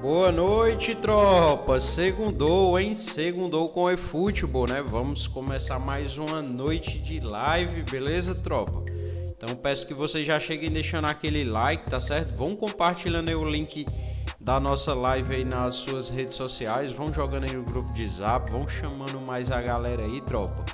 Boa noite, tropa. Segundou, hein? Segundou com o eFootball, né? Vamos começar mais uma noite de live, beleza, tropa? Então peço que vocês já cheguem deixando aquele like, tá certo? Vão compartilhando aí o link da nossa live aí nas suas redes sociais, vão jogando aí no grupo de zap, vão chamando mais a galera aí, tropa,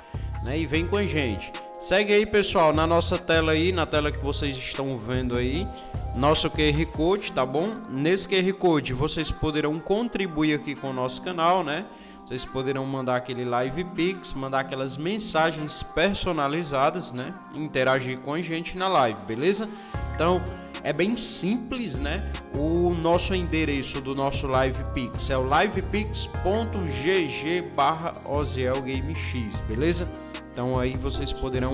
né? E vem com a gente. Segue aí, pessoal, na nossa tela aí, na tela que vocês estão vendo aí, nosso QR Code, tá bom? Nesse QR Code vocês poderão contribuir aqui com o nosso canal, né? Vocês poderão mandar aquele live pix, mandar aquelas mensagens personalizadas, né? Interagir com a gente na live, beleza? Então é bem simples, né? O nosso endereço do nosso live pix é o livepix.gg/OzielgamerX, beleza? Então aí vocês poderão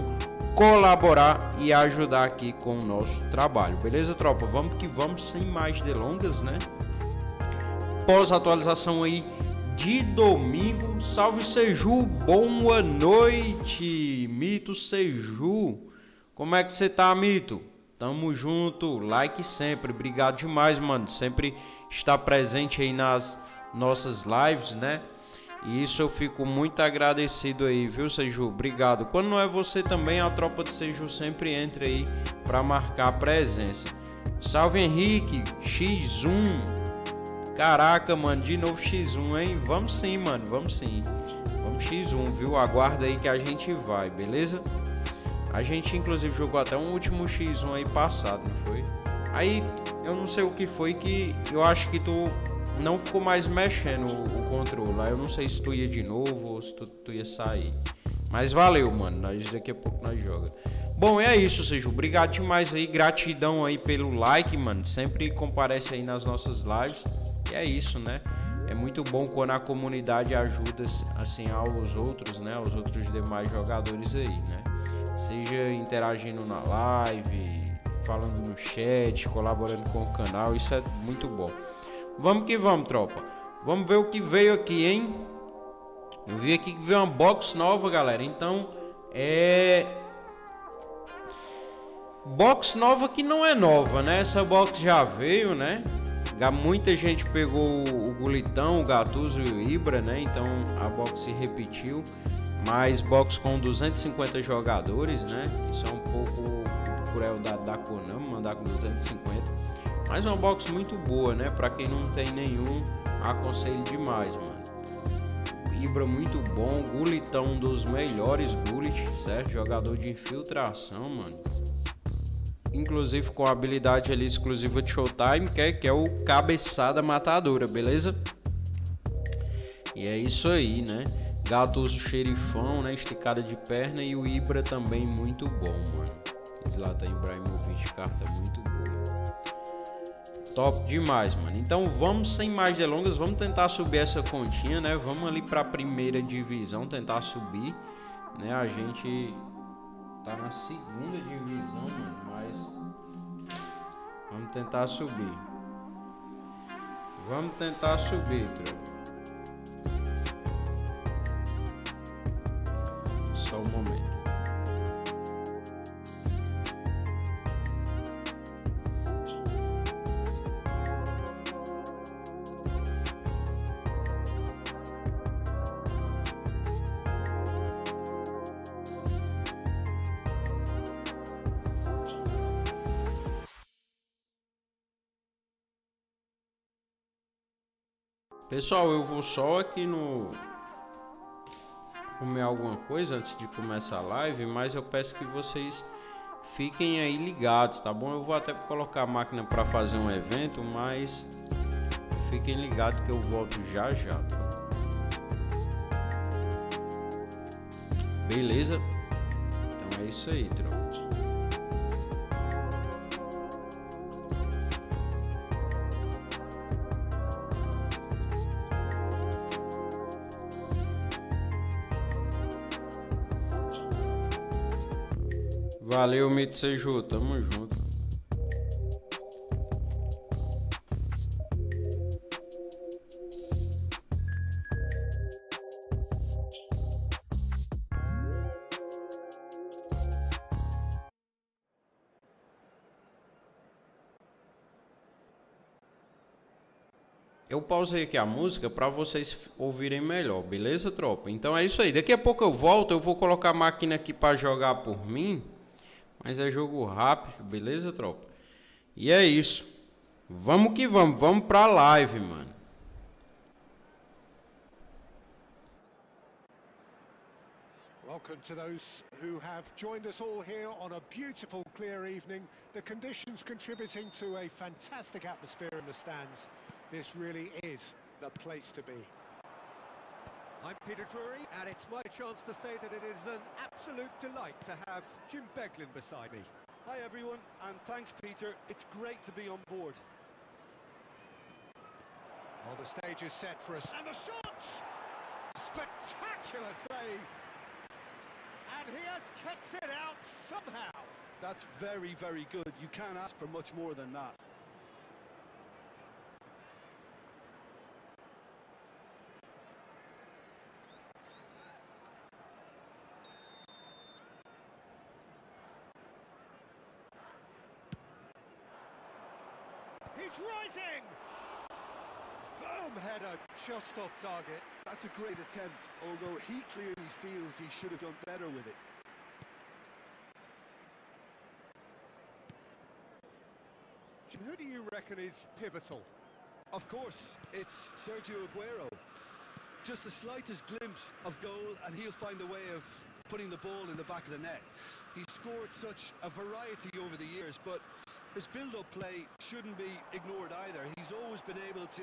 colaborar e ajudar aqui com o nosso trabalho, beleza, tropa? Vamos que vamos, sem mais delongas, né? Pós atualização aí de domingo. Salve Seju, boa noite, Mito Seju. Como é que você tá, Mito? Tamo junto, like sempre, obrigado demais, mano. Sempre está presente aí nas nossas lives, né? E isso eu fico muito agradecido aí, viu, Seju? Obrigado. Quando não é você também, a tropa de Seju sempre entra aí para marcar a presença. Salve Henrique, X1. Caraca, mano, de novo X1, hein? Vamos sim, mano, vamos sim. Vamos X1, viu? Aguarda aí que a gente vai, beleza? A gente inclusive jogou até um último X1 aí passado, não foi? Aí eu não sei o que foi que eu acho que tu não ficou mais mexendo o controle. Aí eu não sei se tu ia de novo ou se tu ia sair. Mas valeu, mano. Daqui a pouco nós joga. Bom, é isso, Seja. Obrigado demais aí. Gratidão aí pelo like, mano. Sempre comparece aí nas nossas lives. E é isso, né? É muito bom quando a comunidade ajuda assim aos outros, né? Aos outros demais jogadores aí, né? Seja interagindo na live, falando no chat, colaborando com o canal. Isso é muito bom. Vamos que vamos, tropa. Vamos ver o que veio aqui, hein? Eu vi aqui que veio uma box nova, galera. Então, box nova que não é nova, né? Essa box já veio, né? Muita gente pegou o Gulitão, o Gattuso e o Ibra, né? Então, a box se repetiu. Mas box com 250 jogadores, né? Isso é um pouco cruel da Konami, mandar com 250. Mas uma box muito boa, né? Pra quem não tem nenhum, aconselho demais, mano. Ibra muito bom, Gulitão um dos melhores Gullit, certo? Jogador de infiltração, mano. Inclusive com a habilidade ali exclusiva de Showtime, que é o cabeçada matadora, beleza? E é isso aí, né? Gattuso xerifão, né? Esticada de perna, e o Ibra também muito bom, mano. Zlatan Ibrahimovic, carta muito boa. Top demais, mano. Então vamos, sem mais delongas, vamos tentar subir essa continha, né? Vamos ali pra primeira divisão, tentar subir, né? A gente tá na segunda divisão, mano, mas vamos tentar subir. Vamos tentar subir, tropa. Só um momento. Pessoal, eu vou só aqui no comer alguma coisa antes de começar a live, mas eu peço que vocês fiquem aí ligados, tá bom? Eu vou até colocar a máquina para fazer um evento, mas fiquem ligados que eu volto já já, tá? Beleza? Então é isso aí, tropa. Valeu, Mito Seju, tamo junto. Eu pausei aqui a música para vocês ouvirem melhor, beleza, tropa? Então é isso aí. Daqui a pouco eu volto, eu vou colocar a máquina aqui para jogar por mim. Mas é jogo rápido, beleza, tropa? E é isso. Vamos que vamos. Vamos pra live, mano. Welcome to those who have joined us all here on a beautiful, clear evening. The conditions contributing to a fantastic atmosphere in the stands. This really is the place to be. I'm Peter Drury, and it's my chance to say that it is an absolute delight to have Jim Beglin beside me. Hi everyone, and thanks Peter. It's great to be on board. Well, the stage is set for us. And the shots! Spectacular save! And he has kept it out somehow. That's very, very good. You can't ask for much more than that. He's rising! Firm header, just off target. That's a great attempt, although he clearly feels he should have done better with it. Jim, who do you reckon is pivotal? Of course, it's Sergio Aguero. Just the slightest glimpse of goal and he'll find a way of putting the ball in the back of the net. He's scored such a variety over the years, but his build-up play shouldn't be ignored either. He's always been able to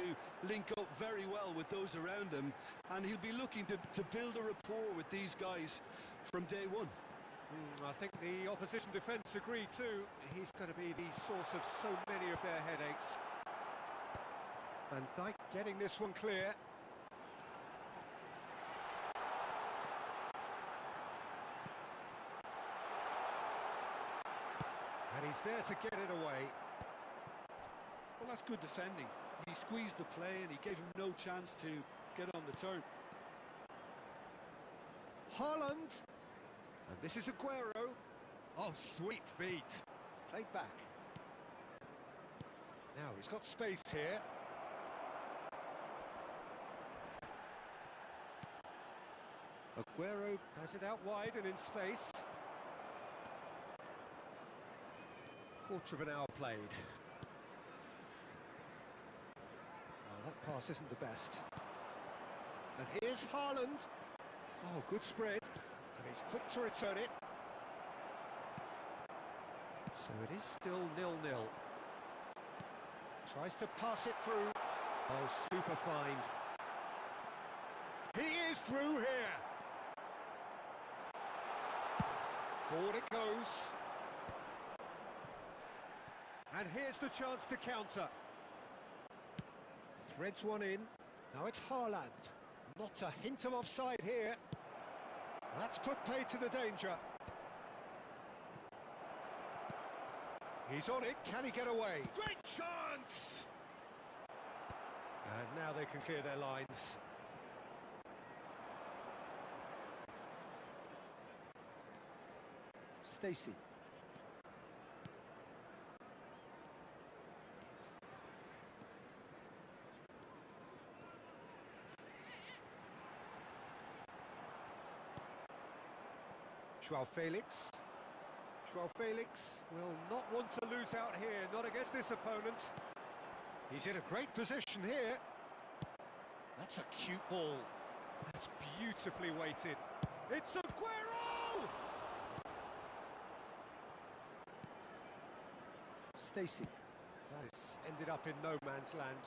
link up very well with those around him, and he'll be looking to build a rapport with these guys from day one. I think the opposition defence agree too. He's going to be the source of so many of their headaches. Van Dijk getting this one clear. And he's there to get it away. Well, that's good defending. He squeezed the play and he gave him no chance to get on the turn. Haaland. And this is Aguero. Oh, sweet feet. Played back. Now he's got space here. Aguero has it out wide and in space. Quarter of an hour played. Oh, that pass isn't the best. And here's Haaland. Oh, good spread. And he's quick to return it. So it is still 0-0. Tries to pass it through. Oh, super find. He is through here. Forward it goes. And here's the chance to counter. Threads one in. Now it's Haaland. Not a hint of offside here. That's put paid to the danger. He's on it. Can he get away? Great chance! And now they can clear their lines. Stacey. Joao Felix. Joao Felix will not want to lose out here, not against this opponent. He's in a great position here. That's a cute ball. That's beautifully weighted. It's Aguero! Stacey. That has ended up in no man's land.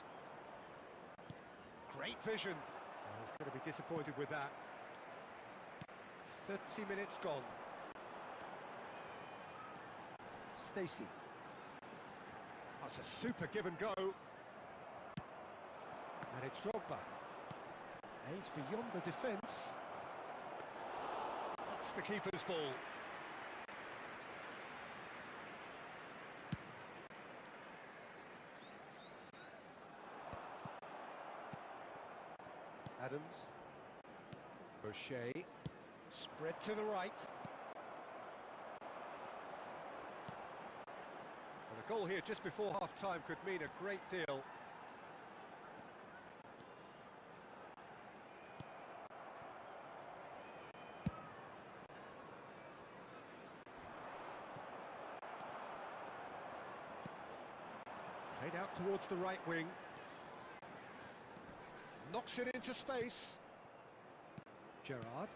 Great vision. Oh, he's going to be disappointed with that. 30 minutes gone. Stacey. That's a super give and go. And it's Drogba. Aims beyond the defence. That's the keeper's ball. Adams. Boucher. Spread to the right. And a goal here just before half-time could mean a great deal. Played out towards the right wing. Knocks it into space. Gerrard.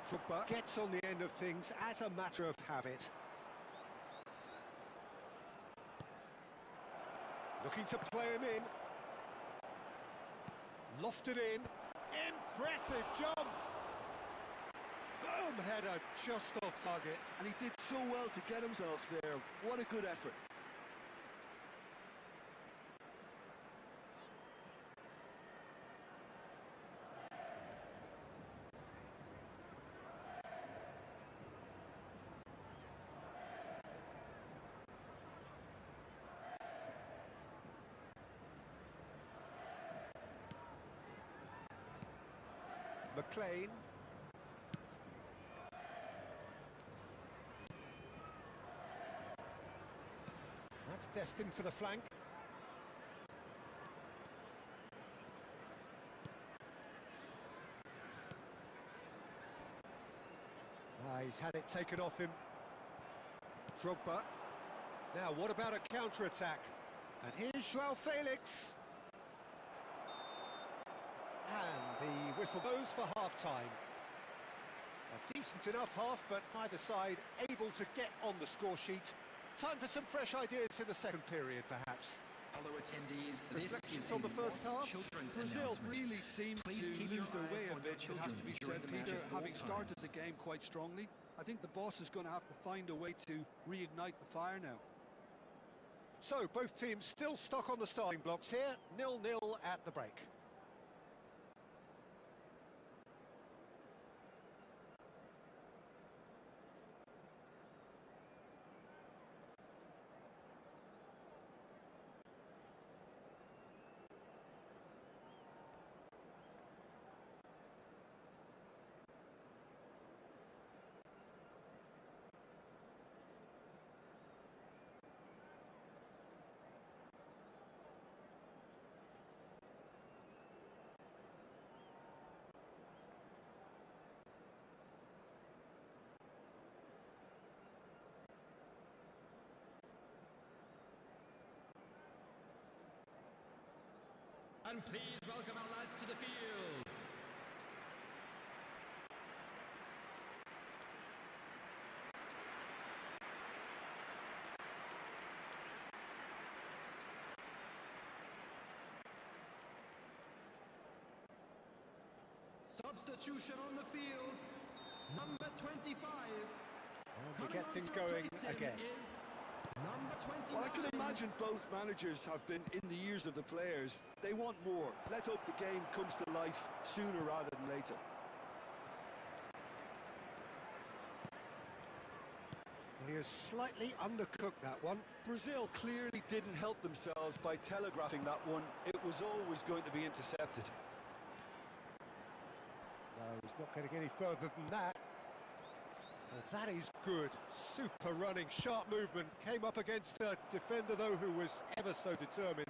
Drogba gets on the end of things as a matter of habit. Looking to play him in. Lofted in. Impressive jump! Firm header just off target. And he did so well to get himself there. What a good effort. McLean. That's destined for the flank. He's had it taken off him. Drogba. Now, what about a counter-attack? And here's João Felix. And the whistle goes for half-time. A decent enough half, but neither side able to get on the score sheet. Time for some fresh ideas in the second period, perhaps. Fellow attendees, reflections on the first half. Brazil really seemed to lose their way a bit, it has to be said, Peter, having started the game quite strongly. I think the boss is going to have to find a way to reignite the fire now. So, both teams still stuck on the starting blocks here, 0-0 at the break. And please welcome our lads to the field. Substitution on the field. Number 25. And we get things going again. Number 29. Well, I can imagine both managers have been in the ears of the players. They want more. Let's hope the game comes to life sooner rather than later. He has slightly undercooked that one. Brazil clearly didn't help themselves by telegraphing that one. It was always going to be intercepted. No, he's not getting any further than that. Well, that is good. Super running, sharp movement. Came up against a defender, though, who was ever so determined.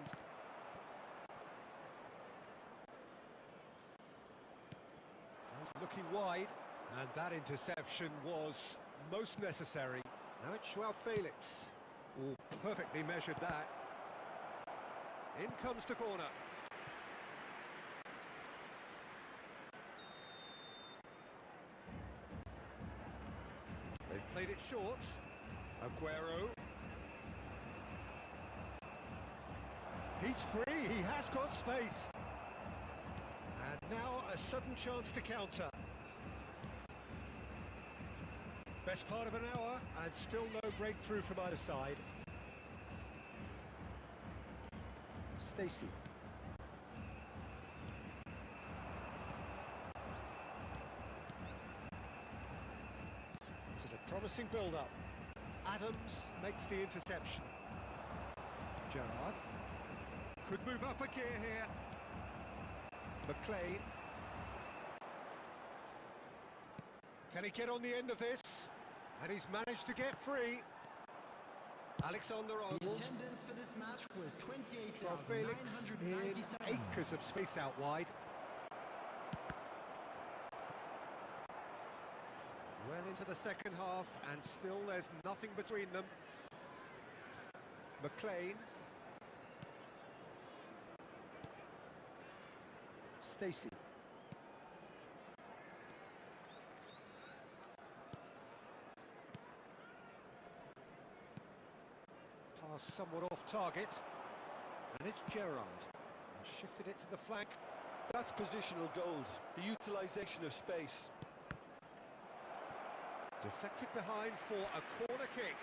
He's looking wide. And that interception was most necessary. Now it's João Felix. Oh, perfectly measured that. In comes the corner. They've played it short. Aguero. He's free, he has got space. And now a sudden chance to counter. Best part of an hour, and still no breakthrough from either side. Stacey. This is a promising build-up. Adams makes the interception. Gerrard could move up a gear here. McLean. Can he get on the end of this? And he's managed to get free. Alexander-Arnold. The attendance for this match was João Felix in 28,997. acres of space out wide. Well into the second half, and still there's nothing between them. McLean. Stacy. Pass somewhat off target. And it's Gerrard. Shifted it to the flank. That's positional gold, the utilisation of space. Deflected behind for a corner kick.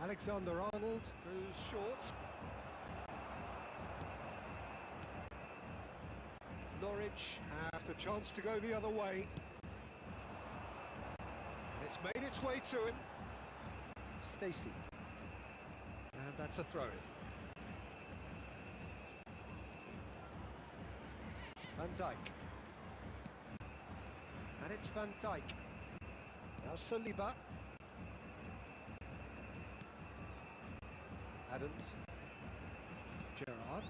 Alexander-Arnold goes short. Norwich have the chance to go the other way. And it's made its way to him. Stacy. And that's a throw-in. Van Dijk. And it's Van Dijk. Now Saliba. Adams. Gerrard.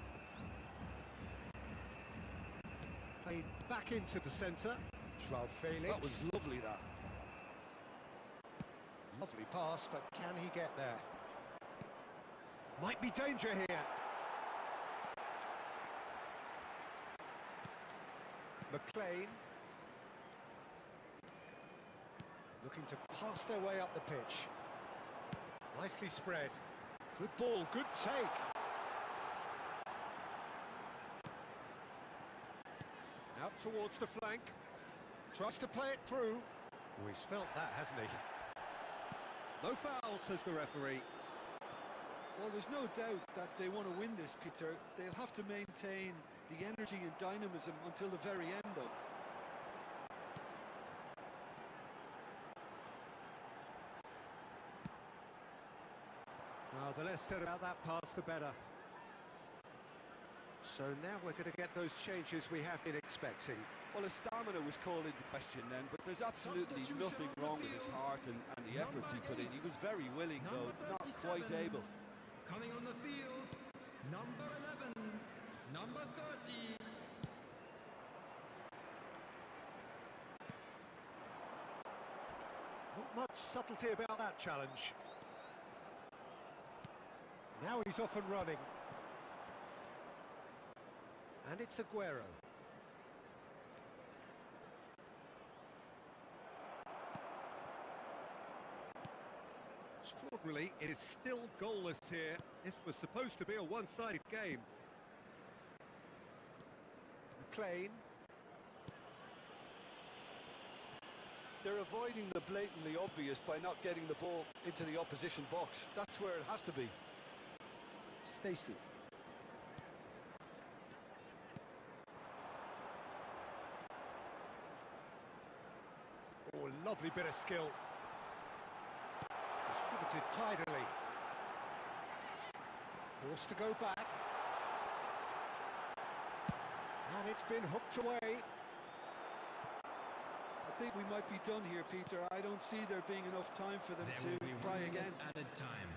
Played back into the centre. Joao Felix. That was lovely, that. Lovely pass, but can he get there? Might be danger here. McLean. Looking to pass their way up the pitch. Nicely spread. Good ball, good take. Out towards the flank. Tries to play it through. Oh, he's felt that, hasn't he? No foul, says the referee. Well, there's no doubt that they want to win this, Peter. They'll have to maintain the energy and dynamism until the very end, though. Well, the less said about that pass, the better. So now we're going to get those changes we have been expecting. Well, his stamina was called into question then, but there's absolutely nothing wrong with his heart and the efforts he put in. He was very willing, though, not quite able. Coming on the field, number 11, number 30. Not much subtlety about that challenge. Now he's off and running. And it's Aguero. Extraordinarily, it is still goalless here. This was supposed to be a one-sided game. McLean. They're avoiding the blatantly obvious by not getting the ball into the opposition box. That's where it has to be. Stacy. Oh, lovely bit of skill. Distributed tidily. Forced to go back. And it's been hooked away. I think we might be done here, Peter. I don't see there being enough time for them There will to be try 1 minute again. added time.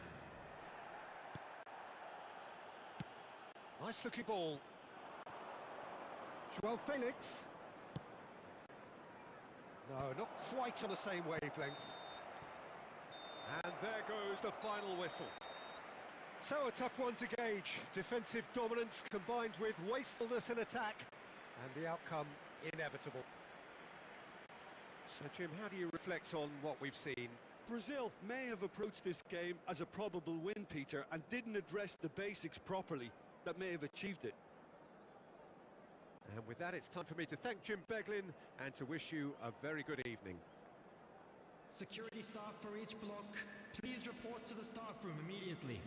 Nice looking ball. Joao Felix. No, not quite on the same wavelength. And there goes the final whistle. So a tough one to gauge. Defensive dominance combined with wastefulness in attack. And the outcome inevitable. So Jim, how do you reflect on what we've seen? Brazil may have approached this game as a probable win, Peter, and didn't address the basics properly that may have achieved it. And with that, it's time for me to thank Jim Beglin and to wish you a very good evening. Security staff for each block, please report to the staff room immediately.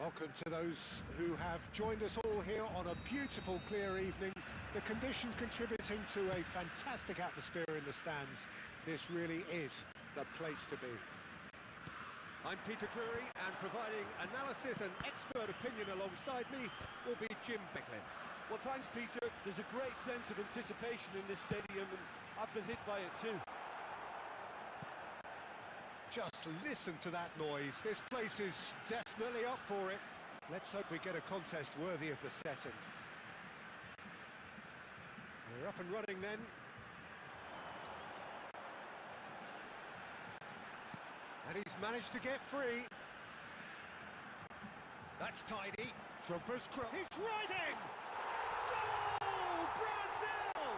Welcome to those who have joined us all here on a beautiful, clear evening. The conditions contributing to a fantastic atmosphere in the stands. This really is the place to be. I'm Peter Drury, and providing analysis and expert opinion alongside me will be Jim Becklin. Well, thanks, Peter. There's a great sense of anticipation in this stadium, and I've been hit by it too. Just listen to that noise. This place is definitely up for it. Let's hope we get a contest worthy of the setting. We're up and running then. And he's managed to get free. That's tidy. Drogba's cross. He's rising! Goal! Brazil!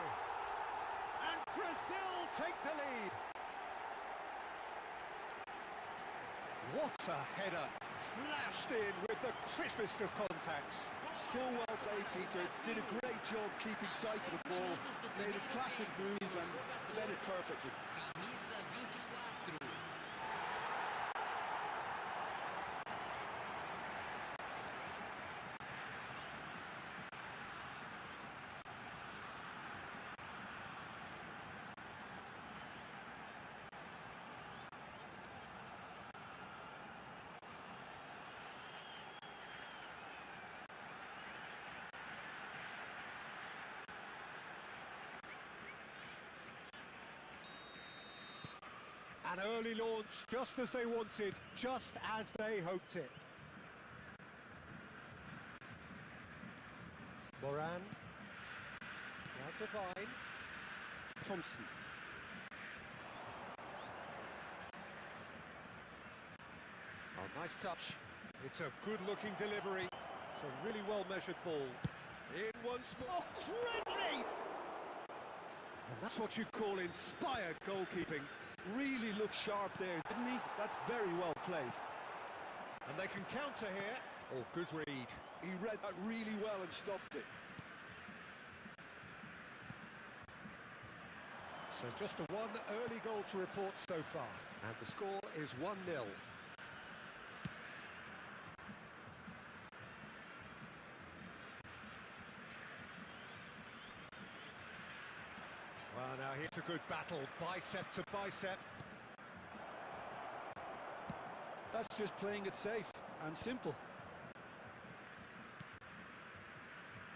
And Brazil take the lead. What a header! Flashed in with the crispest of contacts. So well played, Peter. Did a great job keeping sight of the ball. Made a classic move and led it perfectly. An early launch, just as they wanted, just as they hoped it. Moran. Now Divine. Thompson. Oh, nice touch. It's a good-looking delivery. It's a really well-measured ball. In once more. Oh, great leap! And that's what you call inspired goalkeeping. Really looked sharp there, didn't he? That's very well played. And they can counter here. Oh, good read. He read that really well and stopped it. So just the one early goal to report so far. And the score is 1-0. Well, now here's a good battle, bicep to bicep. That's just playing it safe and simple.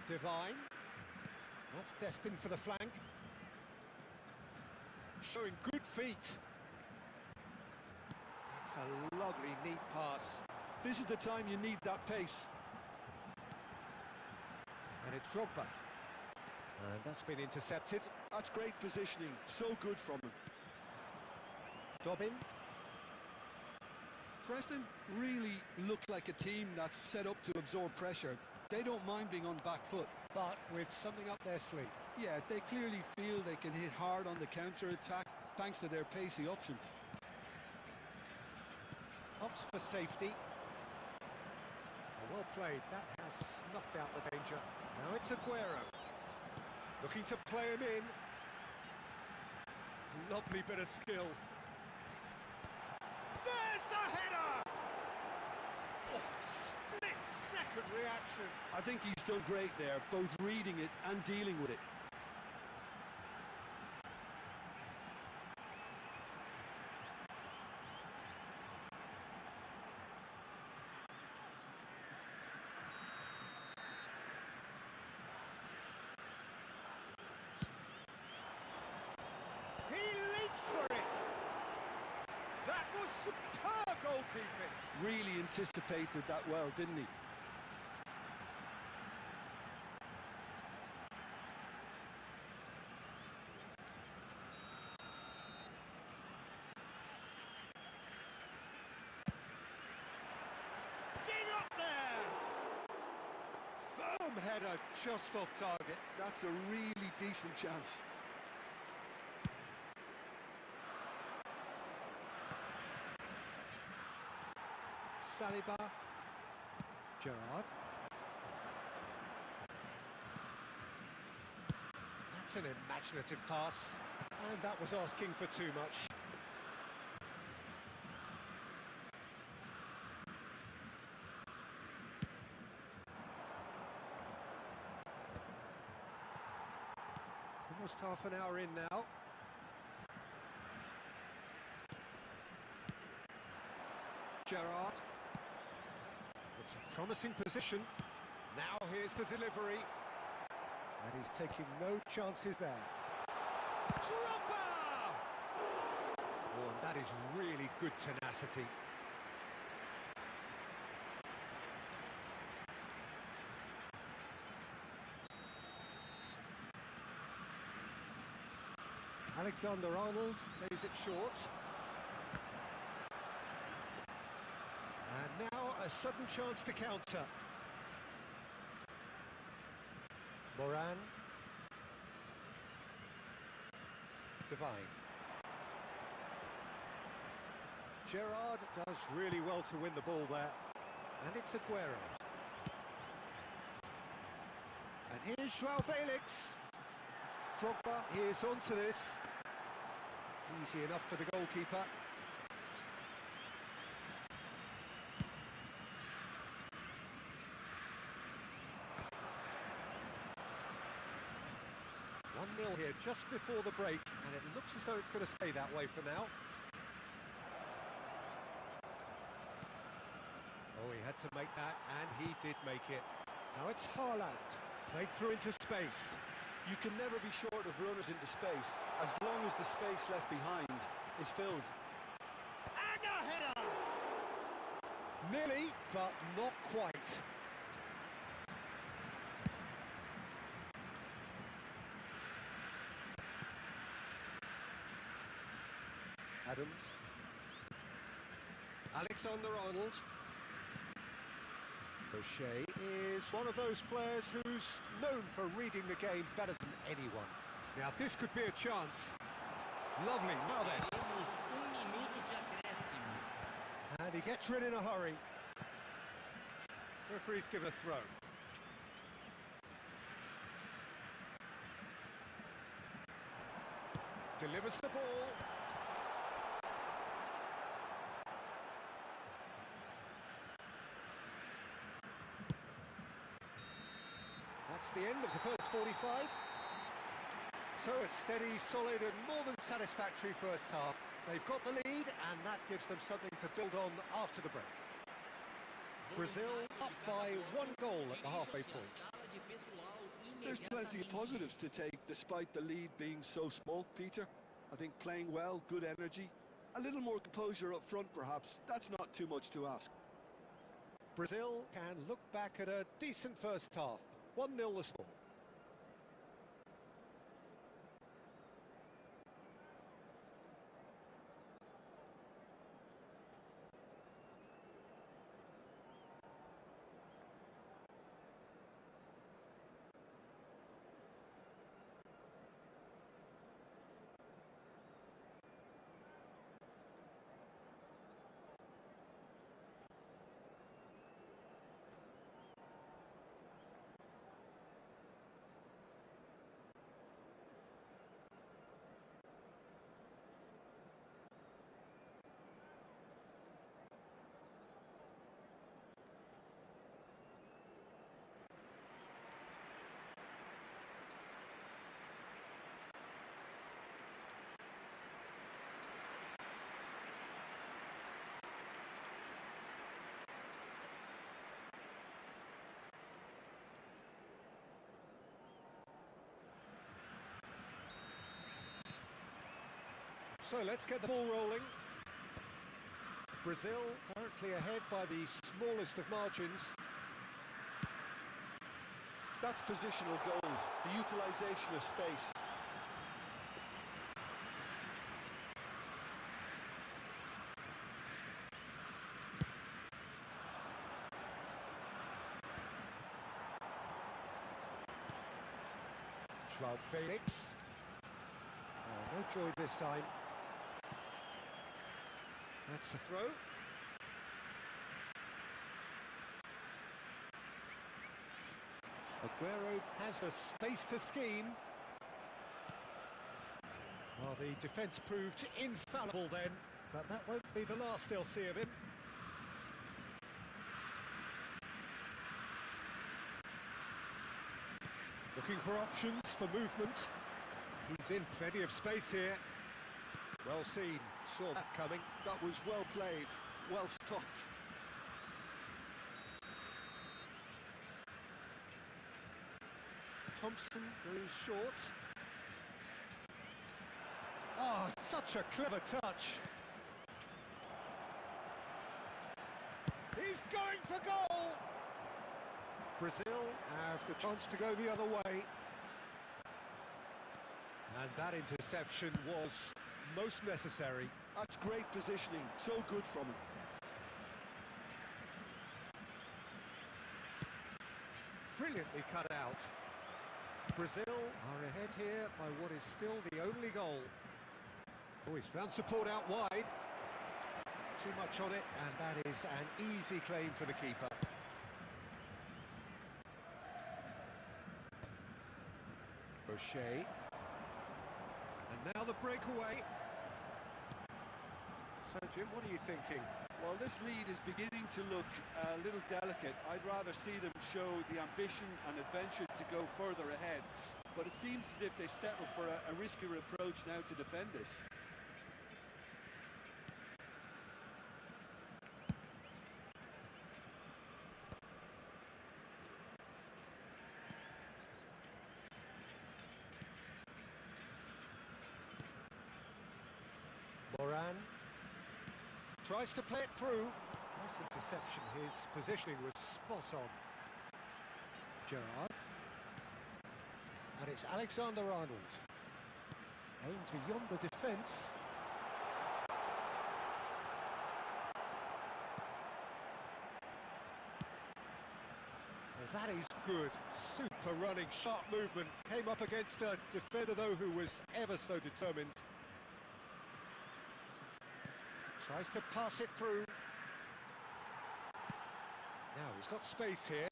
Divine. That's destined for the flank. Showing good feet. It's a lovely, neat pass. This is the time you need that pace. And it's Drogba. And that's been intercepted. That's great positioning, so good from him. Dobbin. Preston really look like a team that's set up to absorb pressure. They don't mind being on back foot. But with something up their sleeve. Yeah, they clearly feel they can hit hard on the counter-attack thanks to their pacey options. Opts for safety. Well played. That has snuffed out the danger. Now it's Aguero. Looking to play him in. Lovely bit of skill. There's the header! Oh, split-second reaction. I think he's done great there, both reading it and dealing with it. He leaps for it! That was superb goalkeeping! Really anticipated that well, didn't he? Get up there! Firm header just off target. That's a really decent chance. Saliba. Gerrard. That's an imaginative pass. And that was asking for too much. Almost half an hour in now. Gerrard. It's a promising position. Now here's the delivery. And he's taking no chances there. Dropper! Oh, and that is really good tenacity. Alexander-Arnold plays it short. And now a sudden chance to counter. Moran. Divine. Gerrard does really well to win the ball there. And it's Aguero. And here's Joao Felix. Drogba is onto this. Easy enough for the goalkeeper. One 0 here just before the break, and it looks as though it's going to stay that way for now. Oh, he had to make that, and he did make it. Now it's Haaland, played through into space. You can never be short of runners into space, as long as the space left behind is filled. And a header! Nearly, but not quite. Adams. Alexander-Arnold. O'Shea is one of those players who's known for reading the game better than anyone. Now this could be a chance. Lovely, now then. And he gets rid in a hurry. Referee's given a throw. Delivers the ball. That's the end of the first 45. So a steady, solid and more than satisfactory first half. They've got the lead and that gives them something to build on after the break. Brazil up by 1 goal at the halfway point. There's plenty of positives to take despite the lead being so small, Peter. I think playing well, good energy, a little more composure up front perhaps. That's not too much to ask. Brazil can look back at a decent first half. 1-0 the score. So let's get the ball rolling. Brazil currently ahead by the smallest of margins. That's positional goal, the utilisation of space. Joao Felix. Oh, no joy this time. That's the throw. Aguero has the space to scheme. Well, the defence proved infallible then, but that won't be the last they'll see of him. Looking for options for movement. He's in plenty of space here. Well seen, saw that coming. That was well played, well stopped. Thompson goes short. Oh, such a clever touch. He's going for goal! Brazil have the chance to go the other way. And that interception was most necessary. That's great positioning, so good from him. Brilliantly cut out. Brazil are ahead here by what is still the only goal. Oh, he's found support out wide. Too much on it, and that is an easy claim for the keeper. O'Shea. And now the breakaway. So, Jim, what are you thinking? Well, this lead is beginning to look a little delicate. I'd rather see them show the ambition and adventure to go further ahead. But it seems as if they settle for a riskier approach now to defend this. Moran tries to play it through. Nice interception. His positioning was spot on. Gerrard. And it's Alexander-Arnold. Aims beyond the defence. Well, that is good. Super running, sharp movement. Came up against a defender, though, who was ever so determined. Tries to pass it through. Now he's got space here.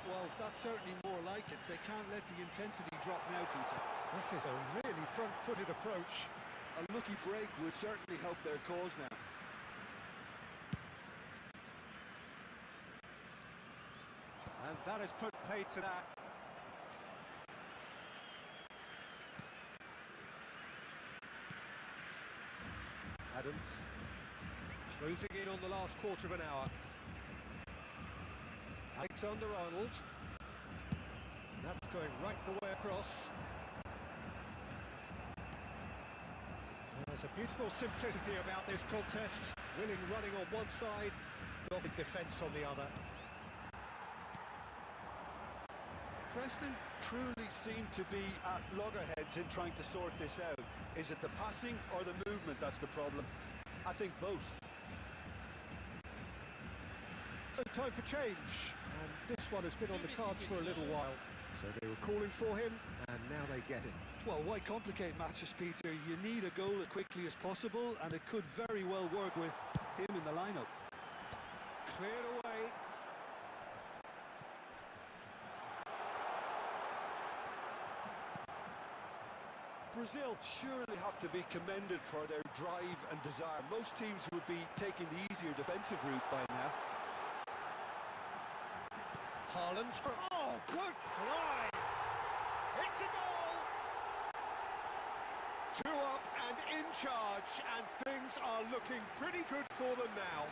Well, that's certainly more like it. They can't let the intensity drop now, Peter. This is a really front-footed approach. A lucky break will certainly help their cause now. And that has put paid to that. Adams closing in on the last quarter of an hour. Alexander-Arnold. That's going right the way across. There's a beautiful simplicity about this contest. Willing running on one side, dogged defence on the other. Preston truly seem to be at loggerheads in trying to sort this out. Is it the passing or the movement that's the problem? I think both. So time for change, and this one has been on the cards for a little while. So they were calling for him, and now they get him. Well, why complicate matters, Peter? You need a goal as quickly as possible, and it could very well work with him in the lineup. Cleared away. Brazil surely have to be commended for their drive and desire. Most teams would be taking the easier defensive route by now. Haaland. Oh, good fly! It's a goal! 2 up and in charge, and things are looking pretty good for them now.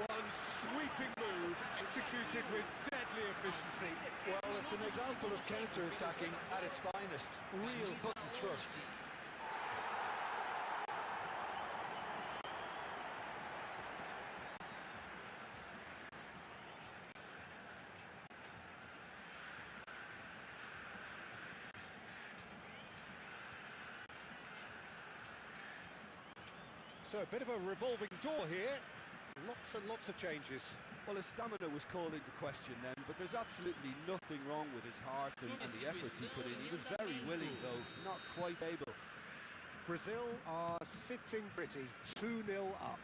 One sweeping move, executed with deadly efficiency. Well, it's an example of counter-attacking at its finest. Real hook and thrust. So a bit of a revolving door here. Lots and lots of changes. Well, his stamina was called into question then, but there's absolutely nothing wrong with his heart and the effort he put in. He was very willing, though, not quite able. Brazil are sitting pretty, 2-0 up.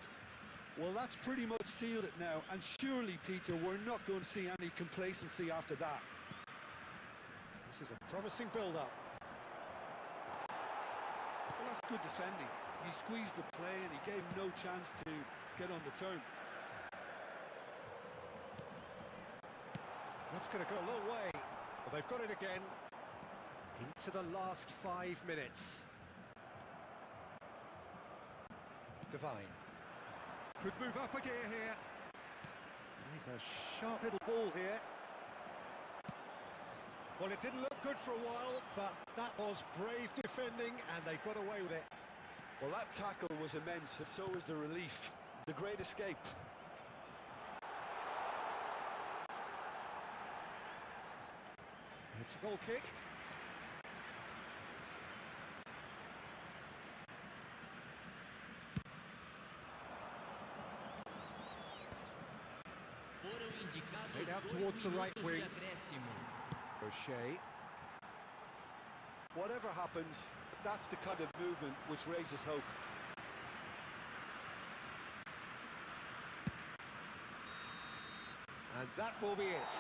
Well, that's pretty much sealed it now, and surely, Peter, we're not going to see any complacency after that. This is a promising build-up. Well, that's good defending. He squeezed the play and he gave him no chance to get on the turn. That's going to go a long way. Well, they've got it again. Into the last 5 minutes. Divine. Could move up a gear here. He's a sharp little ball here. Well, it didn't look good for a while, but that was brave defending, and they got away with it. Well, that tackle was immense, and so was the relief. The great escape. It's a goal kick. Played out towards the right wing. O'Shea. Whatever happens, that's the kind of movement which raises hope. And that will be it.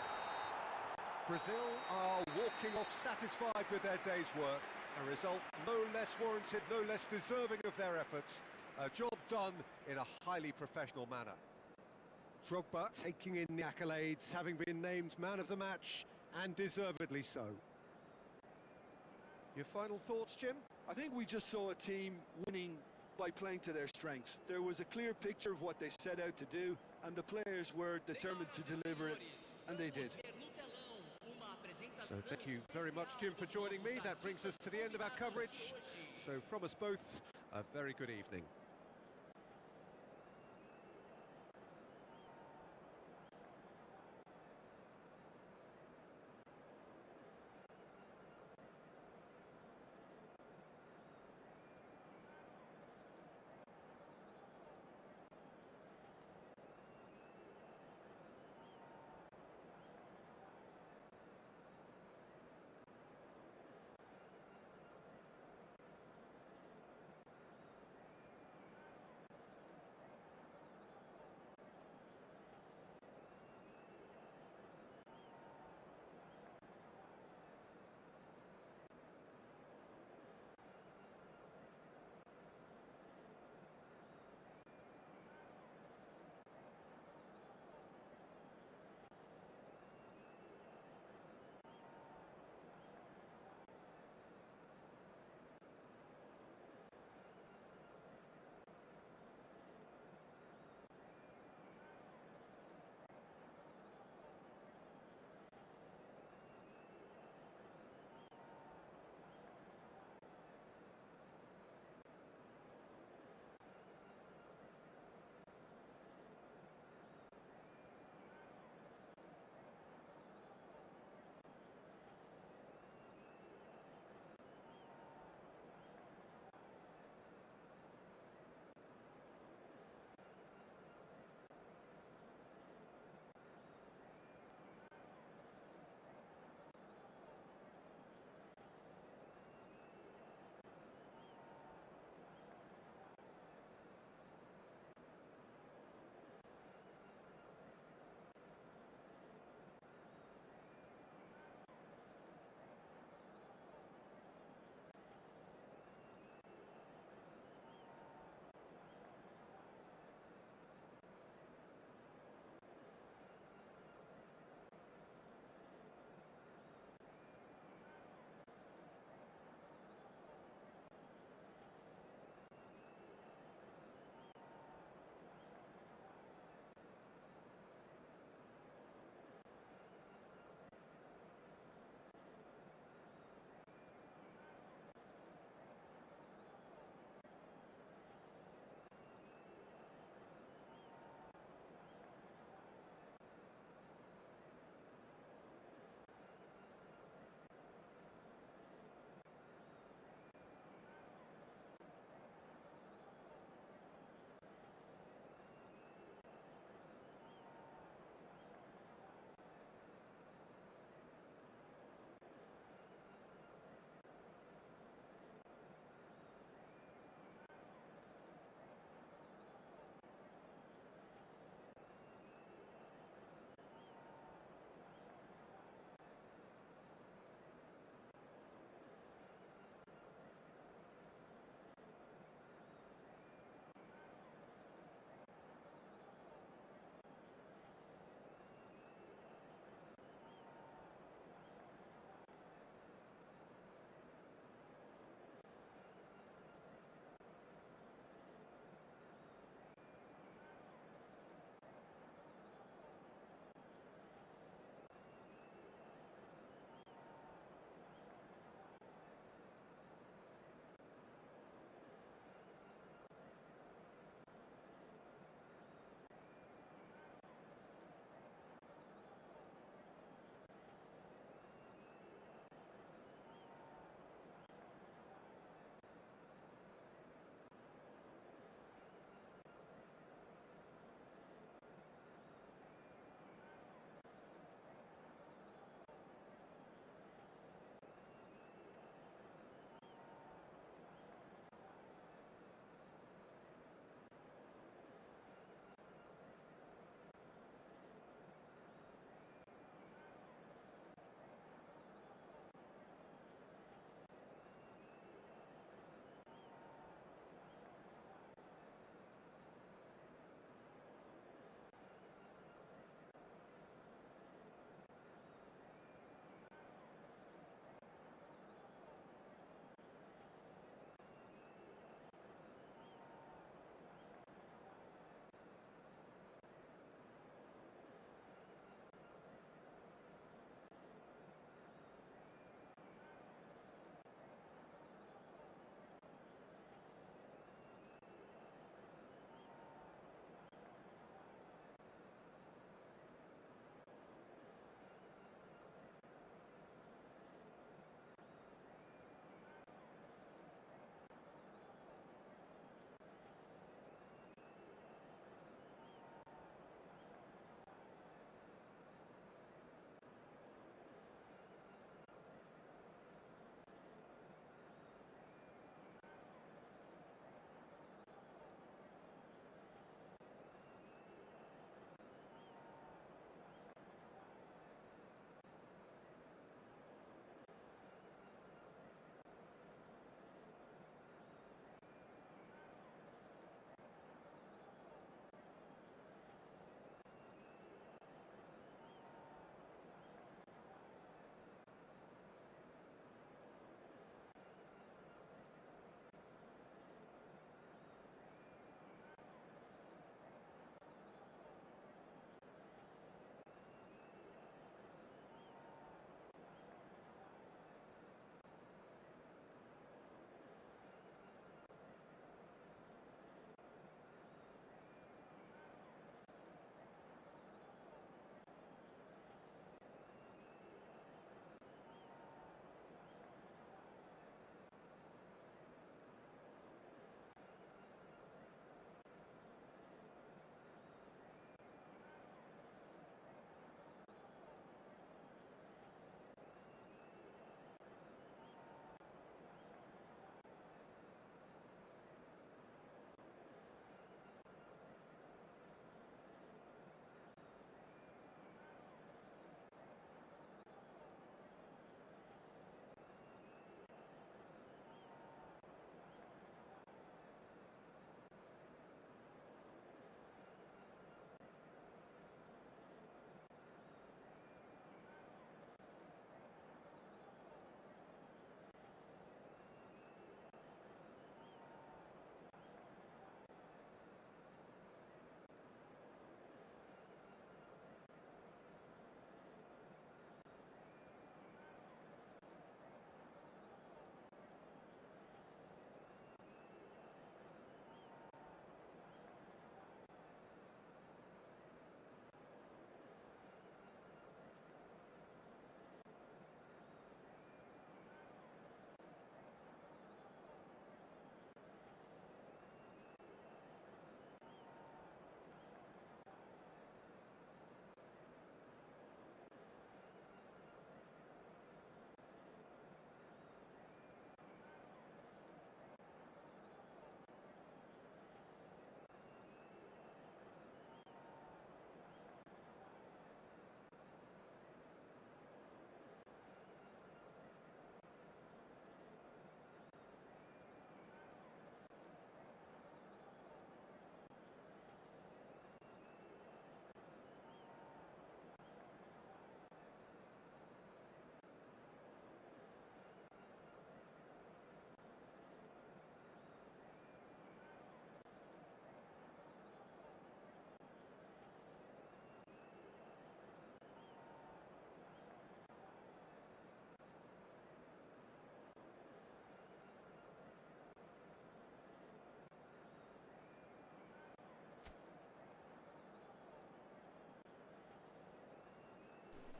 Brazil are walking off satisfied with their day's work. A result no less warranted, no less deserving of their efforts. A job done in a highly professional manner. Drogba taking in the accolades, having been named man of the match, and deservedly so. Your final thoughts, Jim? I think we just saw a team winning by playing to their strengths. There was a clear picture of what they set out to do, and the players were determined to deliver it, and they did. So thank you very much, Jim, for joining me. That brings us to the end of our coverage. So from us both, a very good evening.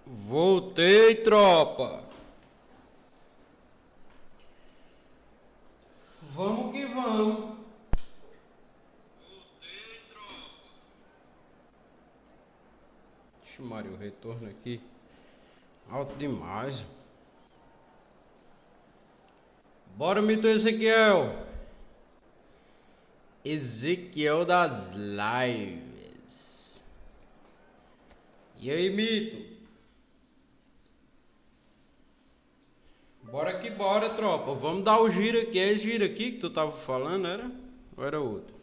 Voltei, tropa. Vamos que vamos. Voltei, tropa. Deixa Mário, o retorno aqui. Alto demais. Bora, mito Ezequiel. Ezequiel das lives. E aí, mito? Bora que bora, tropa. Vamos dar o giro aqui. É esse giro aqui que tu tava falando, era? Ou era outro?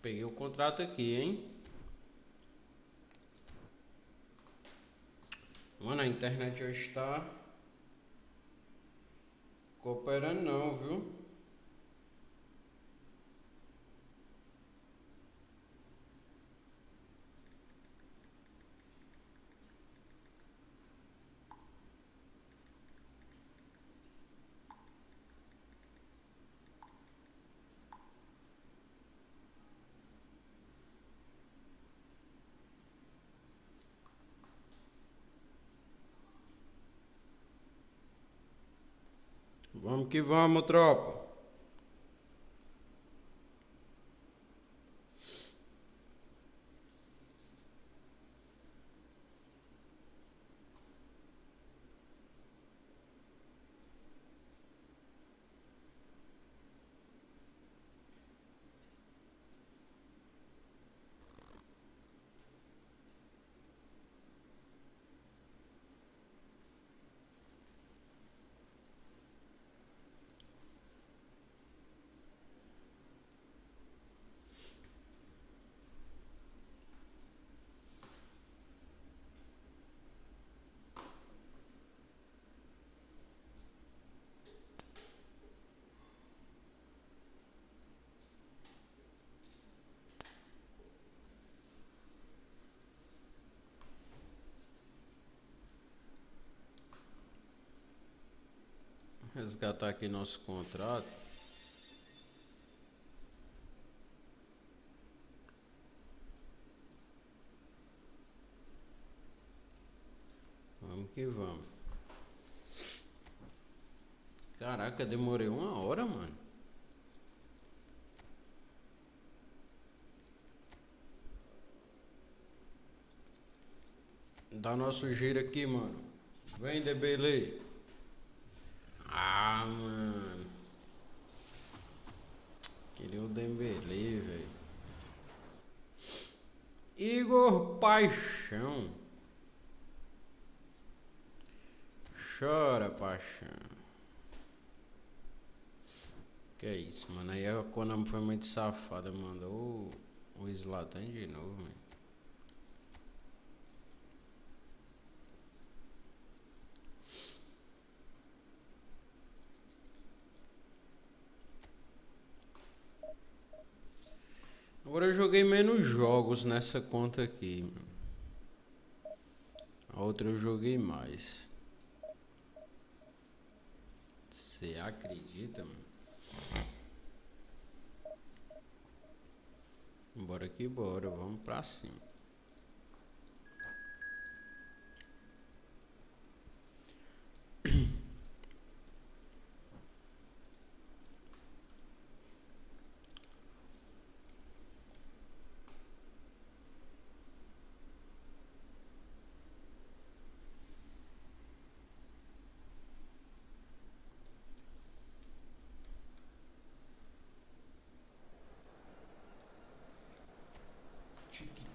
Peguei o contrato aqui, hein? Mano, a internet hoje tá cooperando não, viu? Vamos que vamos, tropa. Resgatar aqui nosso contrato. Vamos que vamos. Caraca, demorei 1 hora, mano. Dá nosso giro aqui, mano. Vem, Debele. Ah, mano. Queria o Dembele, velho. Igor Paixão. Chora, paixão. Que é isso, mano. Aí a Konami foi muito safada. Mandou o Zlatan de novo, mano. Agora eu joguei menos jogos nessa conta aqui, mano. A outra eu joguei mais. Você acredita, mano? Bora que bora, vamos pra cima.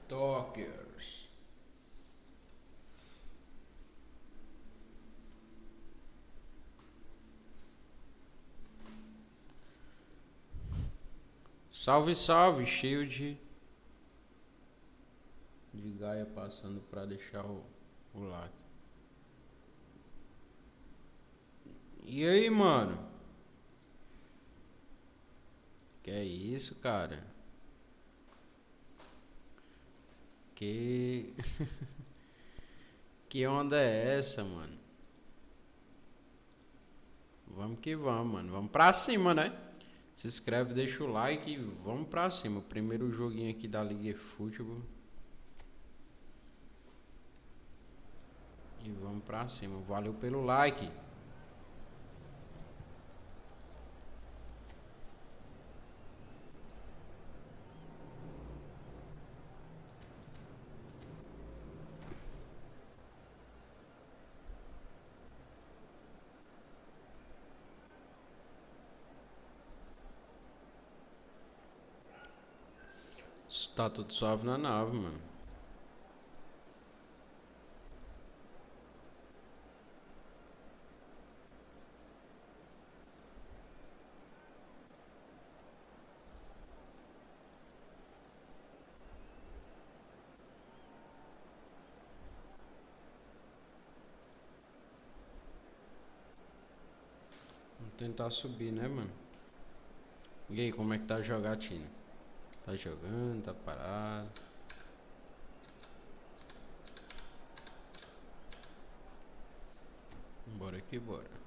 TikTokers. Salve, salve, cheio de Gaia passando pra deixar o like. E aí, mano? Que é isso, cara? Que que onda é essa, mano? Vamos que vamos, mano. Vamos pra cima, né? Se inscreve, deixa o like e vamos pra cima. Primeiro joguinho aqui da Liga eFootball. E vamos pra cima. Valeu pelo like. Tá tudo suave na nave, mano. Vamos tentar subir, né, mano? E aí, como é que tá a jogatina? Tá jogando, tá parado. Bora que bora.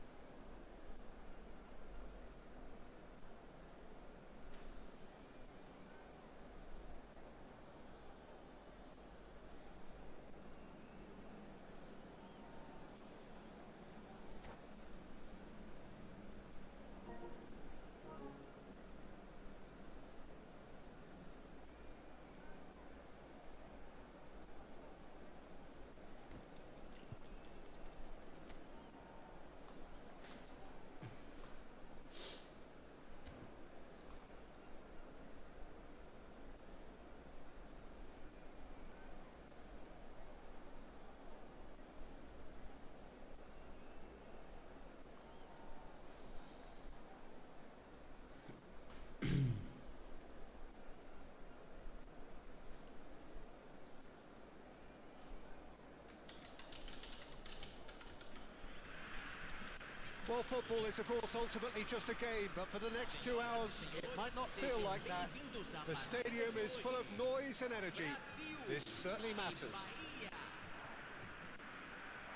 Well, football is, of course, ultimately just a game, but for the next 2 hours, it might not feel like that. The stadium is full of noise and energy. This certainly matters.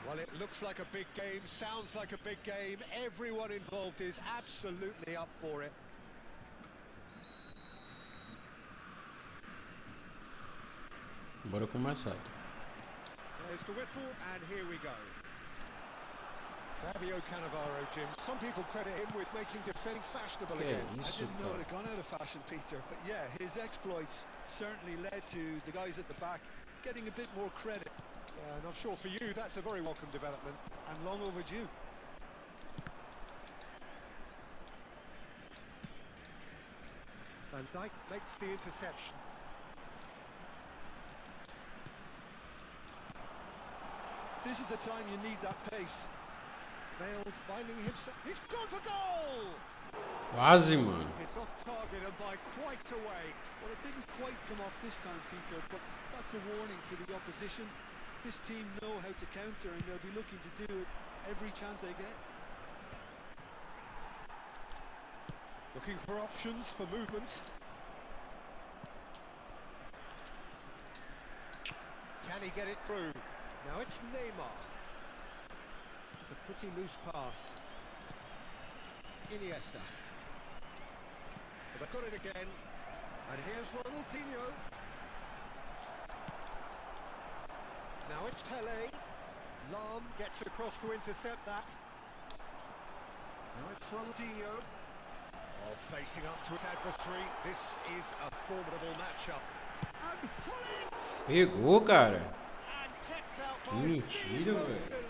Well, it looks like a big game, sounds like a big game. Everyone involved is absolutely up for it. Bora começar. There's the whistle, and here we go. Fabio Cannavaro, Jim. Some people credit him with making defending fashionable again. I didn't know it had gone out of fashion, Peter, but yeah, his exploits certainly led to the guys at the back getting a bit more credit. Yeah, and I'm sure for you that's a very welcome development. And long overdue. Van Dijk makes the interception. This is the time you need that pace. Bale finding himself. He's gone for goal! Quase, mano. It's off target and by quite a way. Well, it didn't quite come off this time, Peter, but that's a warning to the opposition. This team know how to counter and they'll be looking to do it every chance they get. Looking for options for movement. Can he get it through? Now it's Neymar. It's a pretty loose pass. Iniesta. But they've got it again. And here's Ronaldinho. Now it's Pele. Lam gets across to intercept that. Now it's Ronaldinho. Oh, facing up to his adversary. This is a formidable matchup. And Pegou, cara. Que mentira, velho.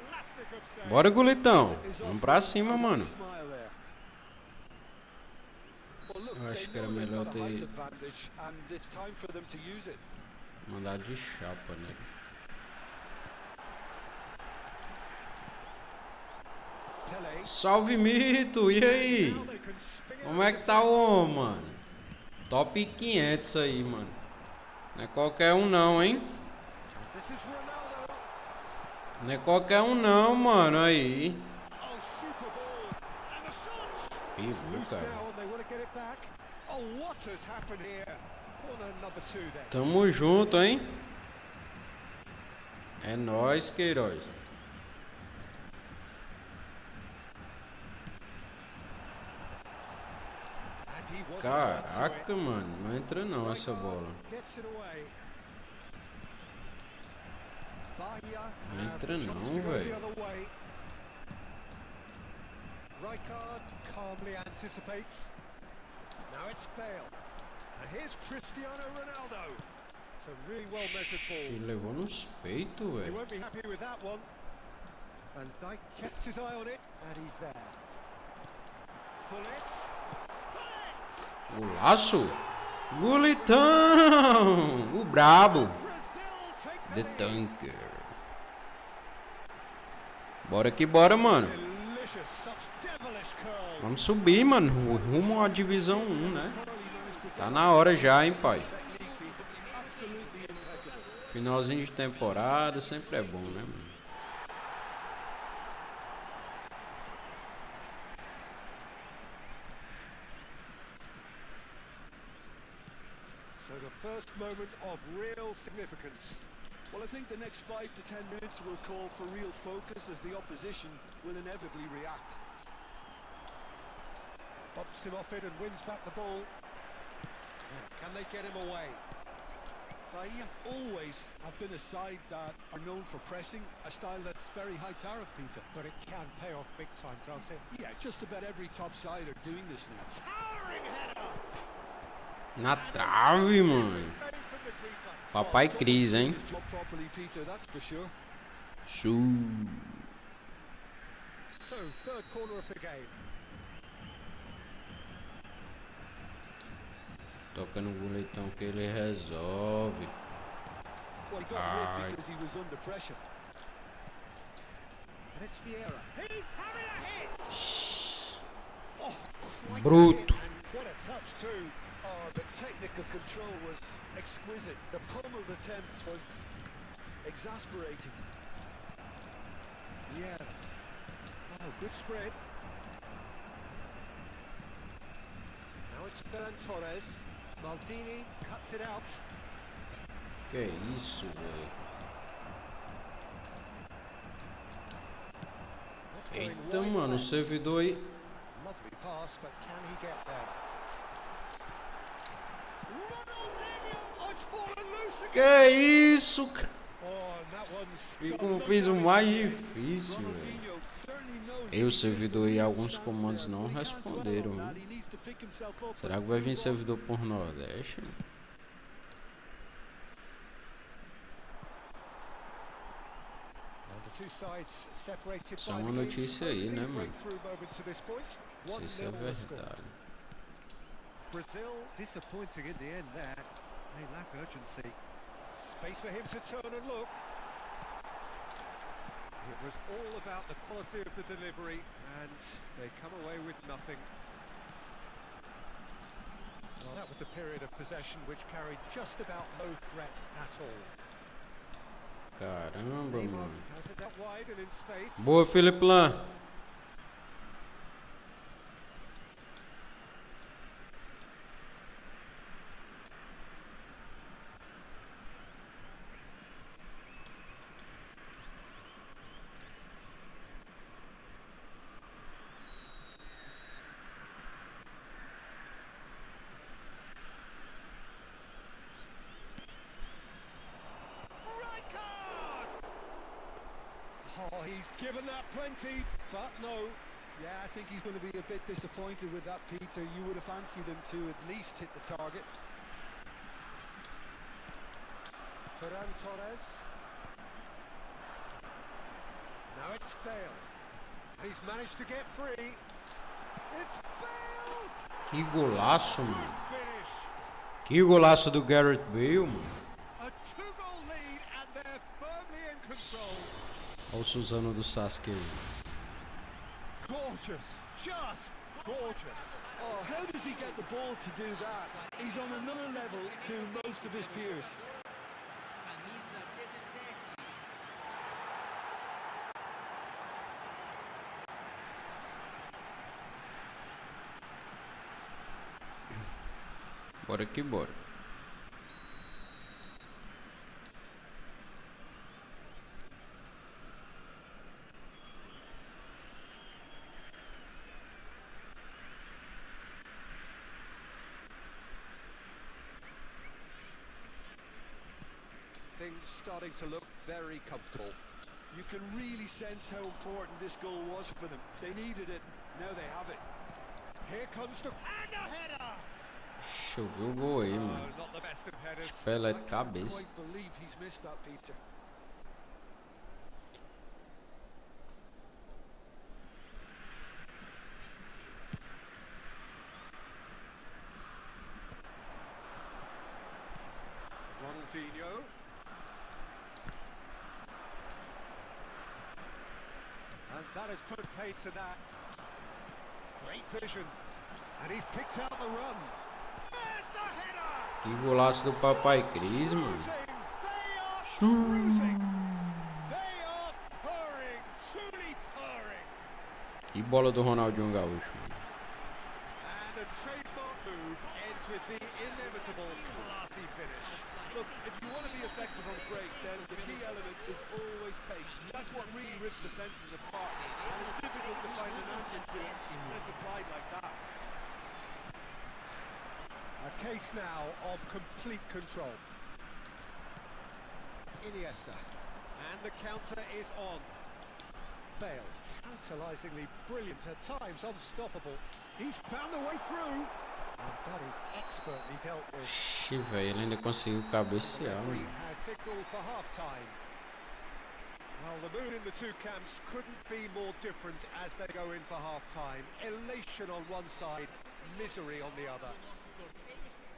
Bora, goletão. Vamos pra cima, mano. Eu acho que era melhor ter mandado de chapa, né? Salve, Mito! E aí? Como é que tá o homem, mano? Top 500 aí, mano. Não é qualquer um não, hein? Não é qualquer um não, mano, aí. Pegou, cara. Tamo junto, hein? É nóis, Queiroz. Caraca, mano, não entra não essa bola. Não entra não, velho. Rijkaard calmly anticipates. Now it's Bale. And here's Cristiano Ronaldo. It's a really well measured Ele ball. levou nos peitos, He velho. won't be happy with that one. Van Dijk kept his eye on it, and he's there. Bullets. Golaço! Golitão! O brabo! Brazil take The the lead. Tanker. Bora que bora, mano. Delicious, such devilish curl. Vamos subir, mano. Rumo à divisão 1, né? Tá na hora já, hein, pai. Finalzinho de temporada sempre é bom, né, mano? So the first moment of real significance. Well, I think the next 5 to 10 minutes will call for real focus as the opposition will inevitably react. Bumps him off it and wins back the ball. Yeah, can they get him away? Bahia always have been a side that are known for pressing, a style that's very high tariff, Peter. But it can pay off big time, can't it? Yeah, just about every top side are doing this now. Towering header! Na trave, mano. Save from the keeper. Papai Cris, hein? His job properly, Peter, that's for sure. Su. So, third corner of the game. Toca no goleitão que ele resolve. Well, he got Aye. rid because he was under pressure. And it's Vieira. He's having a hit! Oh, quite Bruto. a hit and quite a touch too. Oh, the technical control was exquisite. The pummeled attempt was exasperating. Vieira. Oh, good spread. Now it's Ferran Torres. Maldini cuts it out. Que isso, velho. That's going Eita, wide mano, o left. servidor aí. Lovely pass, but can he get there? Ronaldinho! Oh, it's fallen loose again! Que isso, cara. Oh, and that one's E done como no fez o damage. mais difícil, velho. Ronaldinho certainly knows E o he servidor missed e a alguns chance comandos there, não but he can't dwell responderam, on né? that. He needs to pick himself up Será and que vai vir move on. servidor por Nordeste? And the two sides separated Só by uma the game's notícia aí, né, only mano? breakthrough moment to this point. Não sei se é 1-0 the score. verdade. Brazil disappointing in the end there. They lack urgency. Space for him to turn and look. It was all about the quality of the delivery, and they come away with nothing. Well, that was a period of possession which carried just about no threat at all. Caramba, Neymar mano. has it out wide and in space. Boa, Felipe Lan. Rijkaard! Oh, he's given that plenty, but no. Yeah, I think he's going to be a bit disappointed with that, Peter. You would have fancied him to at least hit the target. Ferran Torres. Now it's Bale. He's managed to get free. It's Bale! Que golaço, mano. Finish. Que golaço do Gareth Bale, mano. A two-goal lead, and they're firmly in control. Olha o Suzano do Sasuke aí. Gorgeous, just gorgeous. Oh, how does he get the ball to do that? He's on another level to most of his peers. Bora que bora. starting to look very comfortable. You can really sense how important this goal was for them. They needed it, now they have it. Here comes the and a header. Deixa eu ver o gol aí, mano. Not the best of headers. Pela de I can't cabeça. quite believe he's missed that, Peter. Ronaldinho. And that has put paid to that. Great vision. And he's picked out the run. There's the header! Que golaço do Papai Cris, mano. They are cruising. They are purring, truly purring. Que bola do Ronaldinho Gaúcho, mano. And a trademark move ends with the inevitable classy finish. Look, if you want to be effective on break, then the key element is always pace. That's what really rips defences apart. And it's difficult to find an answer to it when it's applied like that. A case now of complete control. Iniesta. And the counter is on. Bale, tantalisingly brilliant, at times unstoppable. He's found the way through. And that is expertly dealt with. Ixi, velho, ele ainda conseguiu cabecear, Referee mano. has signalled for half-time. Well, the mood in the two camps couldn't be more different as they go in for half-time. Elation on one side, misery on the other.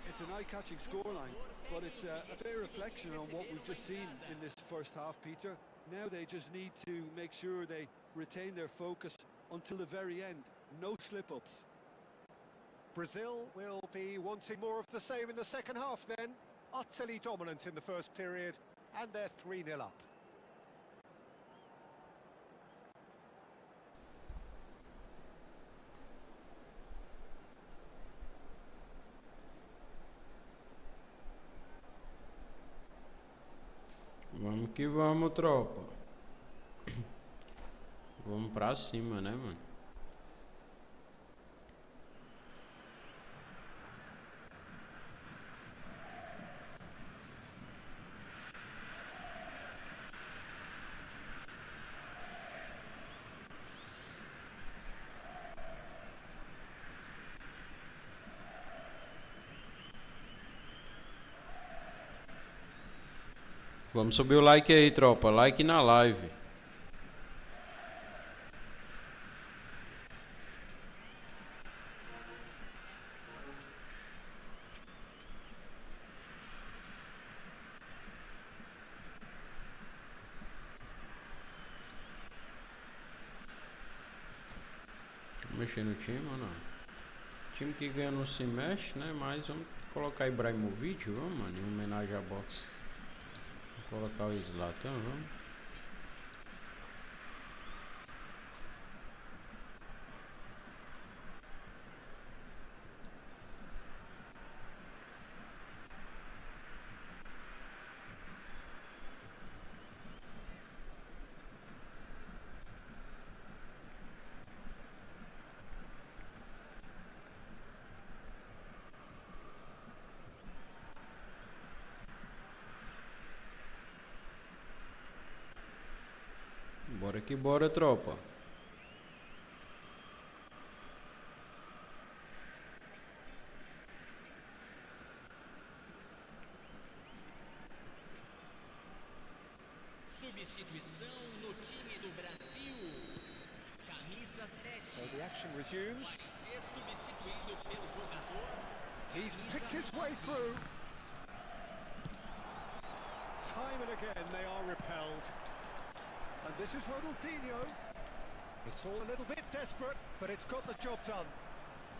It's an eye-catching scoreline, but it's a fair reflection on what we've just seen in this first half, Peter. Now they just need to make sure they retain their focus until the very end. No slip-ups. Brazil will be wanting more of the same in the second half then. Utterly dominant in the first period, and they're 3-0 up. Vamos que vamos, tropa. Vamos pra cima, né, mano? Vamos subir o like aí, tropa. Like na live. Vamos mexer no time ou não? Time que ganha não se mexe, né? Mas vamos colocar Ibrahimovic, vamos, mano, em homenagem à boxe. Vou colocar o Zlatan, vamos. Bora que bora, tropa. Substituição no time do Brasil. Camisa 7. So the action resumes. Ser substituído pelo jogador. He's picked his way through. Time and again they are repelled. And this is Ronaldinho. It's all a little bit desperate, but it's got the job done.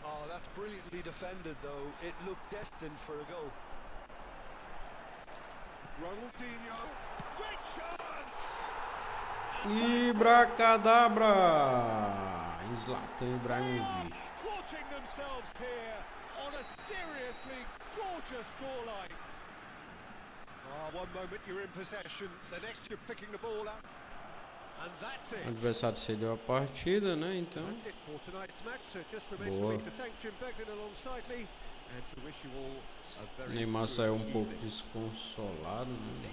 Oh, that's brilliantly defended, though. It looked destined for a goal. Ronaldinho, great chance! Ibracadabra! Zlatan Ibrahimovic. Torching themselves here on a seriously gorgeous scoreline. One moment you're in possession, the next you're picking the ball up. And that's it. O adversário cedeu a partida, né? Então. That's it for tonight's match. So just remains for me to thank Jim Begden alongside me and to wish you all a very Neymar good saiu um pouco evening. desconsolado, né?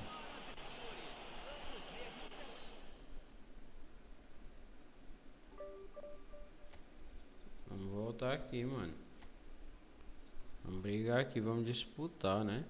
botar aqui, mano. Vamos brigar aqui, vamos disputar, né?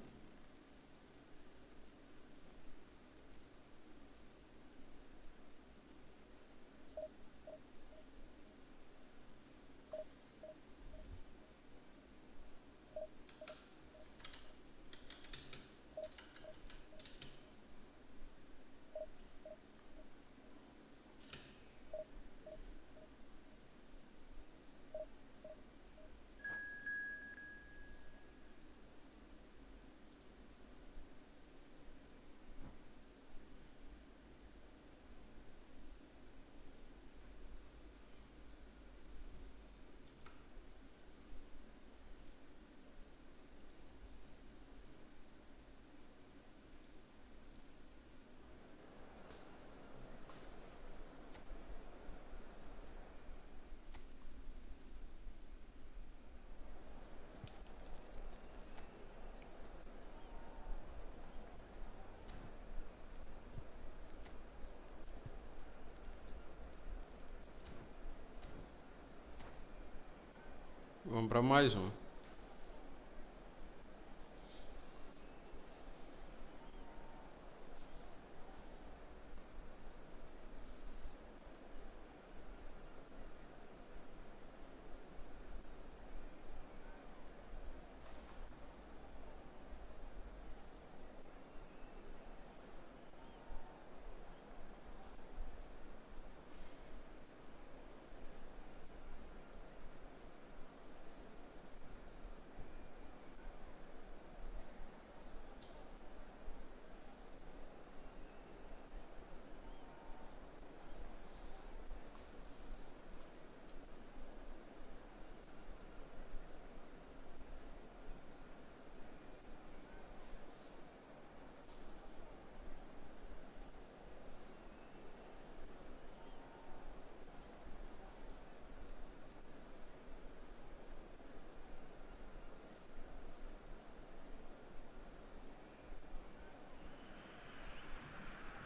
Vamos para mais um.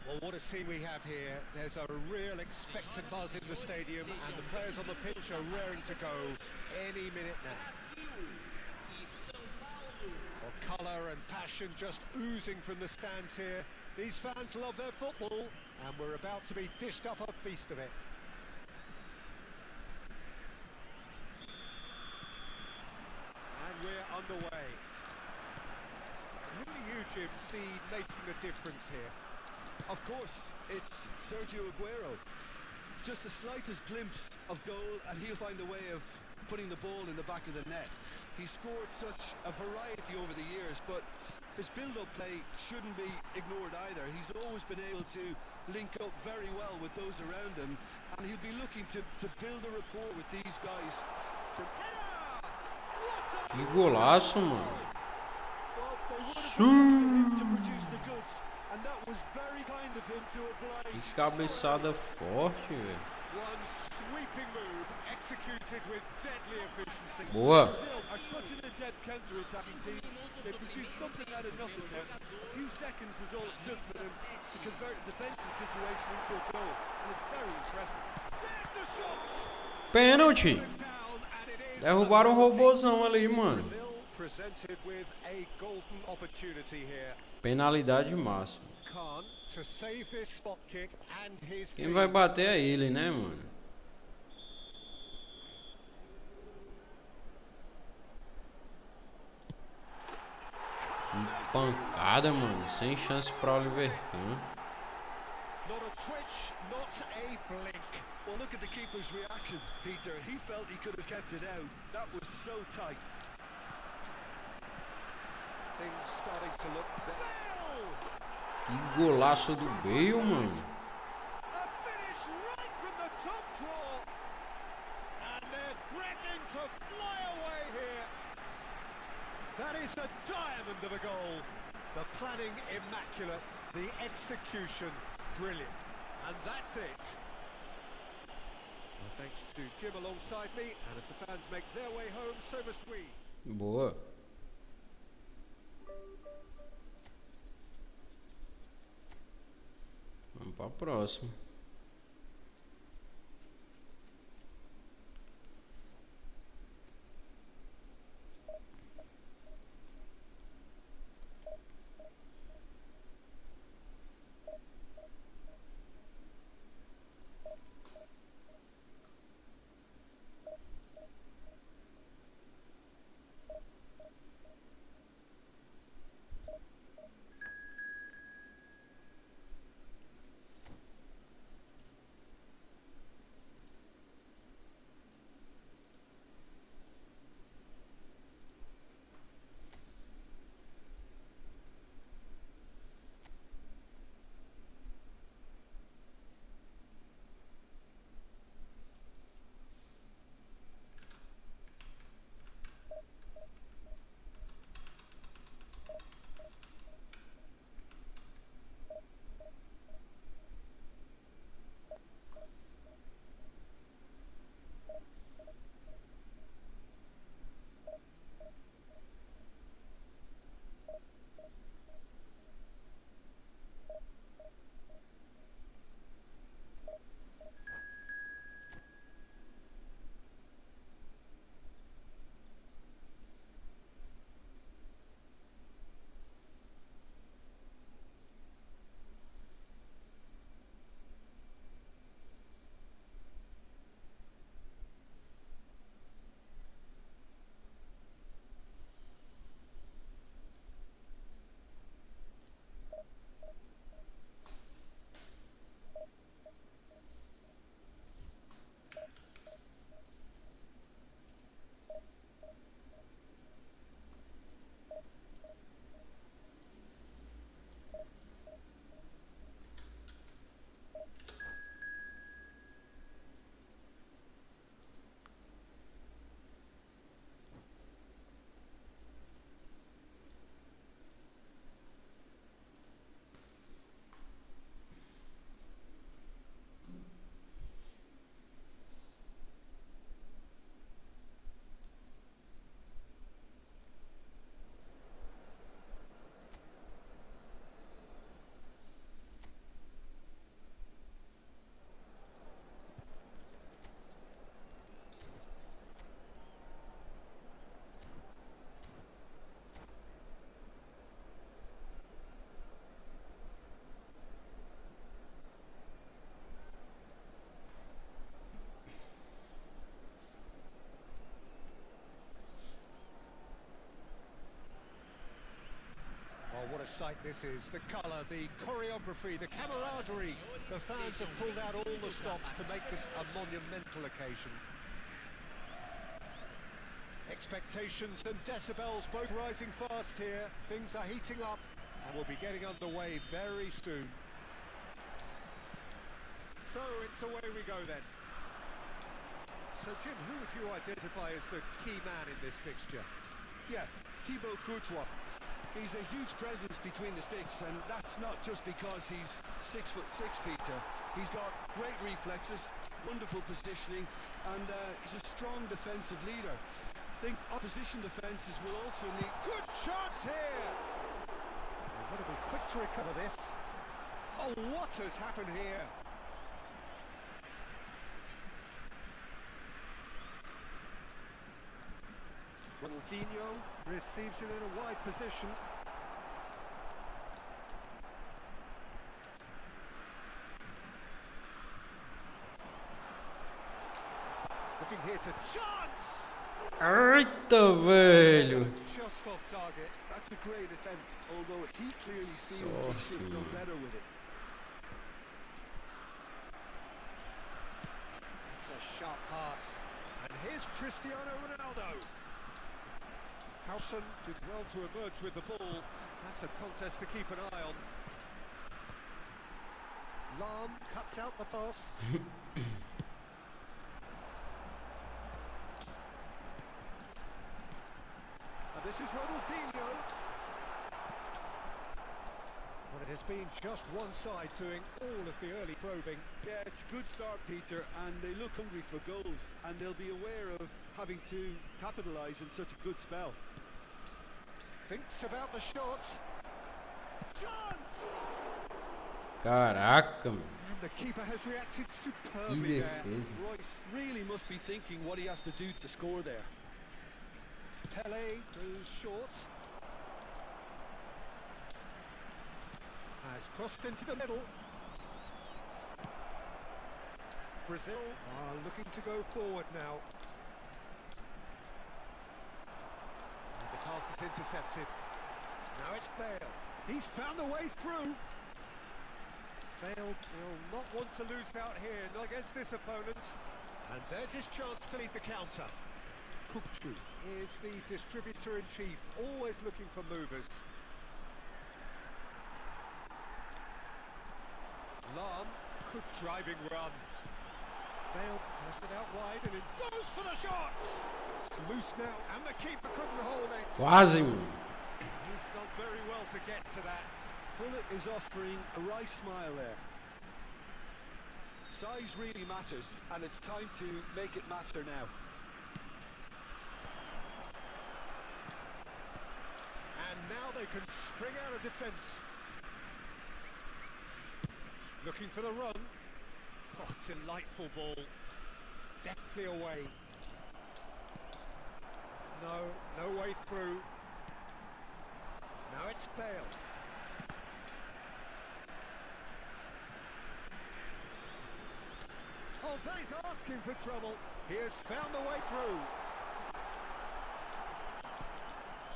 Well, what a scene we have here. There's a real expectant buzz in the stadium, and the players on the pitch are raring to go any minute now. Well, colour and passion just oozing from the stands here. These fans love their football, and we're about to be dished up a feast of it. And we're underway. Who do you, Jim, see making the difference here? Of course, it's Sergio Aguero. Just the slightest glimpse of goal and he'll find a way of putting the ball in the back of the net. He's scored such a variety over the years, but his build-up play shouldn't be ignored either. He's always been able to link up very well with those around him, and he'll be looking to build a rapport with these guys. From Que golaço, mano. well, they would have him to produce the goods. And that was very kind of him to oblige. Que cabeçada forte, velho. One sweeping move executed with deadly efficiency. Boa. Brazil are such an adept counter-attacking team. They produced something out of nothing there. A few seconds was all it took for them to convert a defensive situation into a goal, and it's very impressive. There's the shots. Pênalti. Down, and it is Derrubaram o robôzão ali, mano. Brazil presented with a golden opportunity here. Penalidade máxima. Khan to save this spot kick and his Quem team. vai bater é ele, né, mano? Pancada, mano. Sem chance pra Oliver Kahn. Not a twitch, not a blink. Well, look at the keeper's reaction, Peter. He felt he could have kept it out. That was so tight. Things starting to look Bale! Que golaço do Bale, mano. A finish right from the top draw. And they're threatening to fly away here. That is a diamond of a goal. The planning immaculate, the execution brilliant. And that's it. Well, thanks to Jim alongside me, and as the fans make their way home, so must we. Boa. Vamos pra próxima. Oh, what a sight this is. The colour, the choreography, the camaraderie. The fans have pulled out all the stops to make this a monumental occasion. Expectations and decibels both rising fast here. Things are heating up and we'll be getting underway very soon. So it's away we go then. So Jim, who would you identify as the key man in this fixture? Yeah, Thibaut Courtois. He's a huge presence between the sticks, and that's not just because he's 6'6", Peter. He's got great reflexes, wonderful positioning, and he's a strong defensive leader. I think opposition defences will also need... Good chance here! They've got to be quick to recover this. Oh, what has happened here? Ronaldinho receives it in a wide position. Looking here to chance! Eita, velho! Just off target. That's a great attempt, although he clearly feels he should have done better with it. It's a sharp pass. And here's Cristiano Ronaldo. Howson did well to emerge with the ball. That's a contest to keep an eye on. Lahm cuts out the pass. And this is Ronaldinho. Well, it has been just one side doing all of the early probing. Yeah, it's a good start, Peter, and they look hungry for goals, and they'll be aware of having to capitalise in such a good spell. Thinks about the shot. Chance! Caraca, mano. And the keeper has reacted superbly there. Royce really must be thinking what he has to do to score there. Pele goes short. Has crossed into the middle. Brazil are looking to go forward now. And the pass is intercepted. Now Now it's Bale. He's found a way through. Bale will not want to lose out here, not against this opponent. And there's his chance to lead the counter. Kukcu is the distributor-in-chief, always looking for movers. Lam, good driving run. Bale has it out wide and it goes for the shot! It's loose now and the keeper couldn't hold it. Quase. He's done very well to get to that. Bullet is offering a right smile there. Size really matters, and it's time to make it matter now. And now they can spring out of defence. Looking for the run. Oh, delightful ball. Deftly away. No way through. Now it's Bale. Oh, he's asking for trouble. He has found a way through.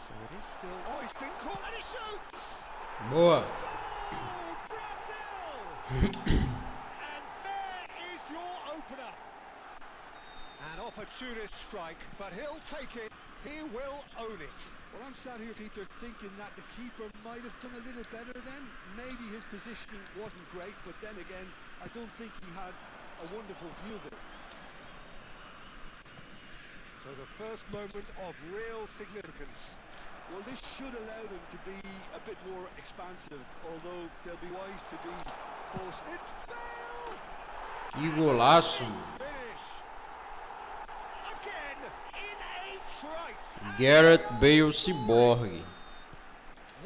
So it is still... Oh, he's been caught and he shoots! Boa. Goal, Brazil! And there is your opener. An opportunist strike, but he'll take it. He will own it. Well, I'm sat here, Peter, thinking that the keeper might have done a little better then. Maybe his positioning wasn't great, but then again, I don't think he had a wonderful view of it. So the first moment of real significance. Well, this should allow them to be a bit more expansive, although they'll be wise to be cautious. It's Bale! Que golaço. Finish. Again, in a trice. Gareth Bale Cyborg.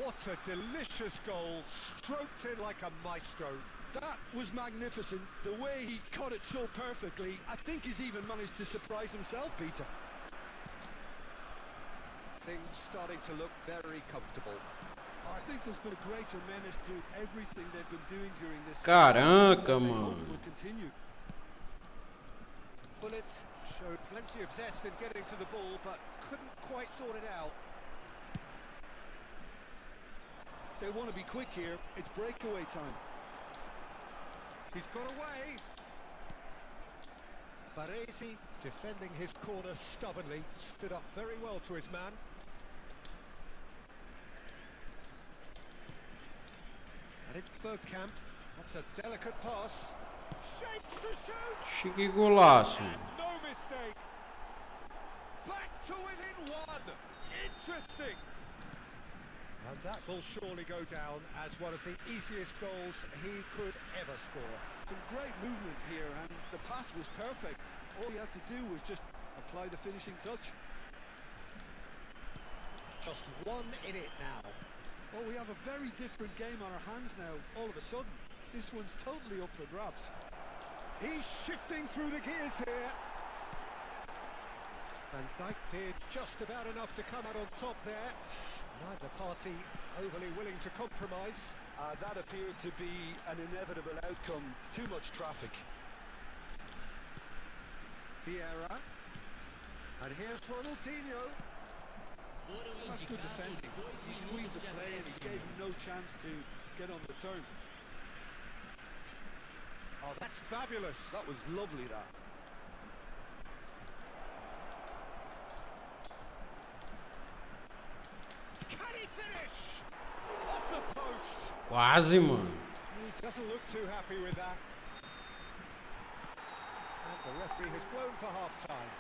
What a delicious goal, stroked in like a maestro. That was magnificent. The way he caught it so perfectly, I think he's even managed to surprise himself, Peter. Things starting to look very comfortable. I think there's been a greater menace to everything they've been doing during this. Caraca, They mano. hope will continue. Bullet showed plenty of zest in getting to the ball, but couldn't quite sort it out. They want to be quick here. It's breakaway time. He's got away. Baresi, defending his corner stubbornly, stood up very well to his man. And it's Bergkamp. That's a delicate pass. Shapes to shoot. Que golaço. And no mistake. Back to within one. Interesting. And that will surely go down as one of the easiest goals he could ever score. Some great movement here, and the pass was perfect. All he had to do was just apply the finishing touch. Just one in it now. Well, we have a very different game on our hands now, all of a sudden. This one's totally up for grabs. He's shifting through the gears here. Van Dijk did just about enough to come out on top there. Neither party overly willing to compromise. That appeared to be an inevitable outcome. Too much traffic. Vieira. And here's Ronaldinho. That's good defending. He squeezed the play and he gave him no chance to get on the turn. Oh, that's fabulous. That was lovely, that. Can he finish? Off the post. Quase, mano. He doesn't look too happy with that. And the referee has blown for half-time.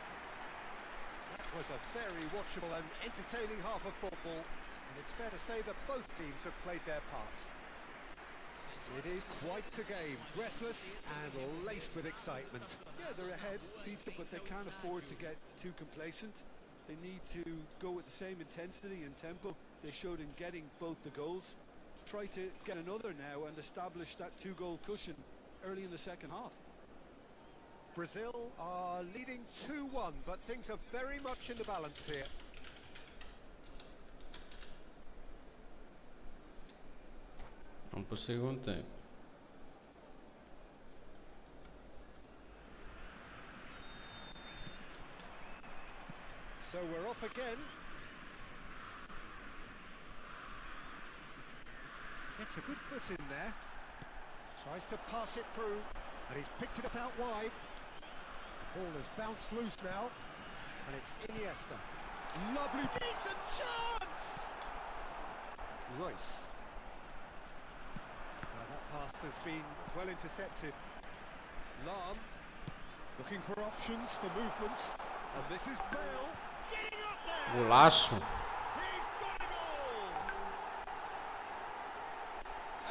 That was a very watchable and entertaining half of football, and it's fair to say that both teams have played their part. It is quite a game, breathless and laced with excitement. Yeah, they're ahead, Peter, but they can't afford to get too complacent. They need to go with the same intensity and tempo they showed in getting both the goals. Try to get another now and establish that two-goal cushion early in the second half. Brazil are leading 2-1, but things are very much in the balance here. Vamos pro segundo tempo. So we're off again. Gets a good foot in there. Tries to pass it through, and he's picked it up out wide. The ball has bounced loose now, and it's Iniesta. Lovely, decent chance! Royce. Well, that pass has been well intercepted. Lahm, looking for options for movement, and this is Bale getting up there! Golaço. He's got a goal!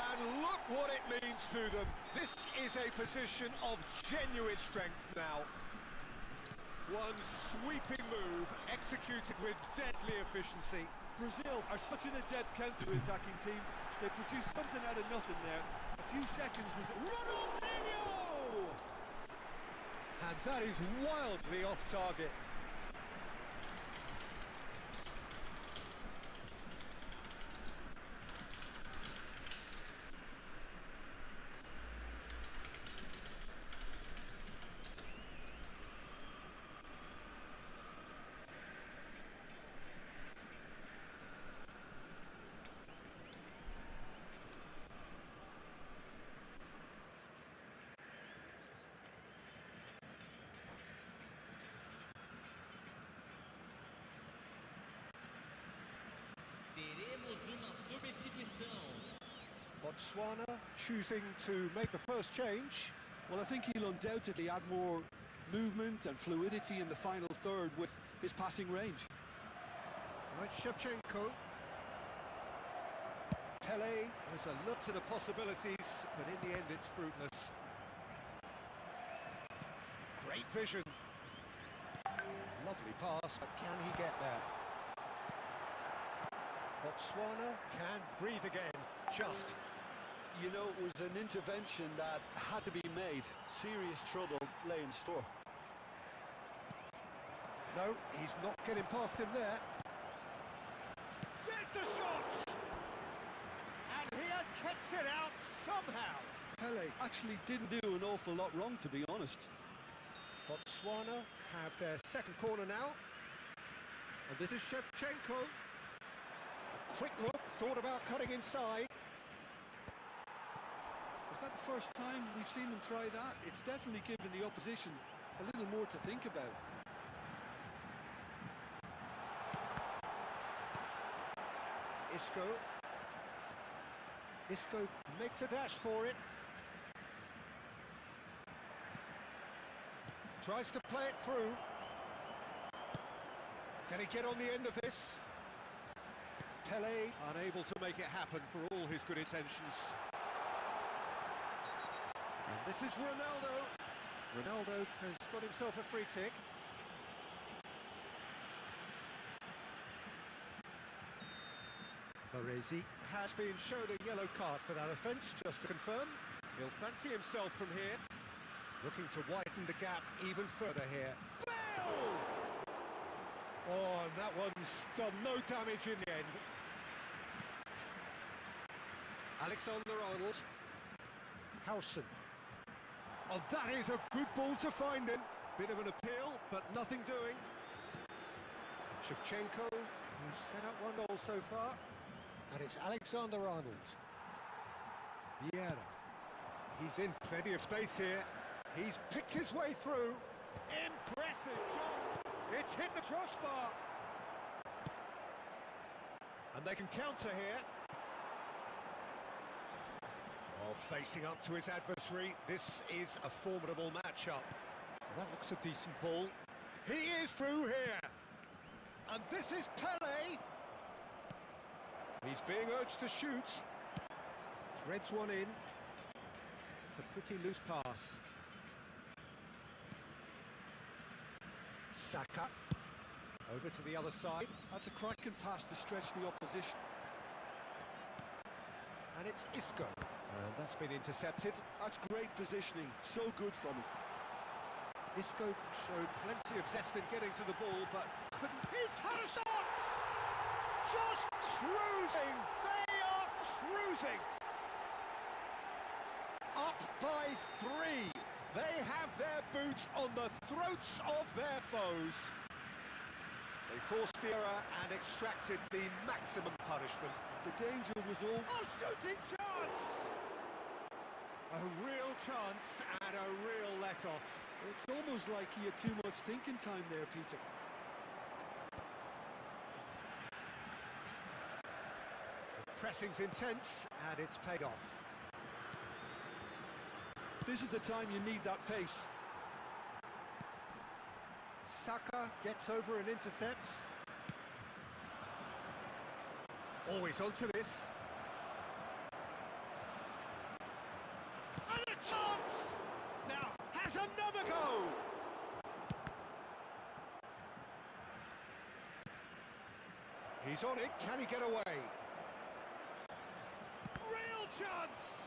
And look what it means to them. This is a position of genuine strength now. One sweeping move, executed with deadly efficiency. Brazil are such an adept counter-attacking team. They produced something out of nothing there. A few seconds was Ronaldinho! And that is wildly off target. Teremos uma substituição. Botswana choosing to make the first change. Well, I think he'll undoubtedly add more movement and fluidity in the final third with his passing range. Right, Shevchenko. Pele has a look to the possibilities, but in the end it's fruitless. Great vision. Lovely pass, but can he get there? Botswana can breathe again, just. You know, it was an intervention that had to be made. Serious trouble lay in store. No, he's not getting past him there. There's the shot! And he has kept it out somehow. Pele actually didn't do an awful lot wrong, to be honest. Botswana have their second corner now. And this is Shevchenko. A quick look, thought about cutting inside. Is that the first time we've seen him try that? It's definitely given the opposition a little more to think about. Isco makes a dash for it. Tries to play it through. Can he get on the end of this? Pele unable to make it happen for all his good intentions. And this is Ronaldo. Ronaldo has got himself a free kick. Baresi has been shown a yellow card for that offence, just to confirm. He'll fancy himself from here. Looking to widen the gap even further here. Bale! Oh, and that one's done no damage in the end. Alexander-Arnold. Howson. Oh, that is a good ball to find him. Bit of an appeal, but nothing doing. Shevchenko, who's set up one goal so far. And it's Alexander-Arnold. Vieira. He's in plenty of space here. He's picked his way through. Impressive job. It's hit the crossbar. And they can counter here. Oh, facing up to his adversary. This is a formidable matchup. Well, that looks a decent ball. He is through here. And this is Pele. He's being urged to shoot. Threads one in. It's a pretty loose pass. Saka. Over to the other side. That's a cracking pass to stretch the opposition. And it's Isco. And that's been intercepted. That's great positioning. So good from him. Isco showed plenty of zest in getting to the ball, but couldn't. He's had a shot! Just cruising! They are cruising! Up by 3. They have their boots on the throats of their foes. They forced the error and extracted the maximum punishment. The danger was all... Oh, shooting chance! A real chance and a real let-off. It's almost like he had too much thinking time there, Peter. The pressing's intense and it's paid off. This is the time you need that pace. Saka gets over and intercepts. Always onto this. And a chance! Now has another go! He's on it, can he get away? Real chance!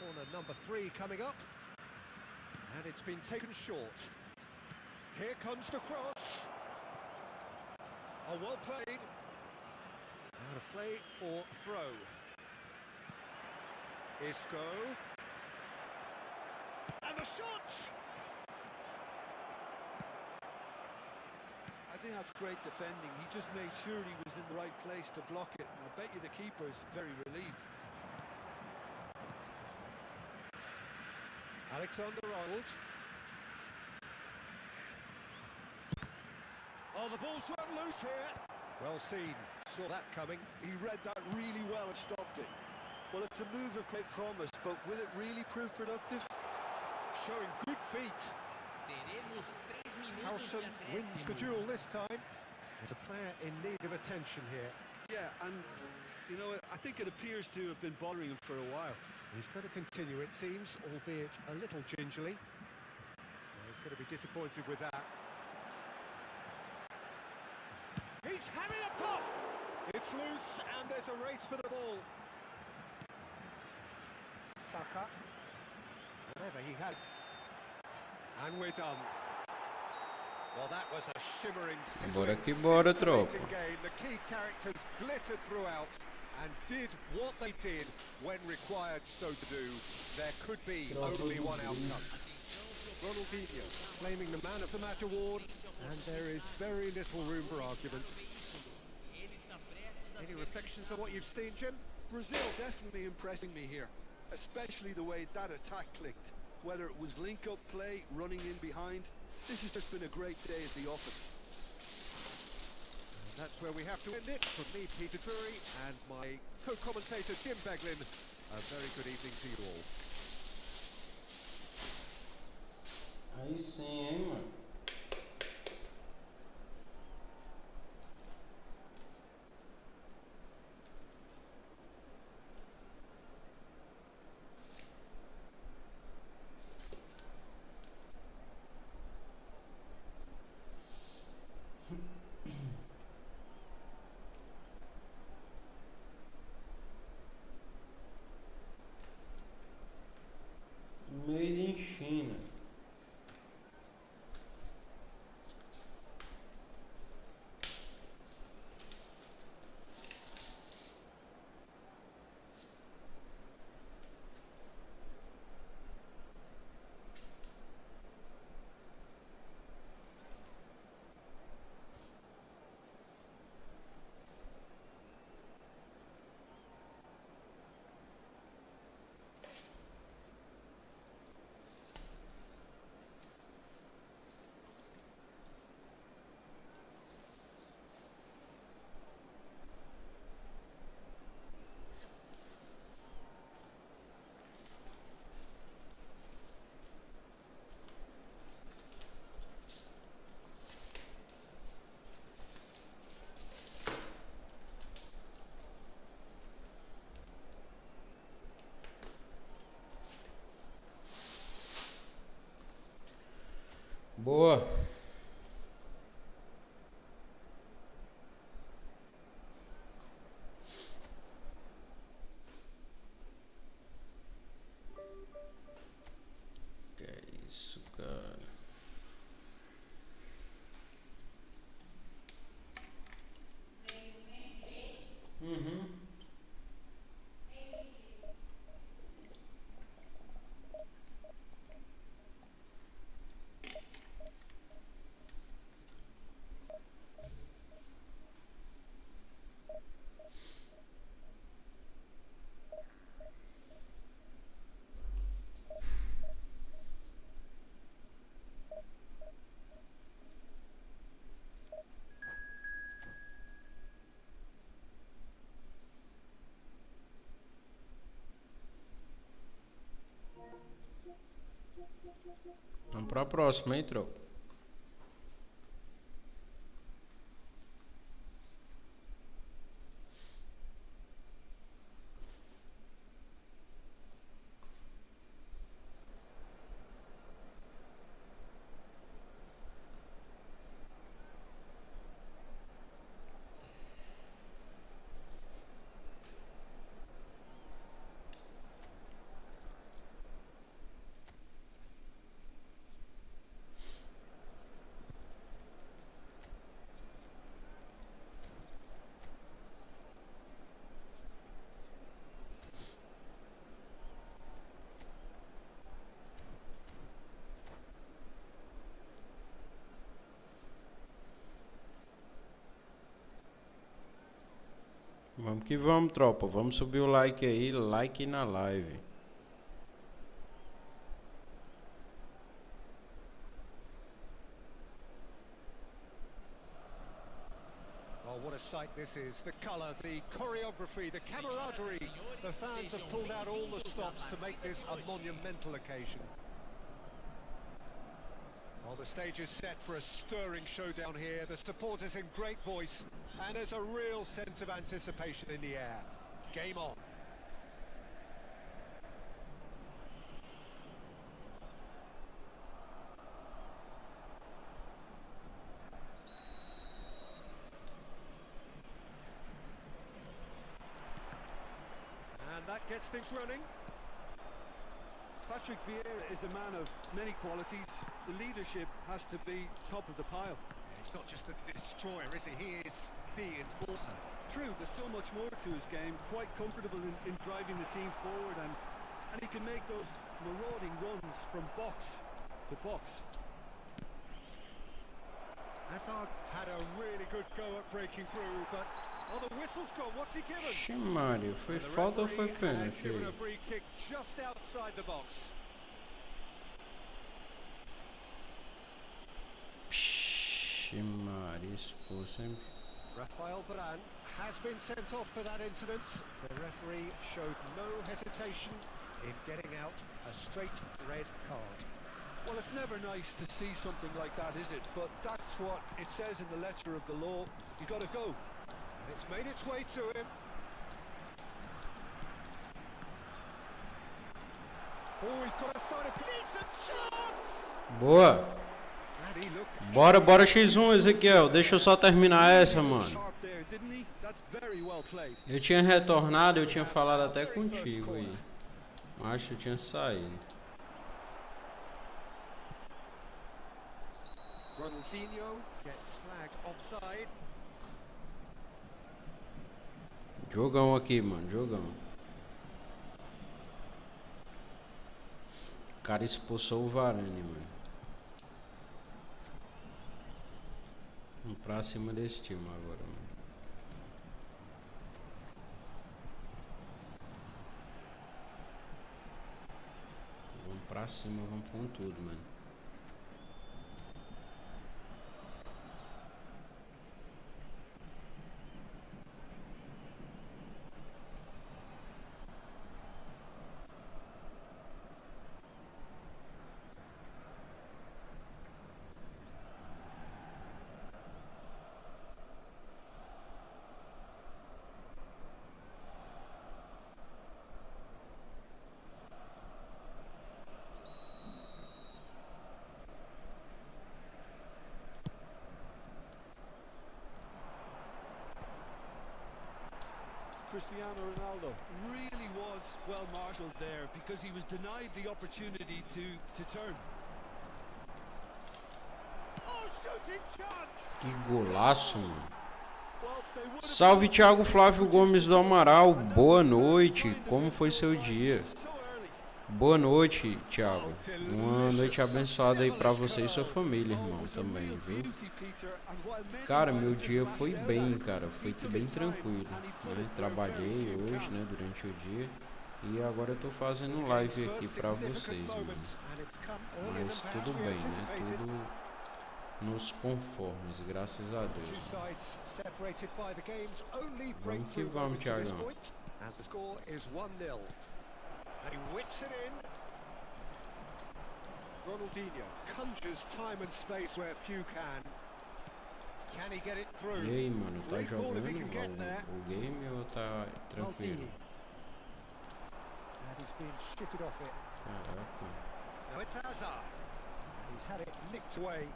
Corner number 3 coming up. And it's been taken short. Here comes the cross. Oh, well played. Out of play for throw. Isco. And the shot! I think that's great defending. He just made sure he was in the right place to block it. And I bet you the keeper's very relieved. Alexander-Arnold. Oh, the ball's run loose here. Well seen. Saw that coming. He read that really well and stopped it. Well, it's a move of great promise, but will it really prove productive? Showing good feet. Teremos 3 minutos Howson de wins the acréscimo. duel this time. There's a player in need of attention here. Yeah, and, you know, I think it appears to have been bothering him for a while. He's going to continue, it seems, albeit a little gingerly. Well, he's going to be disappointed with that. He's having a pop! It's loose, and there's a race for the ball. Saka. Whatever he had. And we're done. Well, that was a shimmering, Bora que sizzling, bora, scintillating tropa. game. The key characters glittered throughout and did what they did when required so to do. There could be only one outcome. Ronaldinho claiming the Man of the Match award, and there is very little room for argument. Any reflections on what you've seen, Jim? Brazil definitely impressing me here, especially the way that attack clicked. Whether it was link-up play, running in behind, this has just been a great day at the office. And that's where we have to end it. From me, Peter Drury, and my co-commentator, Jim Beglin, a very good evening to you all. Aí sim, hein, mano. Made in China. Boa. Que é isso, cara? Uhum. Vamos pra próxima, hein, tropa? Vamos que vamos, tropa. Vamos subir o like aí, like na live. Oh, what a sight this is. The colour, the choreography, the camaraderie. The fans have pulled out all the stops to make this a monumental occasion. Well, the stage is set for a stirring showdown here. The supporters in great voice, and there's a real sense of anticipation in the air. Game on. And that gets things running. Patrick Vieira is a man of many qualities. The leadership has to be top of the pile. Yeah, he's not just a destroyer, is he? He is the enforcer. True, there's so much more to his game. Quite comfortable in driving the team forward, and he can make those marauding runs from box to box. Hazard had a really good go at breaking through, but the whistle's gone. What's he given? Ixi, Mário, foi The falta ou foi referee has pênalti? given a free kick just outside the box. Ixi, Mário, expulso, hein? Rafael Varane has been sent off for that incident. The referee showed no hesitation in getting out a straight red card. Well, it's never nice to see something like that, is it? But that's what it says in the letter of the law. He's got to go. And it's made its way to him. Oh, he's got a sign of decent chance! Boa! And he looked Bora, bora X1, Ezequiel. Deixa eu só terminar essa, mano. Sharp there, didn't he? That's very well played. Eu tinha retornado, eu tinha falado até contigo aí. Acho que eu tinha saído. Ronaldinho gets flagged offside. Jogão aqui, mano, jogão. O cara expulsou o Varane, mano. Vamos pra cima desse time agora, mano. Vamos pra cima, vamos com tudo, mano. Cristiano Ronaldo really was well marshaled there because he was denied the opportunity to turn. Oh, shooting chance! Que golaço, mano. Salve Thiago Flávio Gomes do Amaral, boa noite, como foi seu dia? Boa noite, Thiago, uma noite abençoada aí pra você e sua família, irmão, também, viu? Cara, meu dia foi bem, cara, foi bem tranquilo, né? Trabalhei hoje, né, durante o dia, e agora eu tô fazendo live aqui pra vocês, mano. Mas tudo bem, né, tudo nos conformes, graças a Deus. Vamos que vamos, Thiagão. Ronaldinho conjures time and space where few can. Can he get it through? E aí, mano, tá jogando o game ou tá tranquilo? And he's been shifted off it. Caraca. Now it's Hazard. He's had it nicked away.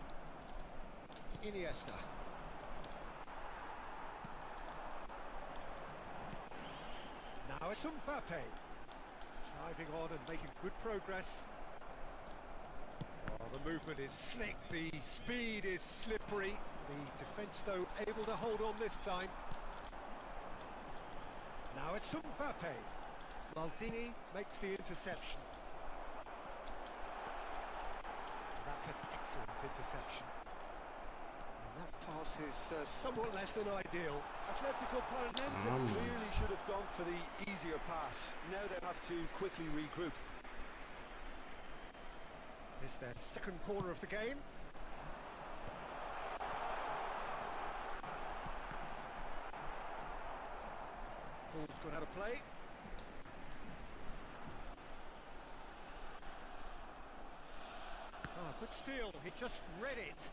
Iniesta. Now it's Mbappe. Driving on and making good progress. Oh, the movement is slick, the speed is slippery. The defence, though, able to hold on this time. Now it's Mbappe. Maldini makes the interception. That's an excellent interception. That pass is somewhat less than ideal. Atletico Paranaense clearly should have gone for the easier pass. Now they have to quickly regroup. It's their second corner of the game. Ball's gone out of play. Ah, good steal. He just read it.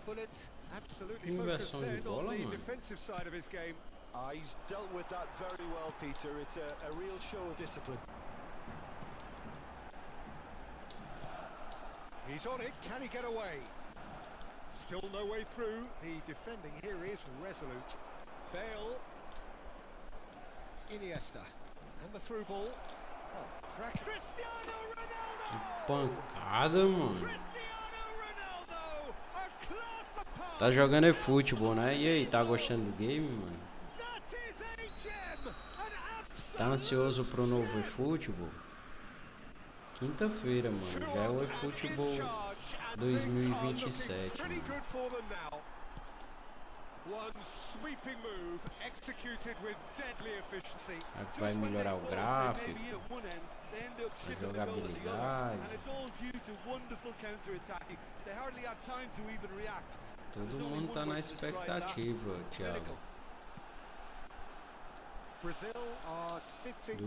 Pullet absolutely focused then on the defensive side of his game. He's dealt with that very well, Peter. It's a real show of discipline. He's on it. Can he get away? Still no way through. The defending here is resolute. Bale. Iniesta. And the through ball. Oh, crack. Cristiano Ronaldo! Que pancada, mano. Tá jogando eFootball, né? E aí, tá gostando do game, mano? Tá ansioso pro novo eFootball? Quinta-feira, mano. Já é o eFootball 2027, mano. Vai melhorar o gráfico, a jogabilidade. Todo mundo tá na expectativa, Thiago, do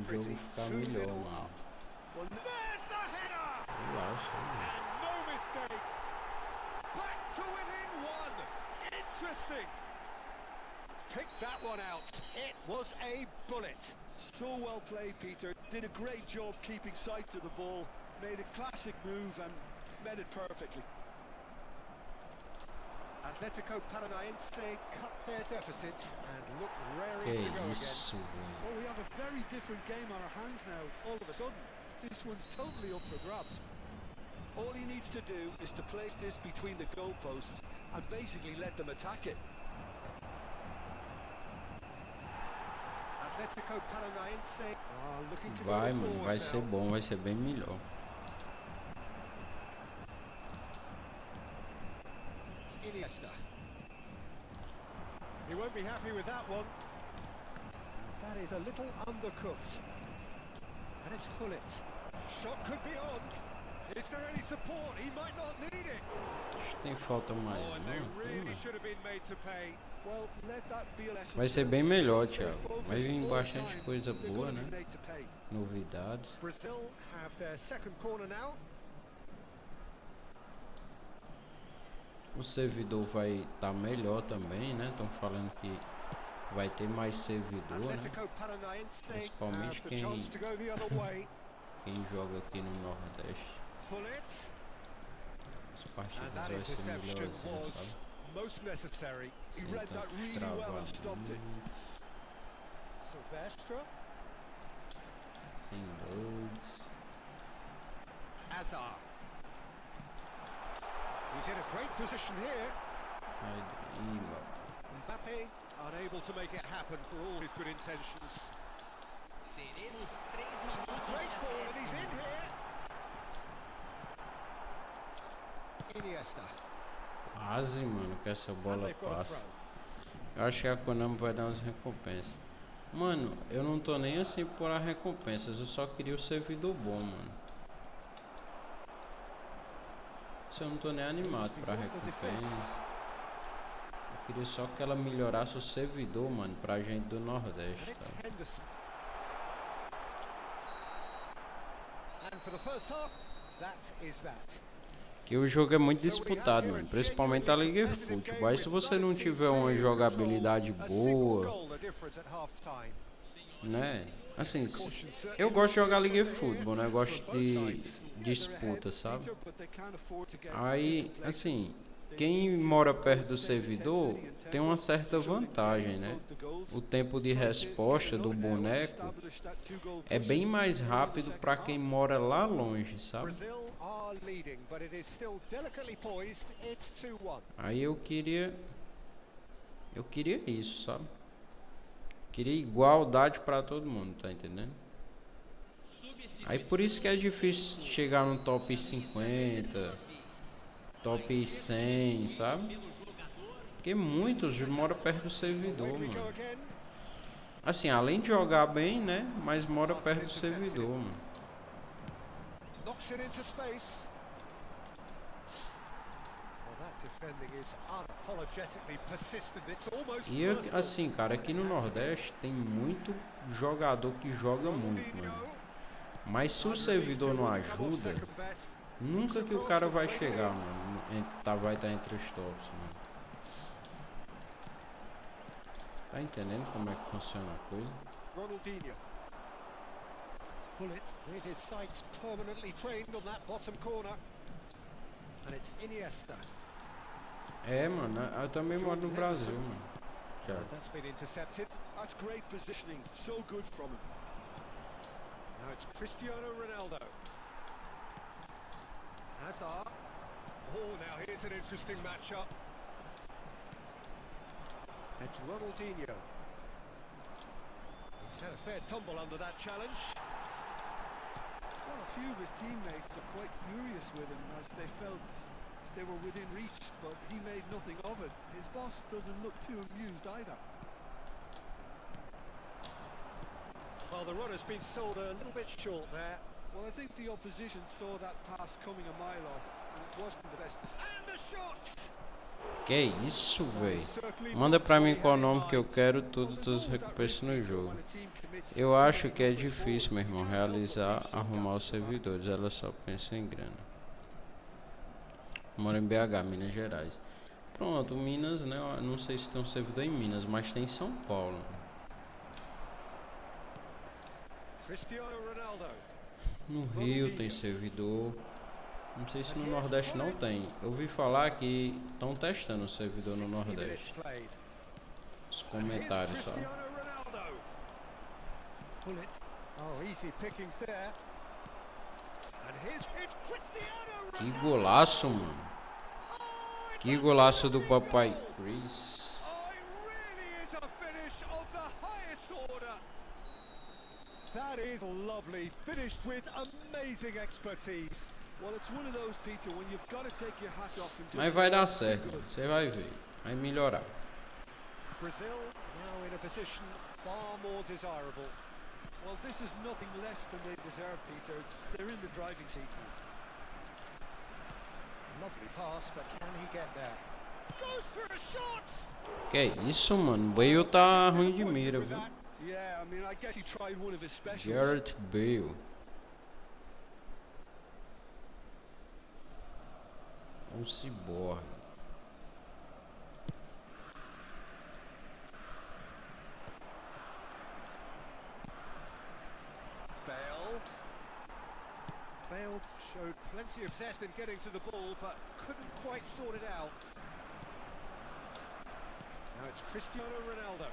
jogo ficar melhor, mano. Relaxa, mano. Pick that one out. It was a bullet. So well played, Peter. Did a great job keeping sight to the ball. Made a classic move and met it perfectly. Atletico Paranaense cut their deficit and look raring to go again. Well, we have a very different game on our hands now. All of a sudden, this one's totally up for grabs. All he needs to do is to place this between the goalposts and basically let them attack it. Vai, mano, vai ser bom, vai ser bem melhor. Iniesta. He won't be happy with that one. That is a little undercooked. And it's Hullet. Shot could be on. Is there any support? He might not need it. Acho que tem falta mais, Oh, and they really should have been made to pay. Well, let that be a lesson. Vai ser bem melhor, Thiago. Vai vir bastante coisa boa, né? Novidades. Brazil have their second corner now. O servidor vai estar melhor também, né? Estão falando que vai ter mais servidor, né? Principalmente quem joga aqui no Nordeste. As partidas vai ser melhorzinhas, sabe? Most necessary. He read that really well and stopped it. Silvestre. Sem loads. Azar. He's in a great position here. Sai daí, meu. Mbappe unable to make it happen for all his good intentions. Teremos 3 minutos Great de ball, and he's in acréscimo. here. Iniesta. Quase, mano, que essa And bola they've got a passa. throw. Eu acho que a Konami vai dar umas recompensas. Mano, eu não tô nem assim por as recompensas. Eu só queria o servidor bom, mano. Isso eu não tô nem animado pra recompensa. Eu queria só que ela melhorasse o servidor, mano, pra gente do And Nordeste, it's sabe? Henderson. And for the first half, that is that. Que o jogo é muito disputado, mano, principalmente a Liga eFootball. Aí se você não tiver uma jogabilidade boa, né? Assim, eu gosto de jogar Liga eFootball, né? Eu gosto de disputa, sabe? Aí, assim, quem mora perto do servidor tem uma certa vantagem, né? O tempo de resposta do boneco é bem mais rápido para quem mora lá longe, sabe? Brazil are leading, but it is still delicately poised. It's 2-1. Aí eu queria isso, sabe? Queria igualdade para todo mundo, tá entendendo? Aí por isso que é difícil chegar no top 50, top 100, sabe? Porque muitos moram perto do servidor, Away we go mano. again. Assim, além de jogar bem, né? Mas mora perto do servidor, mano. Knocks it into space. Well, that defending is unapologetically persistent. It's almost E personal. assim, cara, aqui no Nordeste tem muito jogador que joga muito, mano. Mas se o servidor não ajuda, nunca que o cara vai chegar, mano. Vai estar entre os tops, mano. Tá entendendo como é que funciona a coisa? Ronaldinho. Bullet with his sights permanently trained on that bottom corner. And it's Iniesta. É, mano, eu também moro no Brasil, mano. Já. And that's been intercepted. That's great positioning, so good from him. Now it's Cristiano Ronaldo. Hazard. Oh, now here's an interesting matchup. It's Ronaldinho. He's had a fair tumble under that challenge. Well, a few of his teammates are quite furious with him as they felt they were within reach, but he made nothing of it. His boss doesn't look too amused either. Well, the runner's been sold a little bit short there. Well, I think the opposition saw that pass coming a mile off, and it wasn't the best. And the shot! Que isso, velho? Manda pra mim qual nome que eu quero todas as recompensas no jogo. Eu acho que é difícil, meu irmão, arrumar os servidores. Ela só pensa em grana. Moro em BH, Minas Gerais. Pronto, Minas, né? Eu não sei se tem um servidor em Minas, mas tem em São Paulo. Cristiano Ronaldo. No Rio tem servidor. Não sei se no Nordeste não tem. Eu ouvi falar que estão testando o servidor no 60 minutes Nordeste. played. Os And here's comentários, sabe? Cristiano Ronaldo. Bullet. Oh, easy pickings there. And it's Cristiano Que Ronaldo. golaço, mano. Oh, it's Que a golaço do stunning papai goal. Chris. Oh, it really is a finish of the highest order. That is lovely, finished with amazing expertise. Well, it's one of those, Peter, when you've got to take your hat off and just Mas vai dar certo, você vai ver. Vai melhorar. Brazil now in a position far more desirable. Well, this is nothing less than they deserve, Peter. They're in the driving seat. Lovely pass, but can he get there? Goes for a shot! Que isso, mano? O Bale tá ruim de mira, viu? Yeah, I mean, I guess he tried one of his specials. Gareth Bale. Um ciborgue. Bale showed plenty of zest in getting to the ball, but couldn't quite sort it out. Now it's Cristiano Ronaldo.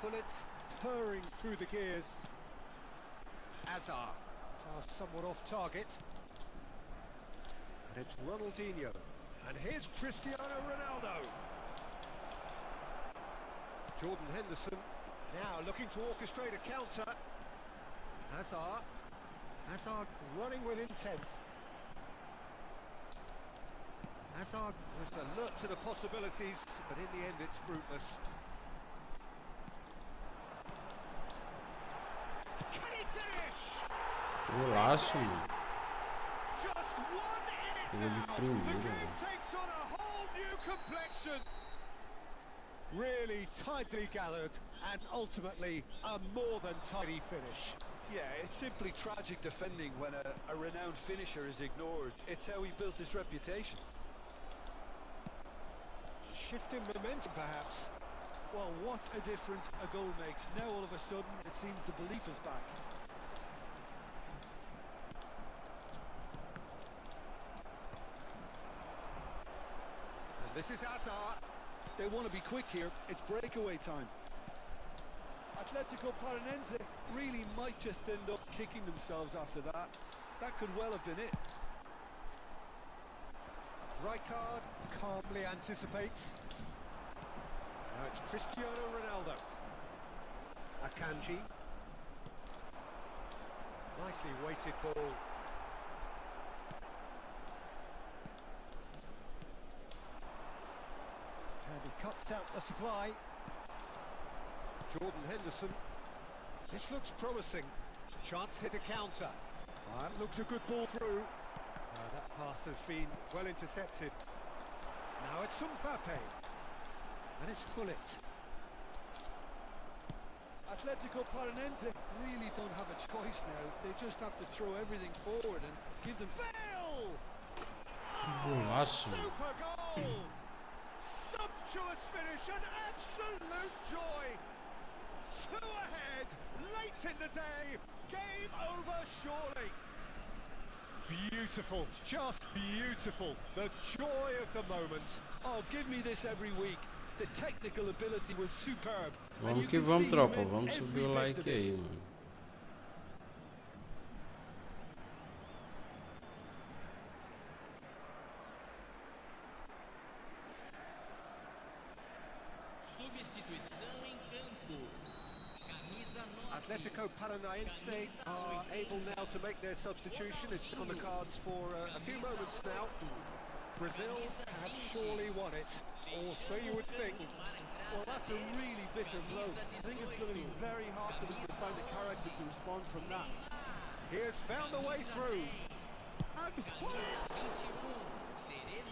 Pull it purring through the gears. Azar, pass somewhat off target. And it's Ronaldinho. And here's Cristiano Ronaldo. Jordan Henderson now looking to orchestrate a counter. Hazard running with intent. Hazard was alert to the possibilities, but in the end it's fruitless. Can he finish? Golaço, mano. Just one in it Pegou de now. The primeira, game mano. takes on a whole new complexion. Really tightly gathered and ultimately a more than tidy finish. Yeah, it's simply tragic defending when a renowned finisher is ignored. It's how he built his reputation. Shift in momentum perhaps. Well, what a difference a goal makes. Now all of a sudden it seems the belief is back. And this is Hazard. They want to be quick here. It's breakaway time. Atletico Paranaense really might just end up kicking themselves after that. That could well have been it. Rijkaard calmly anticipates. Now it's Cristiano Ronaldo. Akanji. Nicely weighted ball. And he cuts out the supply. Jordan Henderson. This looks promising. Chance hit a counter. That looks a good ball through. That pass has been well intercepted. Now it's Mbappe. And it's Gullit. Atletico Paranaense really don't have a choice now. They just have to throw everything forward and give them... Bale! Golaço, mano. Super goal! Sumptuous finish, an absolute joy! 2 ahead, late in the day, game over surely. Beautiful, just beautiful, the joy of the moment. Oh, give me this every week. The technical ability was superb. And Vamos you que can vamos, see tropa. he meant Vamos every subir o bit like to aí, this. mano. Substituição em campo. Camisa 9. Atletico Paranaense are able now to make their substitution. It's been on the cards for a few moments now. Brazil have surely won it, or so you would think. Well, that's a really bitter blow. I think it's going to be very hard for them to find the character to respond from that. He has found a way through. And Gullit!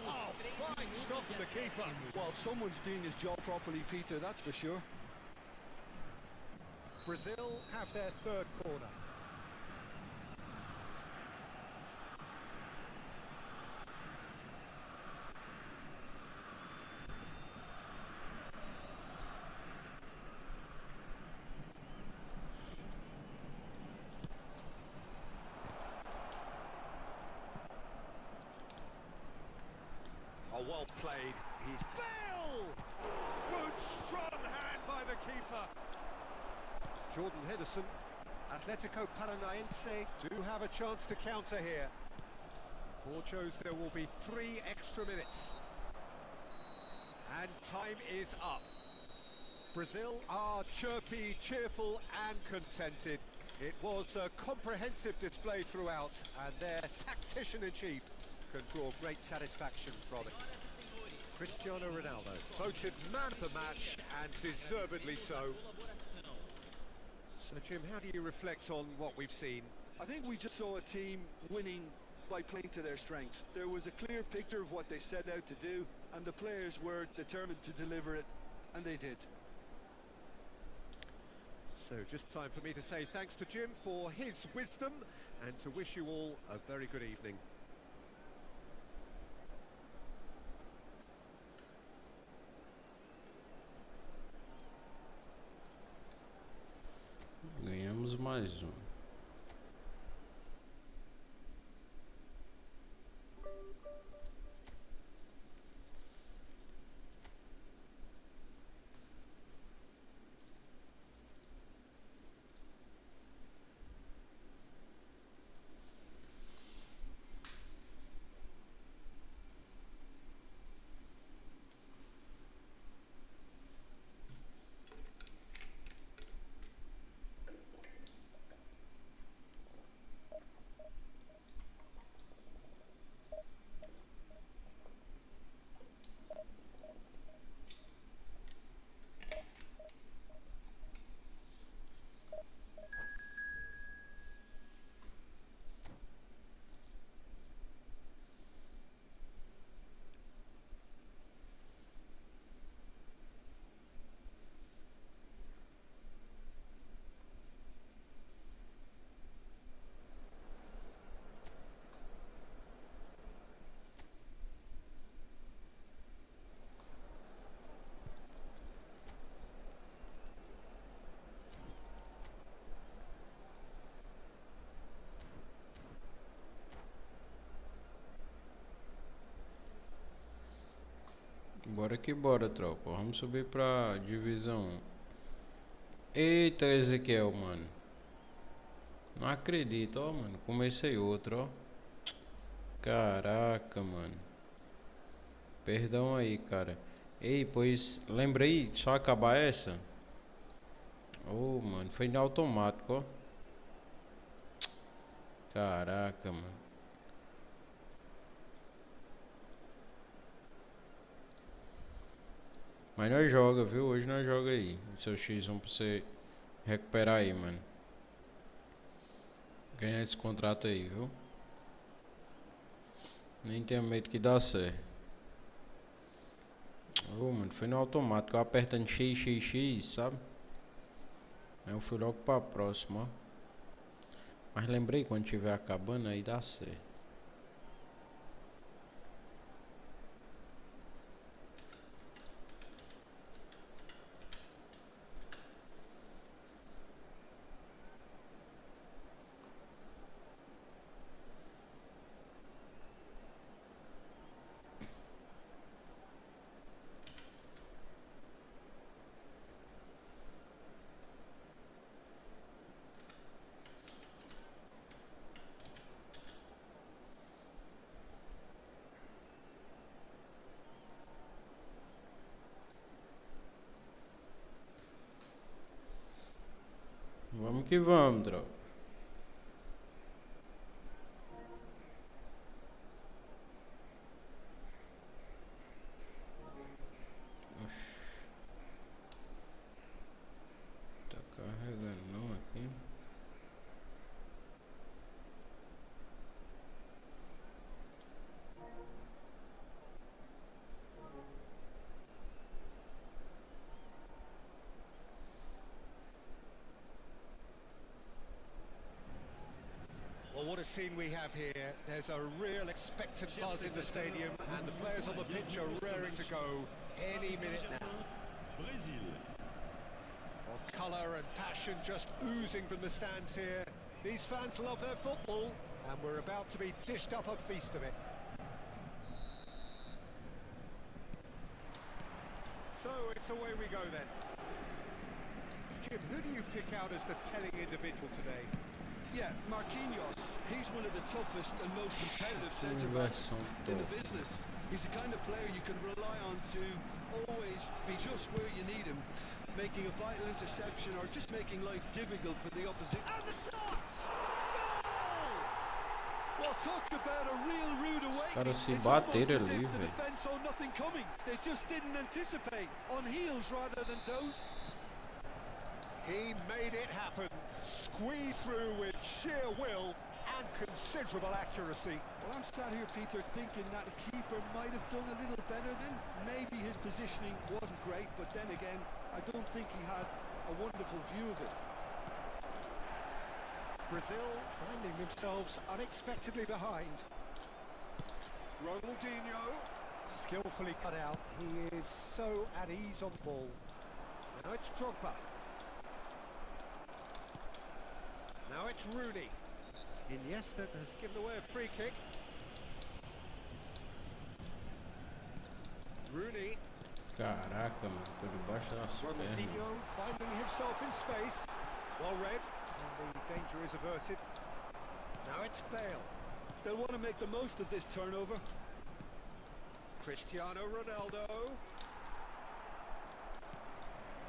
Oh, fine stop from the keeper. Well, someone's doing his job properly, Peter, that's for sure. Brazil have their third corner. Oh, well played. He's Bale! Good strong hand by the keeper. Jordan Henderson. Atletico Paranaense do have a chance to counter here. Porcho's there will be 3 extra minutes. And time is up. Brazil are chirpy, cheerful and contented. It was a comprehensive display throughout, and their tactician-in-chief can draw great satisfaction from it. Cristiano Ronaldo, voted man of the match, and deservedly so. So, Jim, how do you reflect on what we've seen? I think we just saw a team winning by playing to their strengths. There was a clear picture of what they set out to do, and the players were determined to deliver it, and they did. So, just time for me to say thanks to Jim for his wisdom, and to wish you all a very good evening. Ganhamos mais um. Bora que bora, tropa. Vamos subir pra divisão 1. Eita, Ezequiel, mano. Não acredito, ó, mano. Comecei outro, ó. Caraca, mano. Perdão aí, cara. Ei, pois lembrei, só acabar essa. Oh, mano, foi no automático, ó. Caraca, mano. Mas nós joga, viu? Hoje nós joga aí. O seu X1 pra você recuperar aí, mano. Ganhar esse contrato aí, viu? Nem tenho medo que dá certo. Oh, mano, foi no automático. Eu apertando X, sabe? Aí eu fui logo pra próxima, ó. Mas lembrei, quando tiver acabando, aí dá certo. Vamos que vamos, tropa. Tá carregando não aqui. Well, what a scene we have here. There's a real expectant buzz in the stadium, and the players on the pitch are raring to go any minute now. Brésil. Well, colour and passion just oozing from the stands here. These fans love their football, and we're about to be dished up a feast of it. So it's away we go then. Jim, who do you pick out as the telling individual today? Yeah, Marquinhos, he's one of the toughest and most competitive centre-backs in the business. He's the kind of player you can rely on to always be just where you need him, making a vital interception or just making life difficult for the opposition. And the shots! Goal! Well, talk about a real rude awakening. caras se It's almost bateram as ali, if the velho. defence saw nothing coming. They just didn't anticipate, on heels rather than toes. He made it happen, squeezed through with sheer will and considerable accuracy. Well, I'm sat here, Peter, thinking that the keeper might have done a little better then. Maybe his positioning wasn't great, but then again, I don't think he had a wonderful view of it. Brazil finding themselves unexpectedly behind. Ronaldinho, skillfully cut out. He is so at ease on the ball. Now it's Drogba. Now it's Rooney. Iniesta has given away a free kick. Rooney. Caraca, mano, por debaixo das pernas. Ronaldinho finding himself in space. Well read, and the danger is averted. Now it's Bale. They'll want to make the most of this turnover. Cristiano Ronaldo.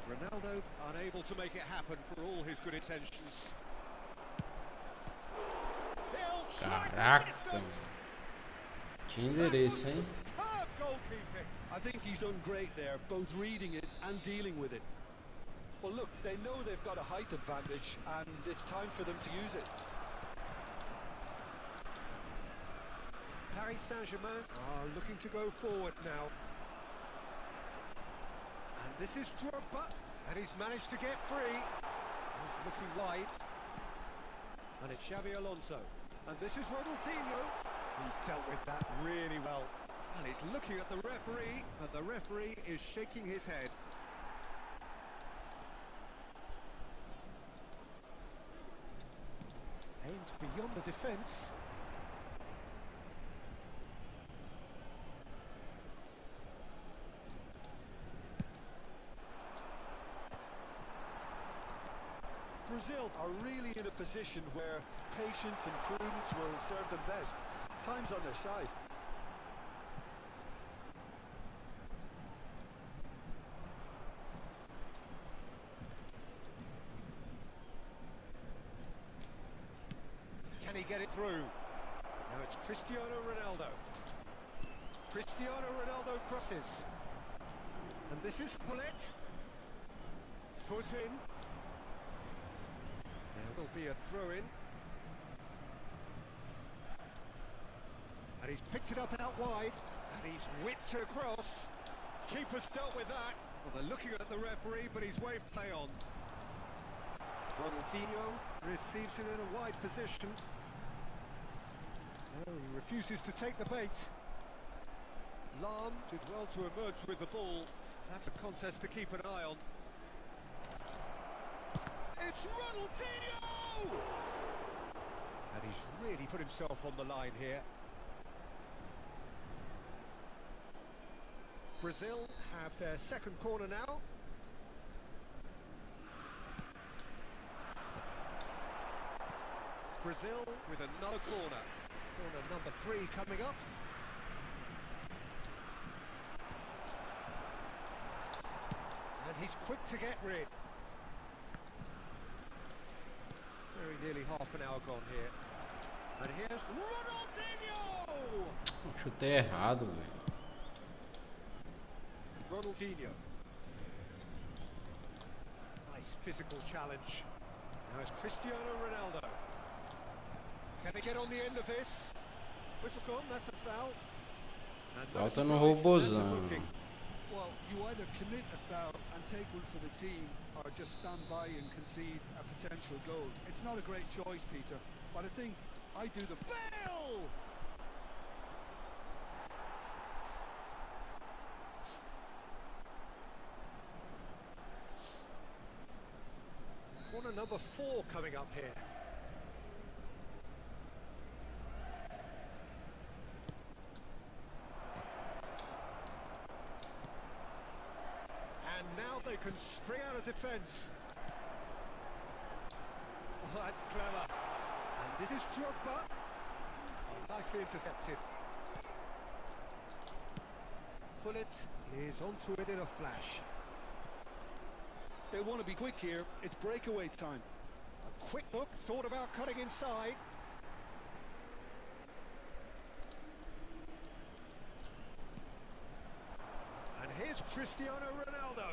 Ronaldo unable to make it happen for all his good intentions. He'll try to Caraca, distance. mano. Que endereço, hein? Superb goalkeeping. I think he's done great there, both reading it and dealing with it. Well, look, they know they've got a height advantage, and it's time for them to use it. Paris Saint-Germain are looking to go forward now. And this is Drogba, and he's managed to get free. He's looking wide. And it's Xabi Alonso. And this is Ronaldinho. He's dealt with that really well. And he's looking at the referee, and the referee is shaking his head. Aimed beyond the defence. Brazil are really in a position where patience and prudence will serve them best. Time's on their side. Can he get it through? Now it's Cristiano Ronaldo. Cristiano Ronaldo crosses. And this is Paulette. Foot in. There will be a throw-in. And he's picked it up out wide. And he's whipped it across. Keeper's dealt with that. Well, they're looking at the referee, but he's waved play on. Ronaldinho receives it in a wide position. Oh, he refuses to take the bait. Lam did well to emerge with the ball. That's a contest to keep an eye on. It's Ronaldinho! And he's really put himself on the line here. Brazil have their second corner now. Brazil with another corner. Corner number 3 coming up. And he's quick to get rid. Very nearly half an hour gone here. And here's Ronaldinho! Chutei errado, velho. Ronaldinho. Nice physical challenge. Now it's Cristiano Ronaldo. Can they get on the end of this? Whistle's gone, that's a foul. And Falta no no surprise, that's a robozão. booking. Well, you either commit a foul and take one for the team, or just stand by and concede a potential goal. It's not a great choice, Peter, but I think I do the foul! Corner number 4 coming up here. And now they can spring out of defence. Oh, that's clever. And this is Drogba. Oh, nicely intercepted. Pullet is onto it in a flash. They want to be quick here. It's breakaway time. A quick look, thought about cutting inside. And here's Cristiano Ronaldo.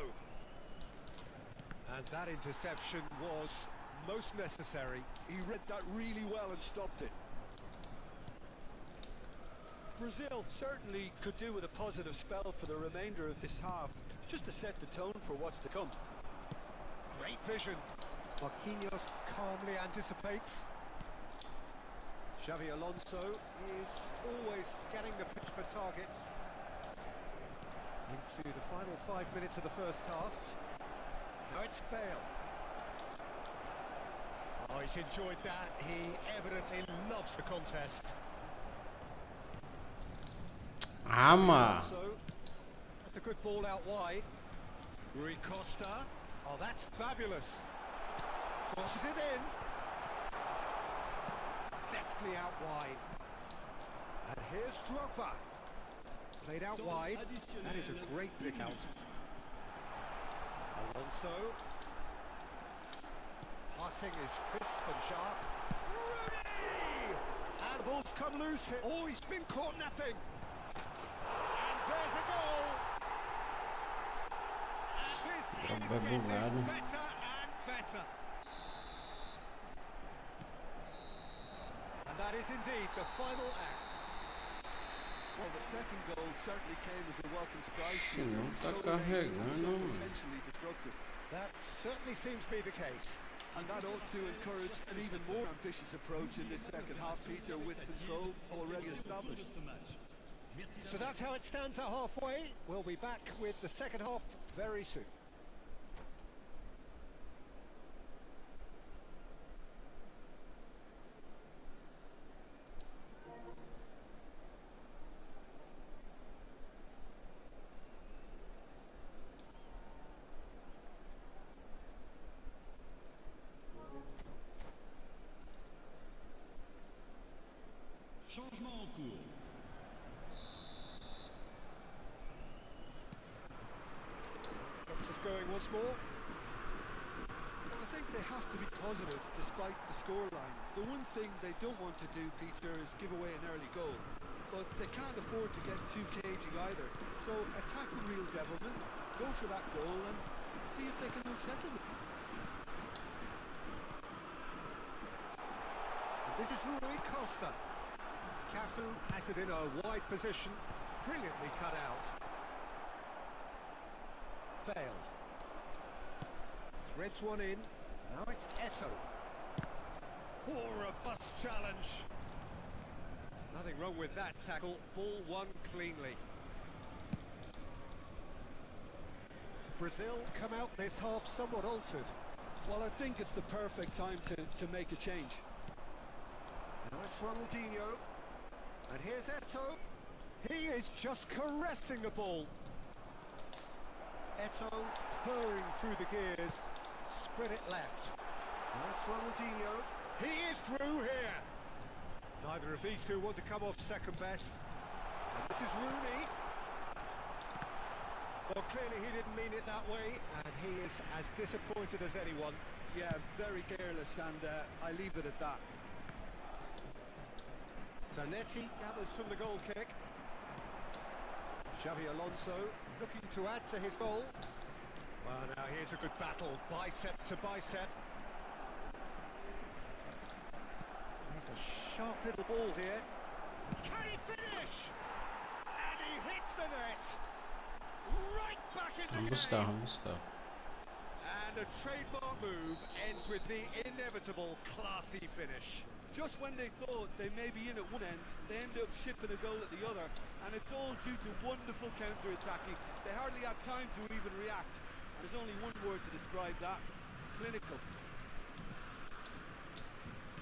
And that interception was most necessary. He read that really well and stopped it. Brazil certainly could do with a positive spell for the remainder of this half, just to set the tone for what's to come. Great vision. Marquinhos calmly anticipates. Xavi Alonso is always scanning the pitch for targets. Into the final 5 minutes of the first half. Now it's Bale. Oh, he's enjoyed that. He evidently loves the contest. Ama. So, that's a good ball out wide. Rui Costa. Oh, that's fabulous. Crosses it in. Deftly out wide. And here's Drogba. Played out wide. That is a great pick out. Alonso. Passing is crisp and sharp. Rooney! And the ball's come loose here. Oh, he's been caught napping. And there's a goal. This is getting better and better. And that is indeed the final act. Well, the second goal certainly came as a welcome surprise, Sim, Peter. não tá So late and carregando, so mano. potentially destructive. That certainly seems to be the case. And that ought to encourage an even more ambitious approach in this second half, Peter, with control already established. So that's how it stands at halfway. We'll be back with the second half very soon. cours. Gets us going once more. Well, I think they have to be positive despite the scoreline. The one thing they don't want to do, Peter, is give away an early goal. But they can't afford to get too cagey either. So attack with real devilment, go for that goal and see if they can unsettle them. This is Rui Costa. Cafu has it in a wide position, brilliantly cut out. Bale. Threads one in, now it's Eto. Poor robust challenge. Nothing wrong with that tackle, ball won cleanly. Brazil come out this half somewhat altered. Well, I think it's the perfect time to make a change. Now it's Ronaldinho, and here's Eto. He is just caressing the ball. Eto purring through the gears, spread it left. Now it's Ronaldinho. He is through here. Neither of these two want to come off second best. And this is Rooney. Well, clearly he didn't mean it that way, and he is as disappointed as anyone. Yeah, very careless, and I leave it at that. Zanetti gathers from the goal kick. Xavi Alonso looking to add to his goal. Well, now here's a good battle, bicep to bicep. There's a sharp little ball here. Can he finish? And he hits the net. Right back in the Vamos buscar, game. vamos buscar. And a trademark move ends with the inevitable classy finish. Just when they thought they may be in at one end, they end up shipping a goal at the other, and it's all due to wonderful counter-attacking. They hardly had time to even react. There's only one word to describe that: clinical.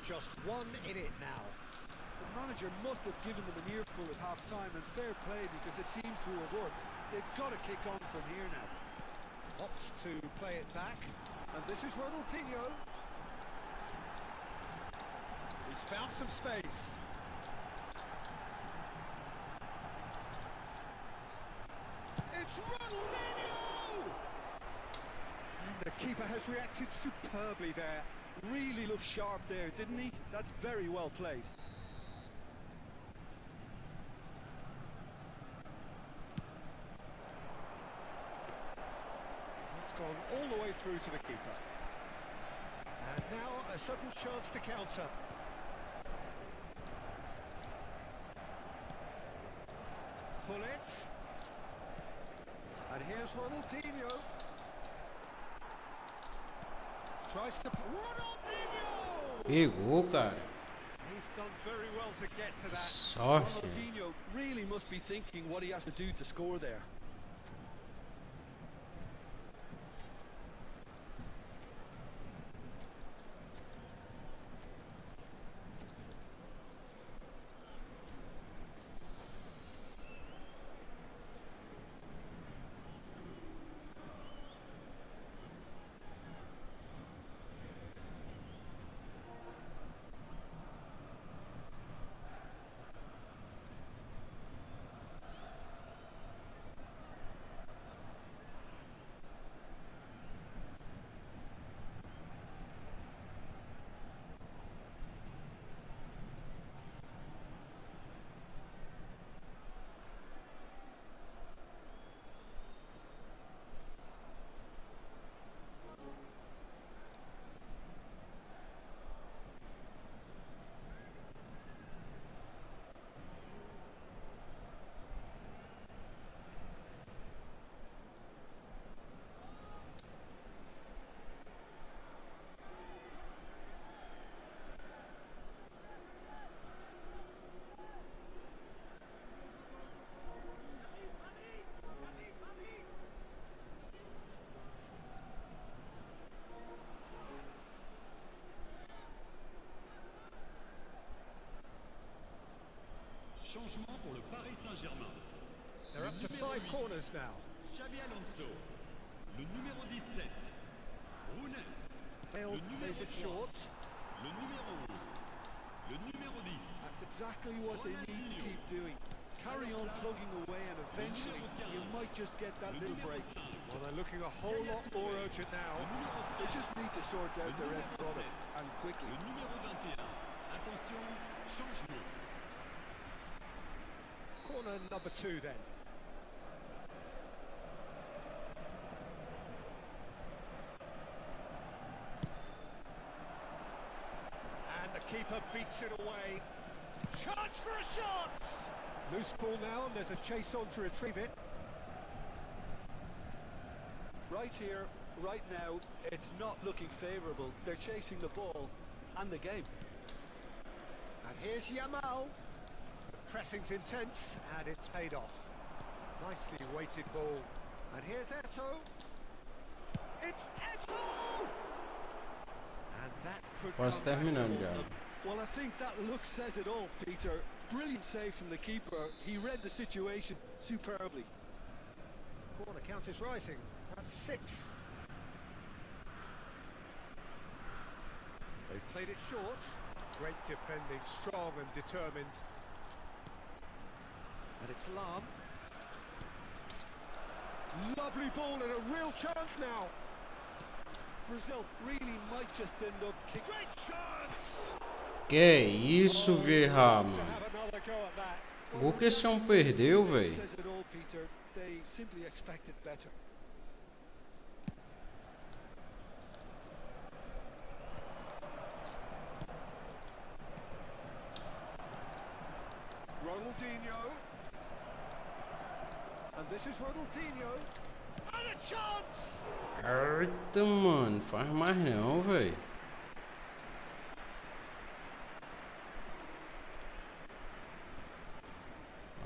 Just one in it now. The manager must have given them an earful at half-time, and fair play, because it seems to have worked. They've got to kick on from here now. Opts to play it back, and this is Ronaldinho. He's found some space. It's Ronaldinho! And the keeper has reacted superbly there. Really looked sharp there, didn't he? That's very well played. It's gone all the way through to the keeper. And now a sudden chance to counter. Hullet. And here's Ronaldinho. Tries to... Ronaldinho! Pegou, cara. He's done very well to get to that. Sorte. Ronaldinho really must be thinking what he has to do to score there. Changement pour le Paris Saint-Germain. They're up to 5 corners now. Xabi Alonso. Le numéro 17. Rooney. Bale plays it short. Le numéro 11. Le numéro 10. That's That's exactly what they need to keep doing. Carry on plugging away, and eventually you might just get that little break. Well, they're looking a whole lot more urgent now. They just need to sort out their end product, and quickly. Corner number 2 then. And the keeper beats it away. Chance for a shot! Loose ball now, and there's a chase on to retrieve it. Right here, right now, it's not looking favourable. They're chasing the ball and the game. And here's Yamal. The pressing's intense, and it's paid off. Nicely weighted ball. And here's Eto. It's Eto! And that could Quase come back to terminando haunt já. them. Well, I think that look says it all, Peter. Brilliant save from the keeper. He read the situation superbly. Corner count is rising. That's 6. They've played it short. Great defending, strong and determined. And it's Lam. Lovely ball and a real chance now. Brazil really might just end up kicking. Great chance! Que isso, Verra, To mano. have another go at that. Gol que esse homem perdeu, velho. Says it all, Peter. They simply expected better. Ronaldinho. And this is Ronaldinho. And a chance! Eita, mano. Faz mais não, velho.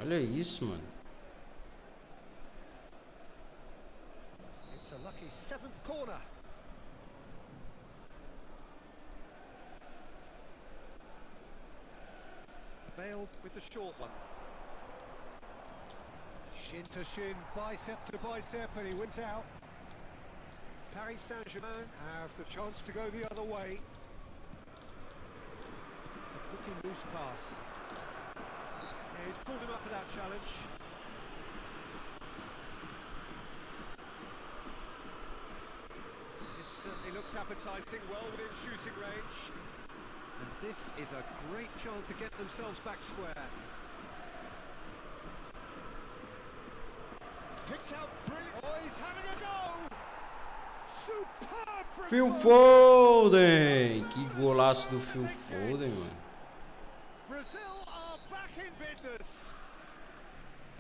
Olha isso, mano. It's a lucky 7th corner. Bale with the short one. Shin to shin, bicep to bicep, and he wins out. Paris Saint-Germain have the chance to go the other way. It's a pretty loose pass. Yeah, he's pulled him up for that challenge. This certainly looks appetising, well within shooting range. And this is a great chance to get themselves back square. Picked out brilliant. Oh, he's having a go! Superb from Phil Foden. Foden. Que golaço do Phil Foden, mano. Brazil are back in business.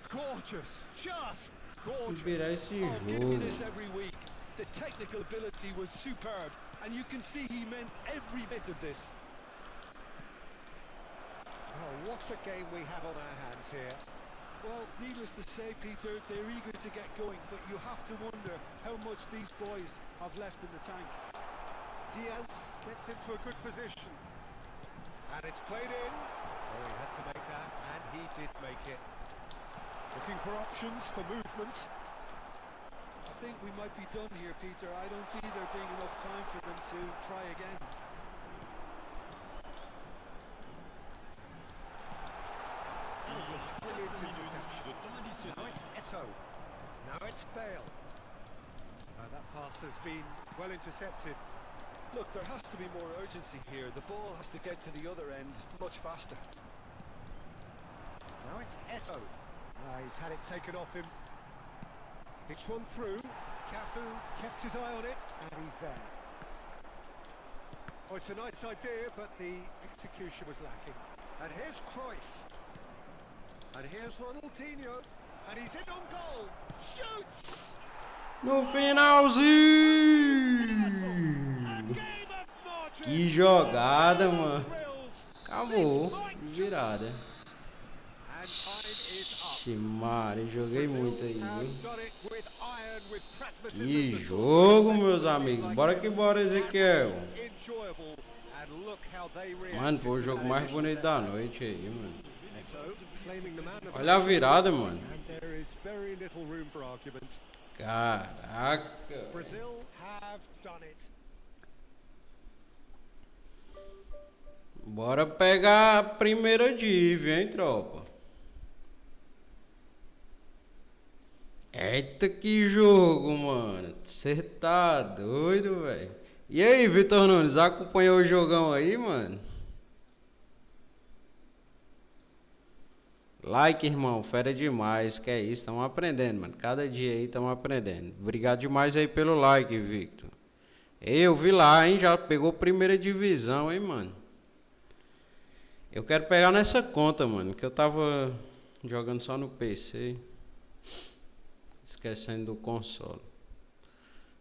Gorgeous, just gorgeous. Liberar esse Oh, give me jogo. this every week. The technical ability was superb, and you can see he meant every bit of this. Oh, what a game we have on our hands here. Well, needless to say, Peter, they're eager to get going, but you have to wonder how much these boys have left in the tank. Diaz gets into a good position. And it's played in. Oh, he had to make that, and he did make it. Looking for options, for movement. I think we might be done here, Peter. I don't see there being enough time for them to try again. That was a brilliant interception. Now it's Eto. Now it's Bale. That pass has been well intercepted. Look, there has to be more urgency here. The ball has to get to the other end much faster. Now it's Eto. He's had it taken off him. It's one through. Cafu kept his eye on it, and he's there. Oh, it's a nice idea, but the execution was lacking. And here's Cruyff. And here's Ronaldinho. And he's in on goal. Shoots! No finalzinho. A game of margin. Que jogada, mano. Thrills. Acabou. This might Virada. And time is up. Ixi, Mari, joguei muito aí, Brazil viu? have done it with iron, with pragmatism. Que The jogo, sort of meus like amigos. this. Bora que bora, Ezequiel. Enjoyable. And look how they reacted Mano, foi o to jogo that mais initial bonito da setback. noite aí, mano. Neto claiming the man of Olha a the match. virada, mano. And there is very little room for argument. Caraca. Brazil have done it. Bora pegar a primeira div, hein, tropa? Eita, que jogo, mano. Você tá doido, velho. E aí, Vitor Nunes, acompanhou o jogão aí, mano? Like, irmão, fera demais. Que é isso, estamos aprendendo, mano. Cada dia aí estamos aprendendo. Obrigado demais aí pelo like, Victor. Eu vi lá, hein? Já pegou primeira divisão, hein, mano? Eu quero pegar nessa conta, mano, que eu tava jogando só no PC. Esquecendo do console.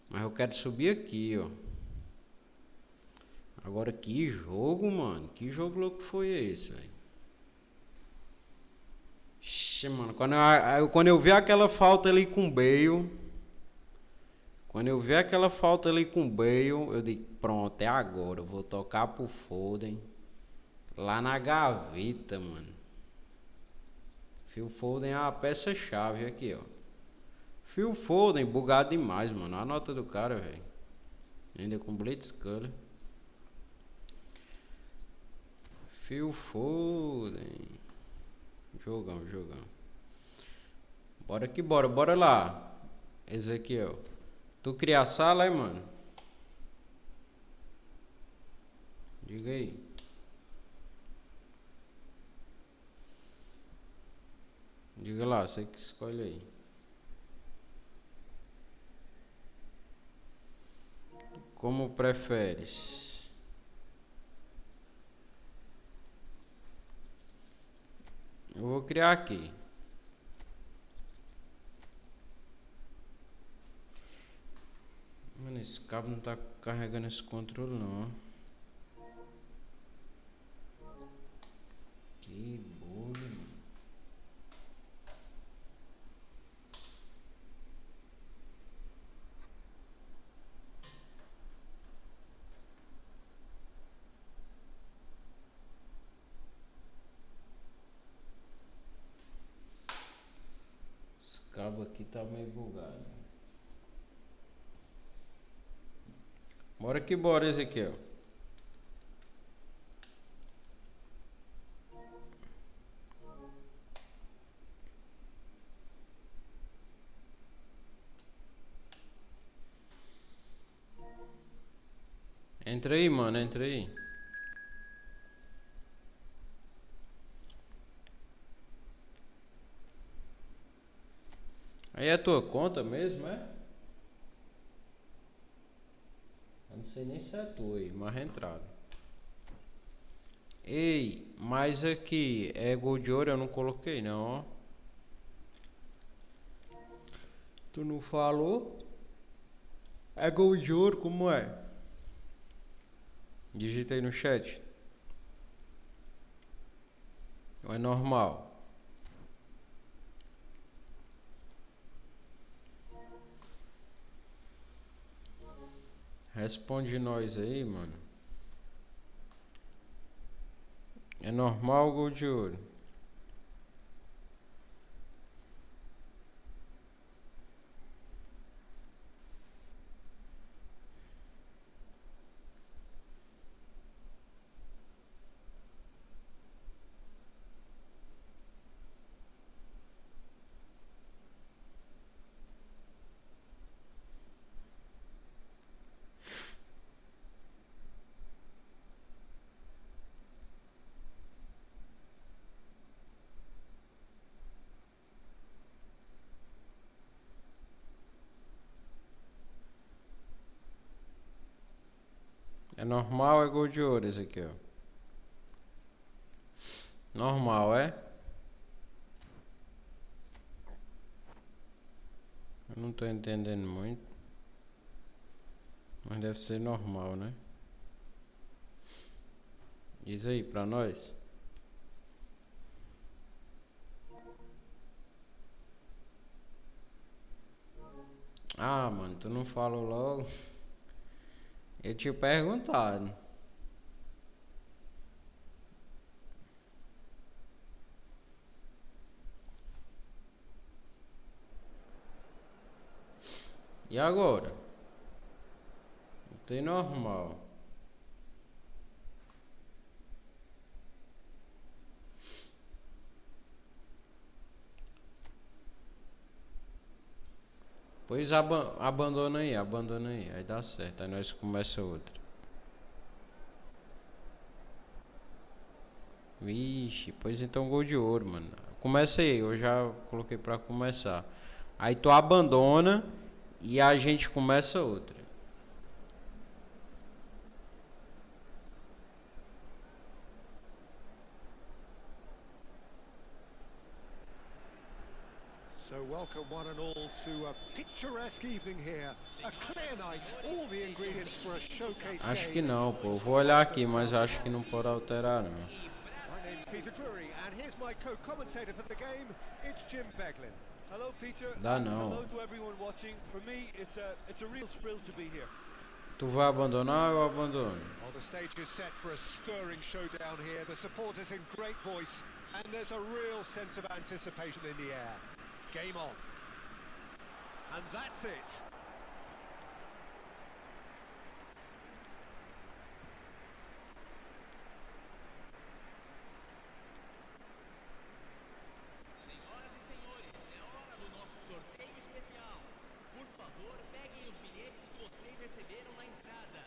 Mas eu quero subir aqui, ó. Agora, que jogo, mano. Que jogo louco foi esse, velho? Mano, quando eu vi aquela falta ali com o Bale. Quando eu vi aquela falta ali com o Bale, eu digo, pronto, é agora. Eu vou tocar pro Foden. Lá na gaveta, mano. Phil Foden é uma peça-chave aqui, ó. Phil Foden, bugado demais, mano. A nota do cara, velho. Ainda com Blitzscaler. Phil Foden. Jogão. Bora que bora, bora lá. Ezequiel. Tu cria a sala, hein, mano? Diga aí. Diga lá, você que escolhe aí. Como preferes? Eu vou criar aqui. Mano, esse cabo não tá carregando esse controle não. Que bolha, mano. Esse cabo aqui tá meio bugado. Bora que bora, Ezequiel. Entra aí, mano, entra aí. Aí é a tua conta mesmo, é? Eu não sei nem se é tua aí, mas entrada. Ei, mas aqui é gol de ouro, eu não coloquei não, ó. Tu não falou? É gol de ouro, como é? Digita aí no chat. Ou é normal? Responde nós aí, mano. É normal ou gol de ouro? É normal ou é gol de ouro esse aqui, ó? Normal, é? Eu não tô entendendo muito. Mas deve ser normal, né? Diz aí pra nós. Ah, mano, tu não falou logo. Eu tinha perguntado. E agora? Não tem normal. Pois abandona aí, aí dá certo, aí nós começa outra. Vixe, pois então gol de ouro, mano. Começa aí, eu já coloquei pra começar. Aí tu abandona e a gente começa outra. So welcome one and all to a picturesque evening here. A clear night, all the ingredients for a showcase game. Acho que não, pô. Eu vou olhar aqui, mas acho que não pode alterar, não. My name's Peter Drury, and here's my co-commentator for the game. It's Jim Beglin. Hello, Peter. Dá and não. hello to everyone watching. For me, it's a real thrill to be here. Tu vai abandonar ou eu abandono? Well, the stage is set for a stirring showdown here. The supporters in great voice, and there's a real sense of anticipation in the air. Game on. And that's it. Senhoras e senhores, é hora do nosso sorteio especial. Por favor, peguem os bilhetes que vocês receberam na entrada.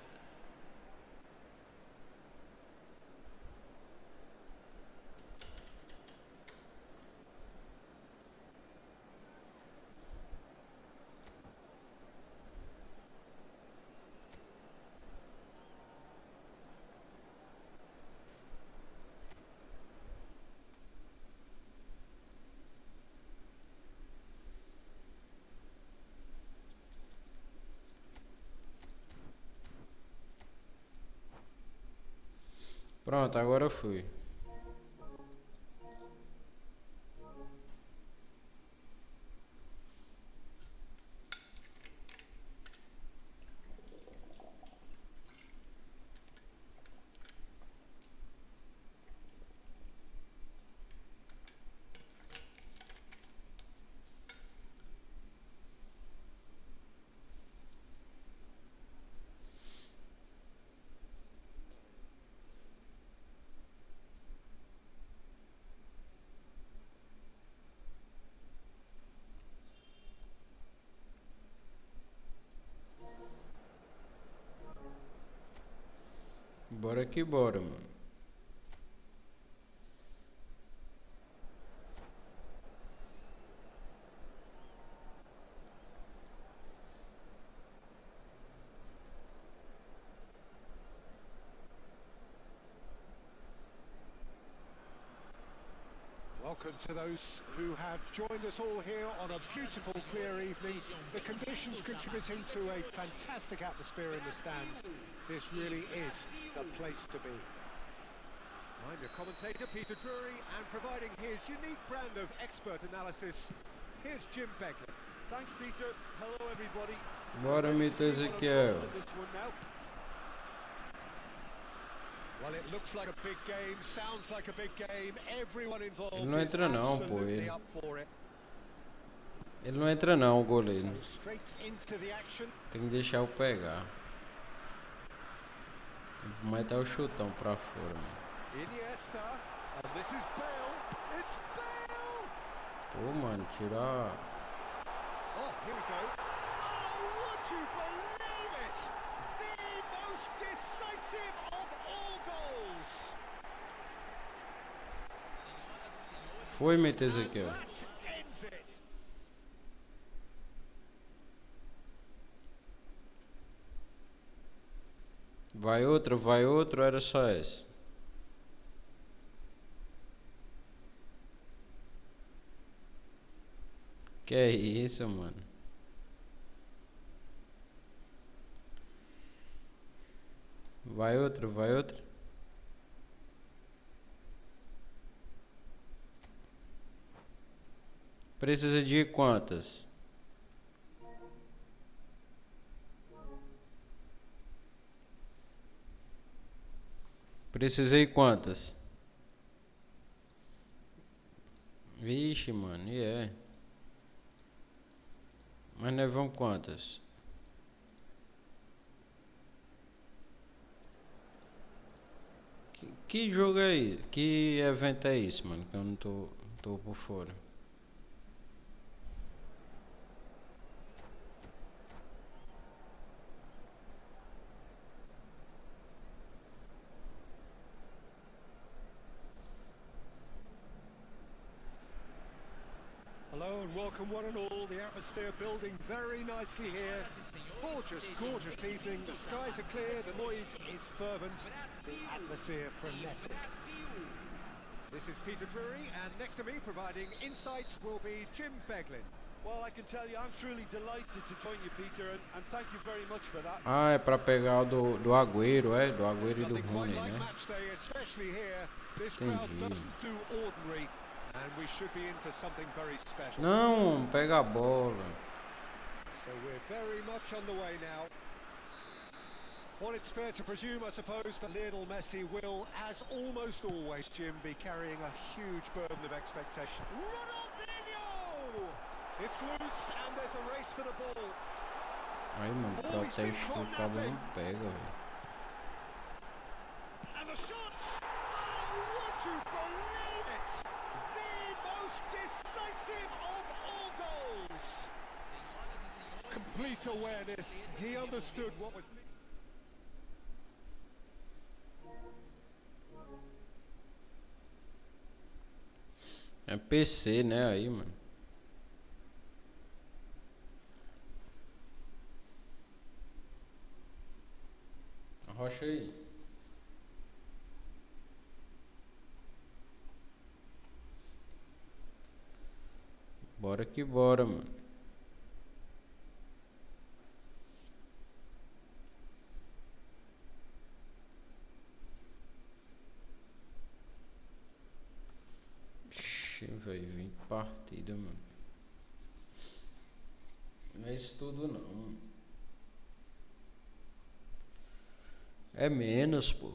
Pronto, agora eu fui. Bora que bora, mano. Welcome to those who have joined us all here on a beautiful, clear evening. The conditions contributing to a fantastic atmosphere in the stands. This really is the place to be. I'm your commentator, Peter Drury, and providing his unique brand of expert analysis, here's Jim Beglin. Thanks, Peter. Hello, everybody. Bora, Ready to Mr. see what Ezequiel. unfolds in this one now. Well, it looks like a big game, sounds like a big game. Everyone involved Ele não is entra não, pô. absolutely up for it. Ele não entra não, o goleiro. So straight into the action. Tem que deixar eu pegar. Vou meter o chutão pra fora, mano. Iniesta, and this is Bale. It's Bale. Pô, mano, tirar. Oh, here we go. Oh, would you believe it? The most decisive of all goals. Foi meter Ezequiel. That ends it. Vai outro, era só essa. Que é isso, mano? Vai outro. Precisa de quantas? Precisei quantas? Vixe, mano, e é. Mas nós vamos quantas? Que jogo é isso? Que evento é isso, mano? Que eu não tô por fora. welcome one and all. The atmosphere building very nicely here. Gorgeous, gorgeous evening. The skies are clear, the noise is fervent, the atmosphere frenetic. This is Peter Drury, and next to me providing insights will be Jim Beglin. Well, I can tell you, I'm truly delighted to join you, Peter, and thank you very much for that. Ah, é pra pegar o do Agüero, é? Do Agüero e do Rooney, né? Entendi. Não, pega a bola. So we're very much on the way now. Well, it's fair to presume, I suppose, that Lionel Messi will, as almost always, Jim, be carrying a huge burden of expectation. Ronaldinho! It's loose and there's a race for the ball. Aí, mano, protege que o cabo não pega, velho. And the shot! Oh, would you believe it? The most decisive of all goals. Complete awareness. He understood what was... É PC, né, aí, mano. Arrocha aí. Bora que bora, mano. Vai vir partida, mano. Não é isso tudo não. É menos, pô.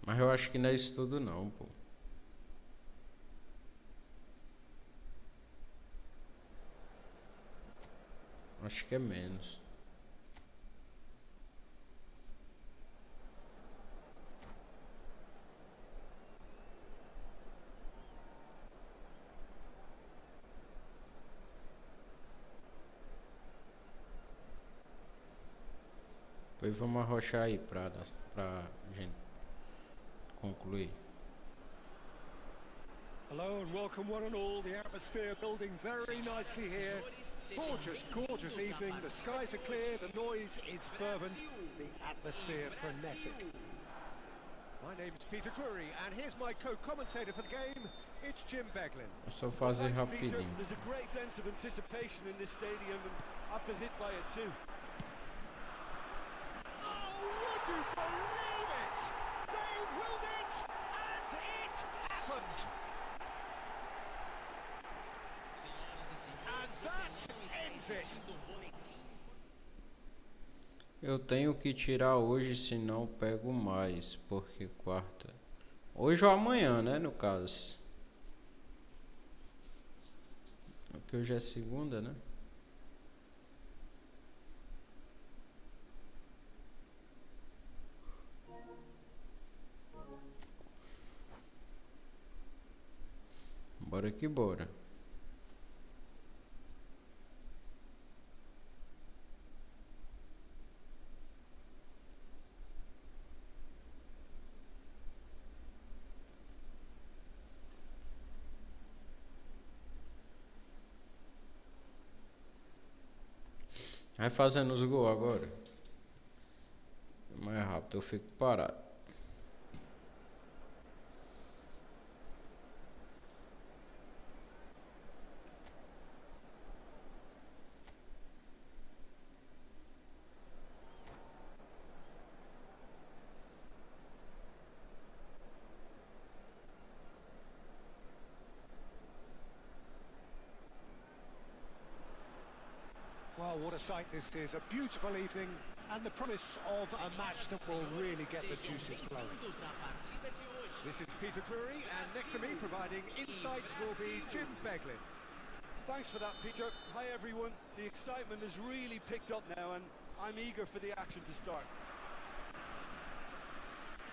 Mas eu acho que não é isso tudo não, pô. Acho que é menos. Depois vamos arrochar aí pra gente concluir. Hello and welcome one and all. The atmosphere building very nicely here. Gorgeous, gorgeous evening. The skies are clear, the noise is fervent, the atmosphere frenetic. My name's Peter Drury, and here's my co-commentator for the game. It's Jim Beglin. É só fazer rapidinho. There's a great sense of anticipation in this stadium, and I've been hit by it too. Oh, would you believe it? They willed it, and it happened. And that ends it. Eu tenho que tirar hoje, senão pego mais, porque quarta. Hoje ou amanhã, né, no caso. Porque hoje é segunda, né? Bora que bora. Vai fazendo os gols agora. Mais rápido, eu fico parado. Well, what a sight this is. A beautiful evening and the promise of a match that will really get the juices flowing. This is Peter Drury, and next to me providing insights will be Jim Beglin. Thanks for that, Peter. Hi, everyone. The excitement has really picked up now, and I'm eager for the action to start.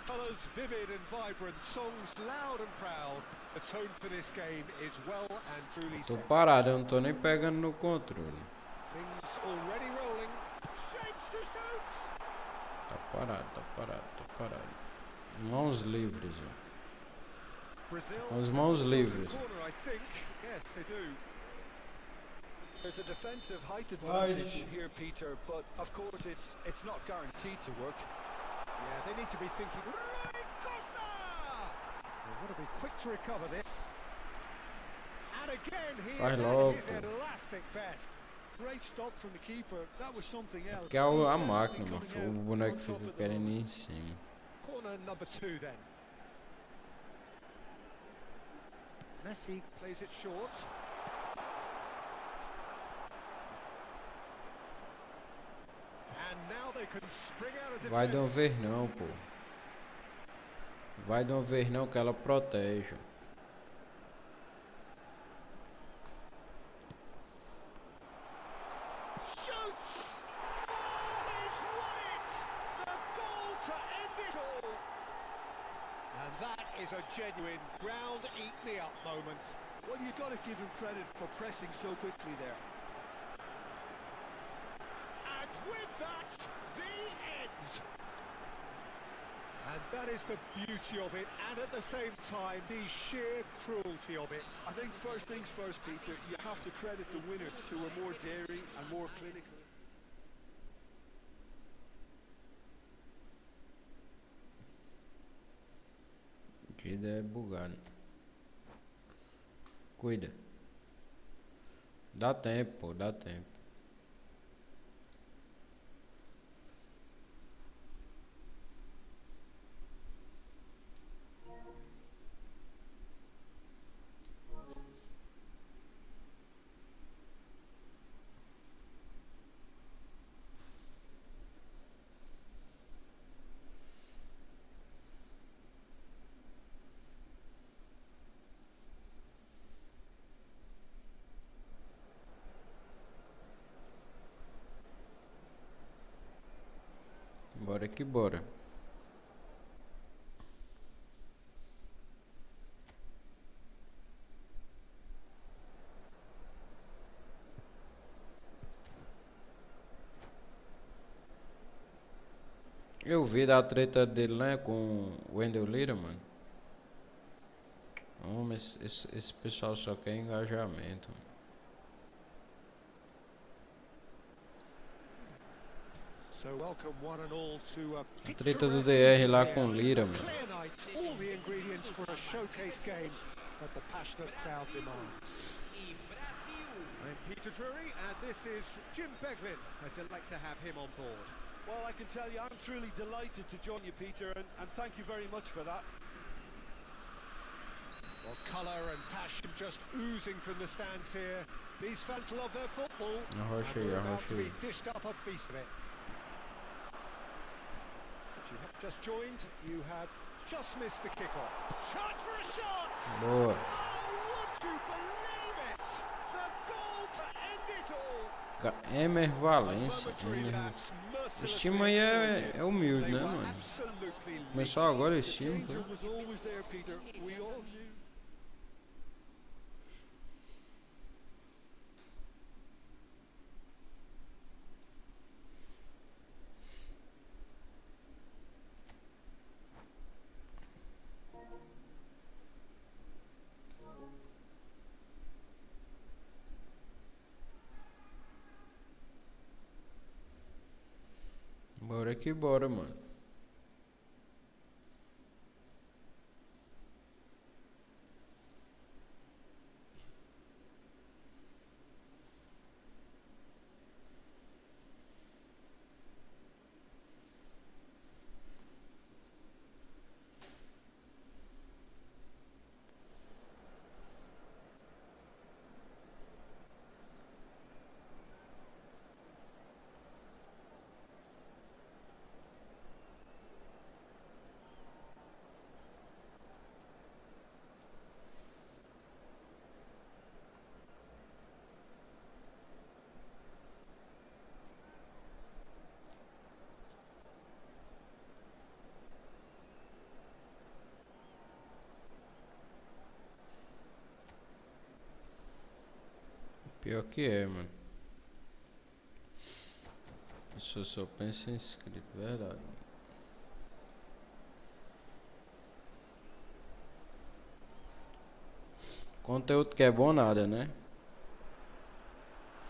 Colours vivid and vibrant, songs loud and proud. The tone for this game is well and truly Tô set. parado, eu não tô nem pegando no controle. Things already rolling. Shapes to shoot. Tá parado, tá parado, tá parado. Mãos livres, ó. Brazil. Com as mãos livres. Corner, I think. Yes, they do. There's a defensive height advantage here, Peter, but of course it's not guaranteed to work. Yeah, they need to be thinking. Right, Costa! They want to be quick to recover this. And again, he Vai is logo. at his elastic best. Great stop from the keeper. That was something else. Que é a máquina, mano. O boneco fica querendo ir em cima. Corner number 2 then. Messi plays it short. And now they can spring out of defense. Vai de uma vez não, pô. Vai de uma vez não, que ela protege. Shoots! Oh, he's won it! The goal to end it all! And that is a genuine ground eat me up moment. Well, you've got to give him credit for pressing so quickly there. And with that, the end! And that is the beauty of it, and at the same time, the sheer cruelty of it. I think first things first, Peter, you have to credit the winners who were more daring and more clinical. Cuida é bugado. Cuida. Dá tempo, pô, dá tempo. Bora que bora. Eu vi da treta dele, né, com o Wendell Lira, mano. Homem, esse pessoal só quer engajamento. So welcome one and all to a A treta do picturesque DR lá day. com Lira, A mano. clear night, all the ingredients for a showcase game that the passionate crowd demands. E Brasil! I'm Peter Drury, and this is Jim Beglin. A delight to have him on board. Well, I can tell you, I'm truly delighted to join you, Peter, and thank you very much for that. Well, colour and passion just oozing from the stands here. These fans love their football. Arrocha And aí, we're about to arrocha be aí. dished up a feast of it. If you have just joined, you have just missed the kickoff. Chance for a shot! Boa. Oh, would you believe it? The goal to end it all! Emer A Valência. momentary lapse, Esse mercilessly time aí exploited. é humilde, They né, were mano? absolutely Começou agora esse time, Danger foi? was always there, Peter. We all knew. Bora que bora, mano. Pior que é, mano. Isso eu só penso em inscrito, verdade. Conteúdo que é bom nada, né?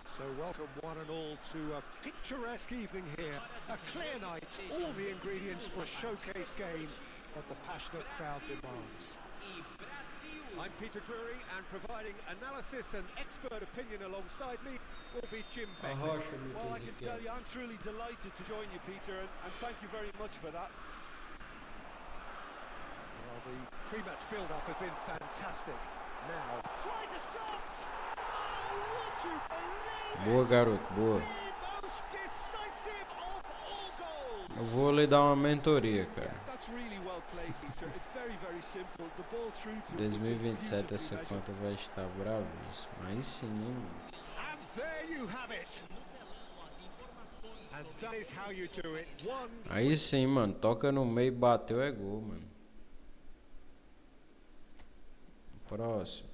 So welcome one and all to a picturesque evening here. A clear night, all the ingredients for a showcase game that the passionate crowd demands. I'm Peter Drury, and providing analysis and expert opinion alongside me will be Jim Beckley. Well, I can tell you, I'm truly delighted to join you, Peter, and thank you very much for that. Well, the pre-match build-up has been fantastic. Now, tries a shot! Oh, would you believe Boa, it? garoto, boa. The most decisive of all goals! Eu vou lhe dar uma mentoria, cara. That's really well played, Peter. It's very, very simple. The ball through to 2027 essa conta vai estar bravíssima. Aí sim, hein, mano. And there you have it! And that is how you do it. One Aí sim, mano. Toca no meio, bateu, é gol, mano. Próximo.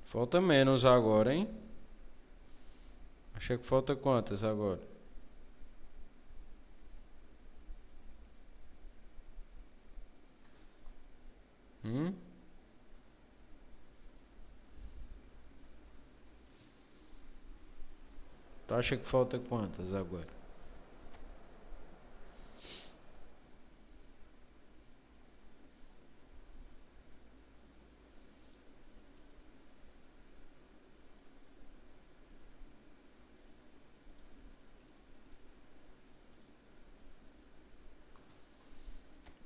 Falta menos agora, hein? Achei que falta quantas agora? Tu acha que falta quantas agora?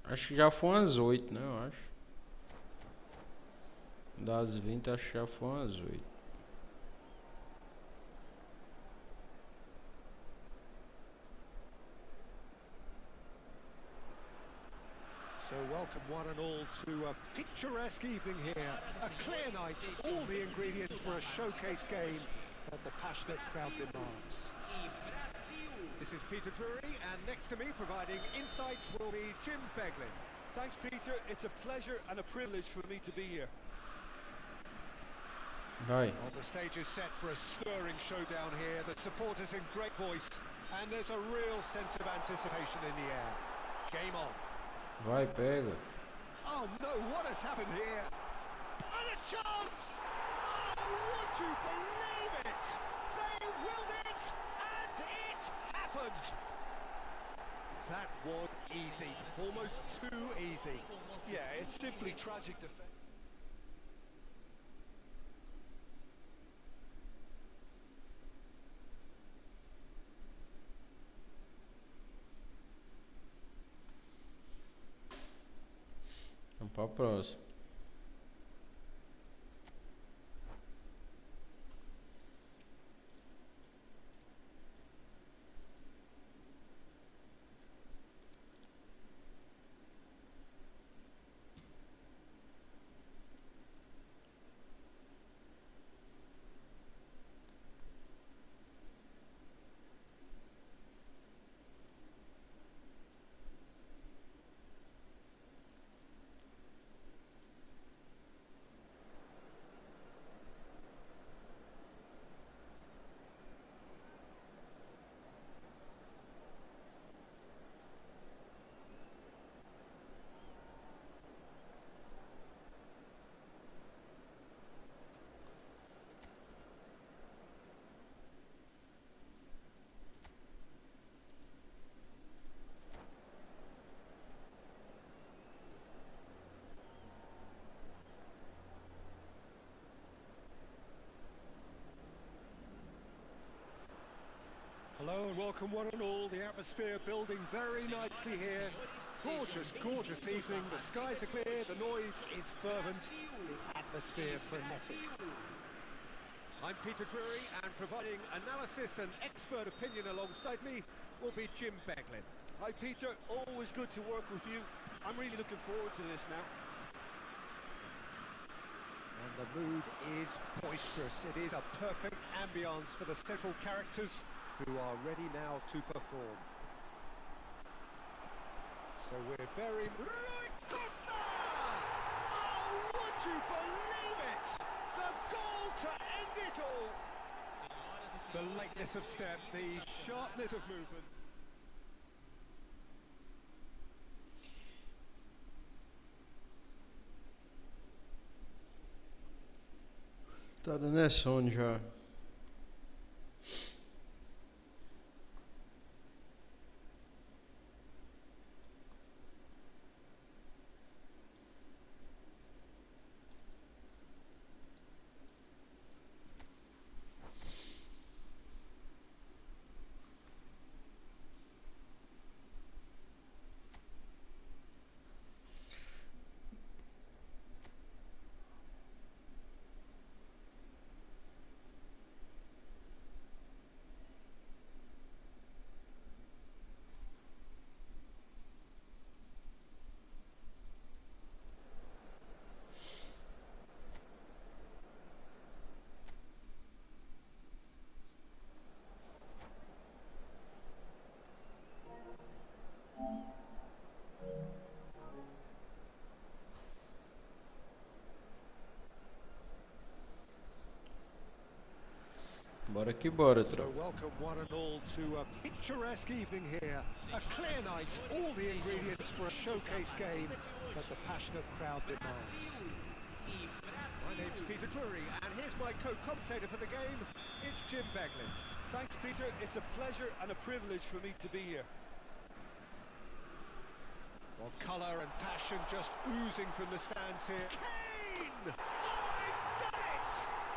Acho que já foi umas 8, né? Eu acho. Das 20, acho que já foi umas 8. So welcome one and all to a picturesque evening here. A clear night, all the ingredients for a showcase game that the passionate crowd demands. This is Peter Drury, and next to me providing insights will be Jim Beckley. Thanks, Peter. It's a pleasure and a privilege for me to be here. Vai. Well, the stage is set for a stirring showdown here. The supporters in great voice, and there's a real sense of anticipation in the air. Game on. Vai, pega. Oh no, what has happened here? And a chance! Oh, would you believe it? They willed it, and it happened! That was easy, almost too easy. Yeah, it's simply tragic defense. Vamos para a próxima. Hello and welcome one and all. The atmosphere building very nicely here. Gorgeous, gorgeous evening. The skies are clear, the noise is fervent, the atmosphere frenetic. I'm Peter Drury, and providing analysis and expert opinion alongside me will be Jim Beckley. Hi, Peter. Always good to work with you. I'm really looking forward to this now. And the mood is boisterous. It is a perfect ambience for the central characters who are ready now to perform. So we're very... Rui Costa! Oh, would you believe it? The goal to end it all! The lightness of step, the sharpness of movement. Tá dando é sono já. Bora que bora, So tropa. welcome one and all to a picturesque evening here. A clear night, all the ingredients for a showcase game that the passionate crowd demands. My name's Peter Drury, and here's my co-commentator for the game. It's Jim Beglin. Thanks, Peter. It's a pleasure and a privilege for me to be here. Well, colour and passion just oozing from the stands here. Kane! Oh, he's done it!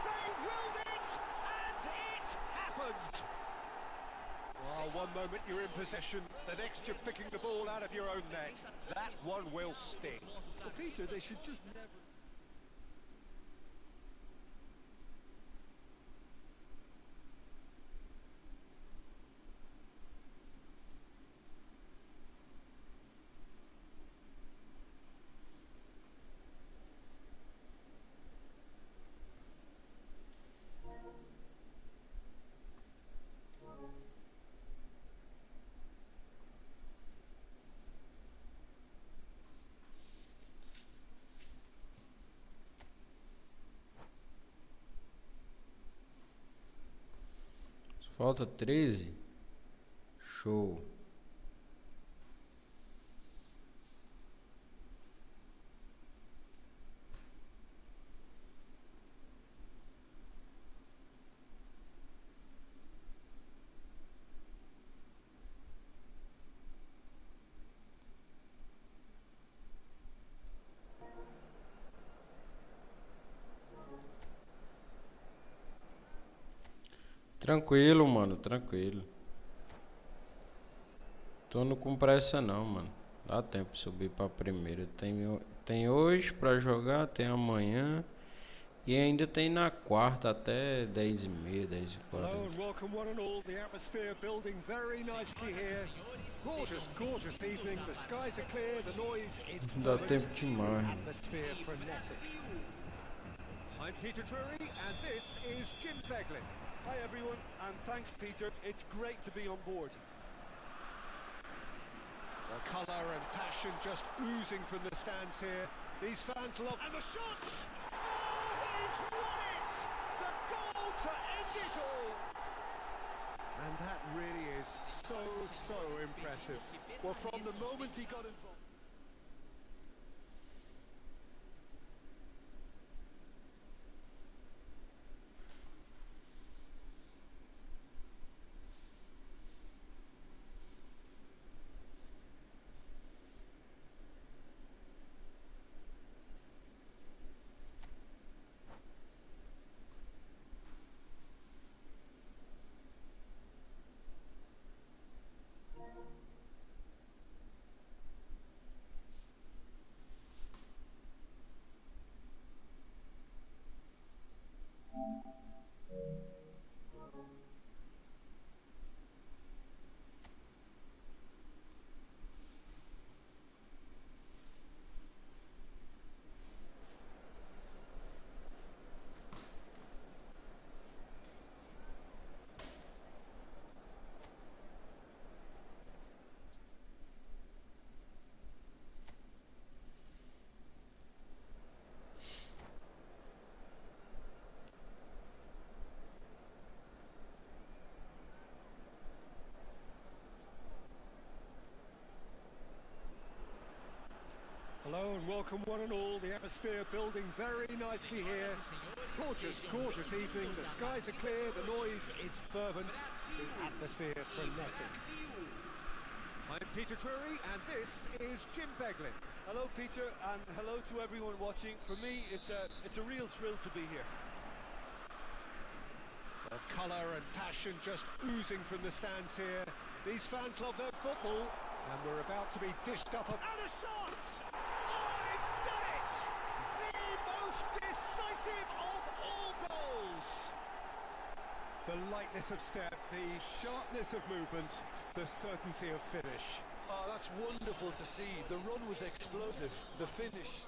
They willed it, and it happened! Well, one moment you're in possession, the next you're picking the ball out of your own net. That one will sting. But Peter, they should just never... Falta 13. Show. Tranquilo, mano, tranquilo. Tô não com pressa não, mano. Dá tempo de subir pra primeira. Tem hoje pra jogar, tem amanhã. E ainda tem na quarta até 10h30, Hello 10h40. and welcome one and all. The atmosphere building very nicely here. Gorgeous, gorgeous evening. The skies are clear, the noise is Dá fervent, tempo demais. the atmosphere frenetic. I'm Peter Drury and this is Jim Beglin. Hi, everyone, and thanks, Peter. It's great to be on board. Well, colour and passion just oozing from the stands here. These fans love... And the shots! Oh, he's won it! The goal to end it all! And that really is so impressive. Well, from the moment he got involved... Hello and welcome one and all. The atmosphere building very nicely here. Gorgeous, gorgeous evening. The skies are clear, the noise is fervent, the atmosphere frenetic. I'm Peter Drury and this is Jim Beglin. Hello, Peter, and hello to everyone watching. For me, it's a real thrill to be here. The colour and passion just oozing from the stands here. These fans love their football, and we're about to be dished up. And a shot! Oh, it's done it! The most decisive of all goals! The lightness of step, the sharpness of movement, the certainty of finish. Oh, that's wonderful to see. The run was explosive. The finish.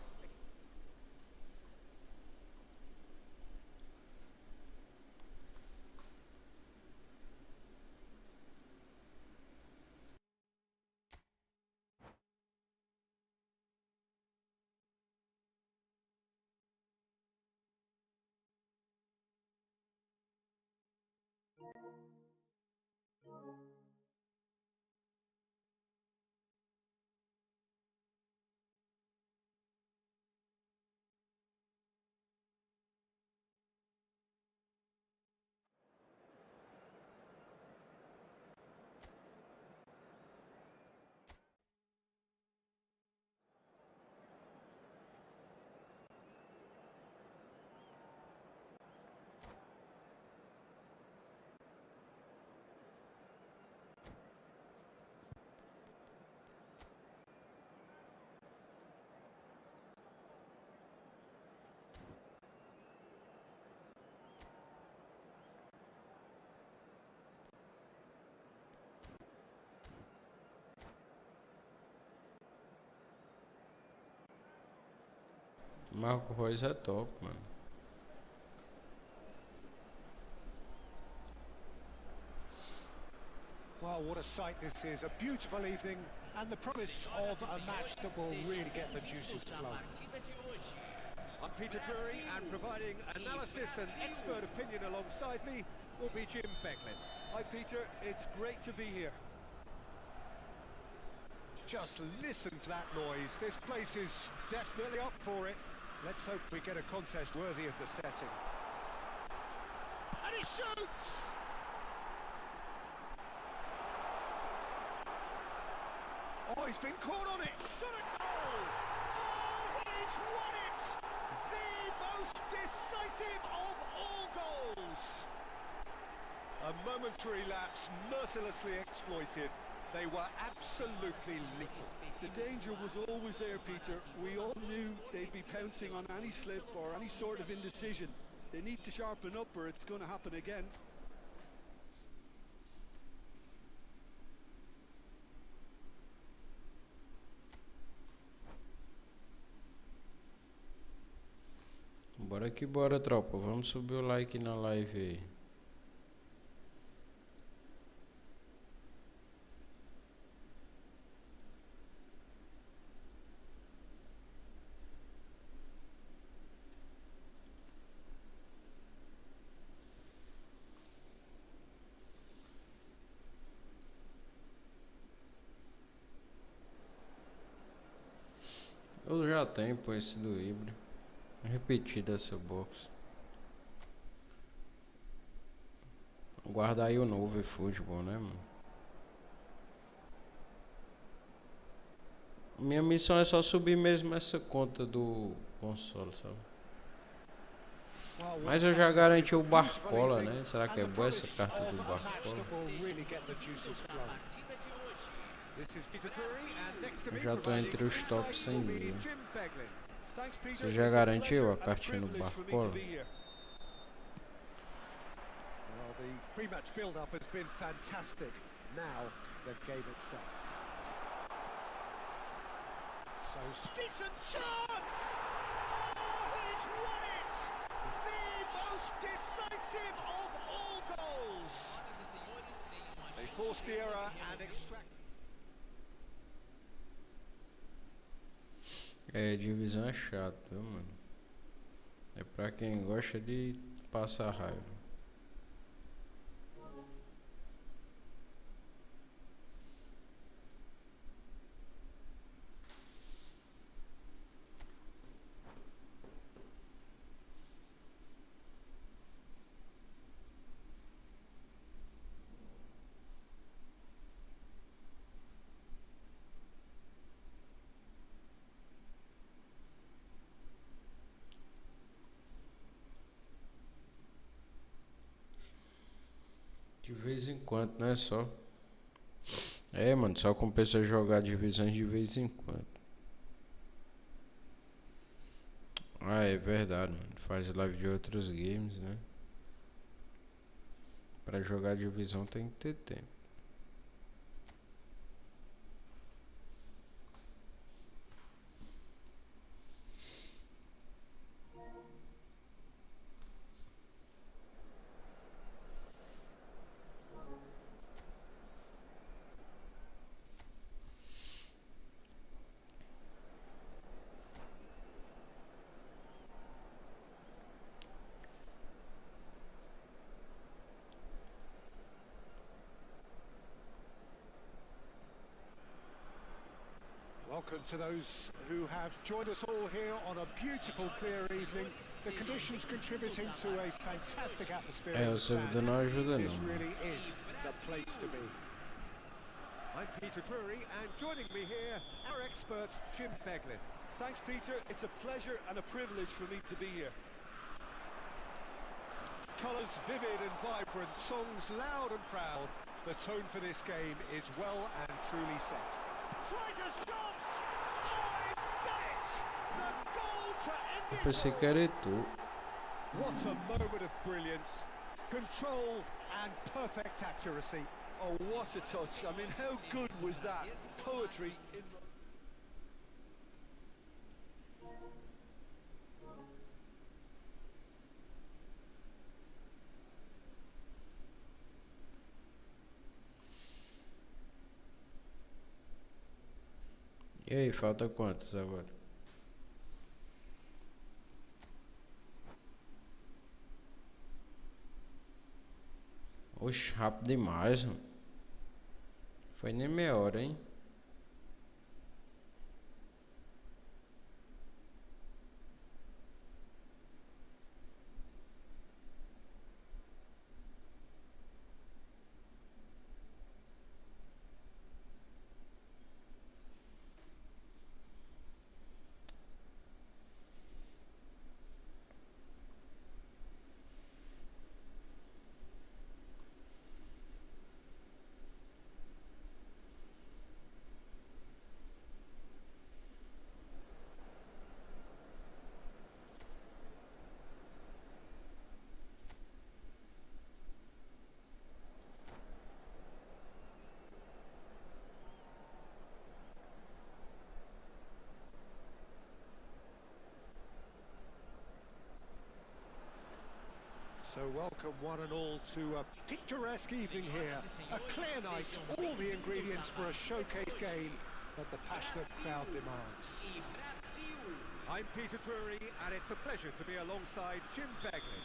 Marco Reus é top, mano. Well, what a sight this is. A beautiful evening and the promise of a match that will really get the juices flowing. I'm Peter Drury and providing analysis and expert opinion alongside me will be Jim Beglin. Hi, Peter. It's great to be here. Just listen to that noise. This place is definitely up for it. Let's hope we get a contest worthy of the setting. And he shoots! Oh, he's been caught on it! Shot a goal! Oh, he's won it! The most decisive of all goals! A momentary lapse, mercilessly exploited. They were absolutely lethal. The danger was always there, Peter. We all knew they'd be pouncing on any slip or any sort of indecision. They need to sharpen up or it's going to happen again. Bora que bora, tropa. Vamos subir o like na live aí. Eu já tenho, pô, esse do híbrido. Repetido essa box. Guardar aí o novo eFootball, né, mano? Minha missão é só subir mesmo essa conta do console, sabe? Mas eu já garanti o Barcola, né? Será que é boa essa carta do Barcola? Eu já tô entre os top 100 mil. Você já garantiu a cartinha no Barcola? Well, the pre-match build-up has been fantastic. Now, the game itself. So, decent chance! Oh, he's won it! The most decisive of all goals! They forced the error and extract. É, divisão é chato, viu, mano? É pra quem gosta de passar raiva. vez em quando, né? Só. É, mano, só compensa jogar divisões de vez em quando. Ah, é verdade, mano. Faz live de outros games, né? Pra jogar divisão tem que ter tempo. Welcome to those who have joined us all here on a beautiful, clear evening. The conditions contributing to a fantastic atmosphere. É, o servidor não ajuda This não. really is the place to be. I'm Peter Drury, and joining me here, our expert, Jim Beglin. Thanks, Peter. It's a pleasure and a privilege for me to be here. Colours vivid and vibrant, songs loud and proud. The tone for this game is well and truly set. Tries a shot! Oh, it's done it! The goal to end Eu it pensei que era tu. What a moment of brilliance. Control and perfect accuracy. Oh, what a touch. I mean, how good was that? Poetry in... E aí, falta quantos agora? Oxe, rápido demais, mano. Foi nem meia hora, hein? So welcome one and all to a picturesque evening here. A clear night, all the ingredients for a showcase game that the passionate crowd demands. E Brasil! I'm Peter Drury, and it's a pleasure to be alongside Jim Beglin.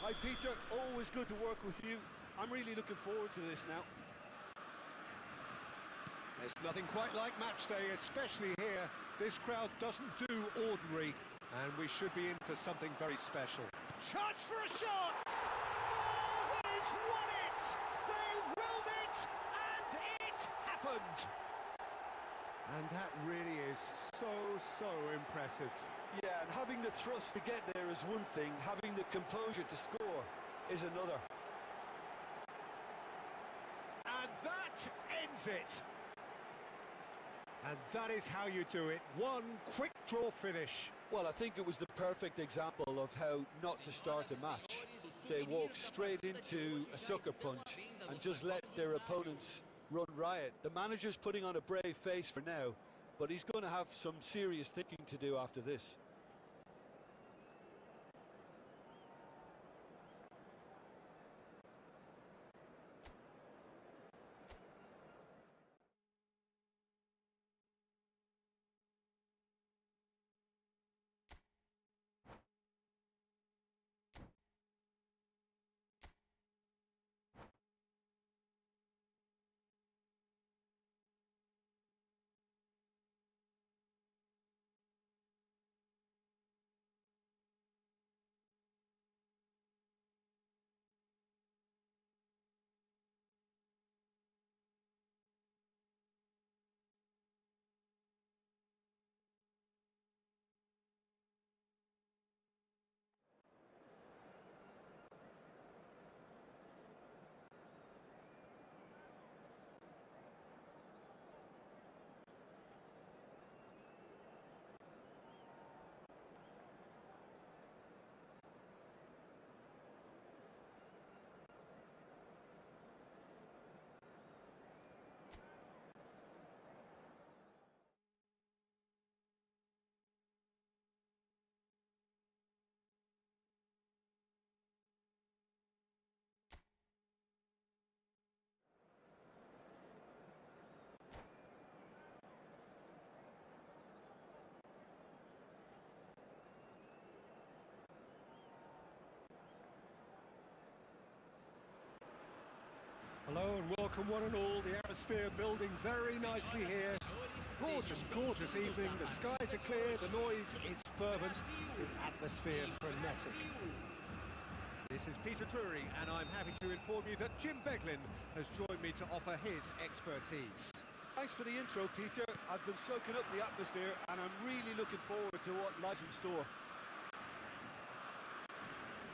Hi, Peter. Always good to work with you. I'm really looking forward to this now. There's nothing quite like match day, especially here. This crowd doesn't do ordinary, and we should be in for something very special. Chance for a shot! Oh, he's won it! They willed it, and it happened! And that really is so impressive. Yeah, and having the thrust to get there is one thing. Having the composure to score is another. And that ends it! And that is how you do it. One quick draw finish. Well, I think it was the perfect example of how not to start a match. They walked straight into a sucker punch and just let their opponents run riot. The manager's putting on a brave face for now, but he's going to have some serious thinking to do after this. welcome one and all. The atmosphere building very nicely here. Gorgeous, gorgeous evening. The skies are clear, the noise is fervent, the atmosphere frenetic. This is Peter Drury, and I'm happy to inform you that Jim Beglin has joined me to offer his expertise. Thanks for the intro, Peter. I've been soaking up the atmosphere, and I'm really looking forward to what lies in store.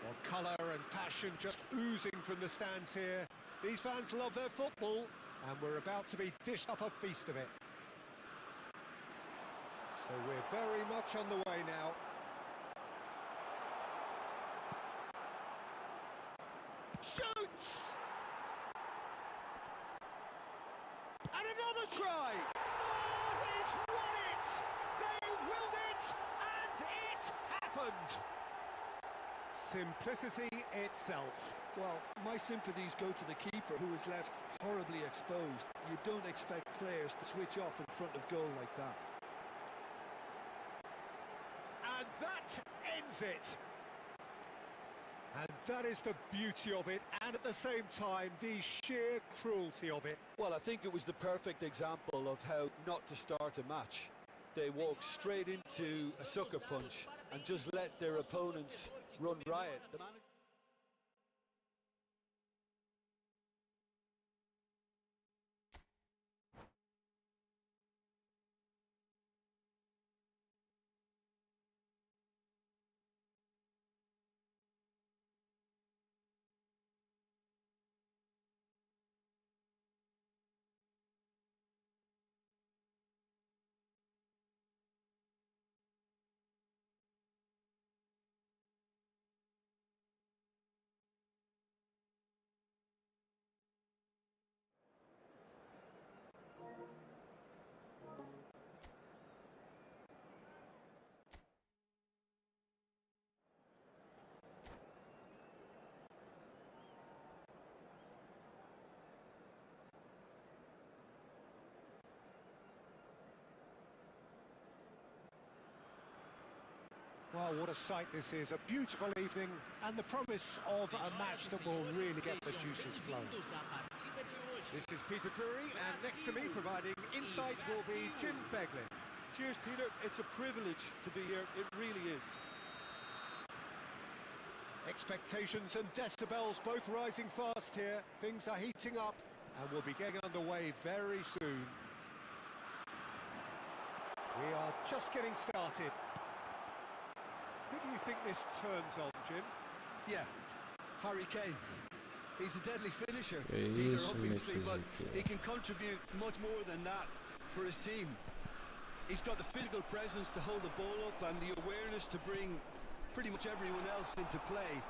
Well, colour and passion just oozing from the stands here. These fans love their football, and we're about to be dished up a feast of it. So we're very much on the way now. Shoots! And another try! Oh, he's won it! They willed it, and it happened! Simplicity itself. Well, my sympathies go to the keeper, who is left horribly exposed. You don't expect players to switch off in front of goal like that. And that ends it. And that is the beauty of it, and at the same time, the sheer cruelty of it. Well, I think it was the perfect example of how not to start a match. They walked straight into a sucker punch and just let their opponents run riot. The manager... Well, what a sight this is, a beautiful evening, and the promise of a match that will really get the juices flowing. This is Peter Drury, and next to me providing insight will be Jim Beglin. Cheers, Peter. It's a privilege to be here. It really is. Expectations and decibels both rising fast here. Things are heating up, and we'll be getting underway very soon. We are just getting started. Who do you think this turns on, Jim? Yeah, Harry Kane. He's a deadly finisher, É Peter, isso, obviously, but Ezequiel. he can contribute much more than that for his team. He's got the physical presence to hold the ball up and the awareness to bring pretty much everyone else into play.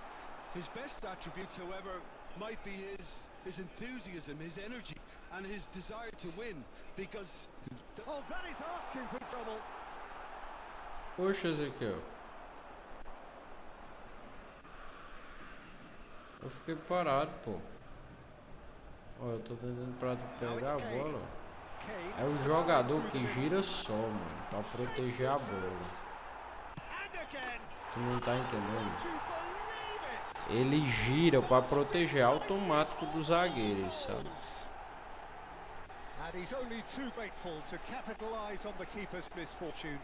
His best attributes, however, might be his enthusiasm, his energy, and his desire to win, because... Oh, that is asking for trouble. Poxa, Ezequiel. Eu fiquei parado, pô. Ó, eu tô tentando pra pegar a bola. É o jogador que gira só, mano, pra proteger a bola. Tu não tá entendendo? Ele gira pra proteger automático do zagueiro, sabe? And he's only too grateful to capitalize on the keeper's misfortune.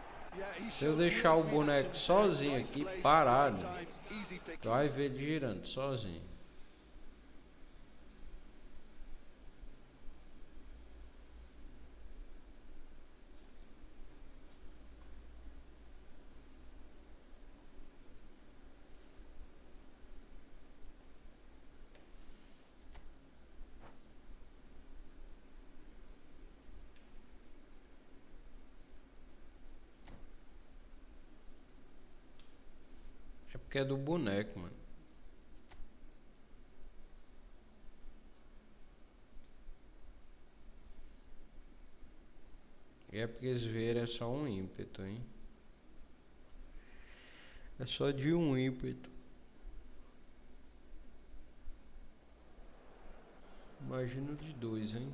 Se eu deixar o boneco sozinho aqui, parado, tu vai ver ele girando sozinho. É porque é do boneco, mano. E é porque esse ver é só um ímpeto, hein? É só de um ímpeto. Imagina de dois, hein?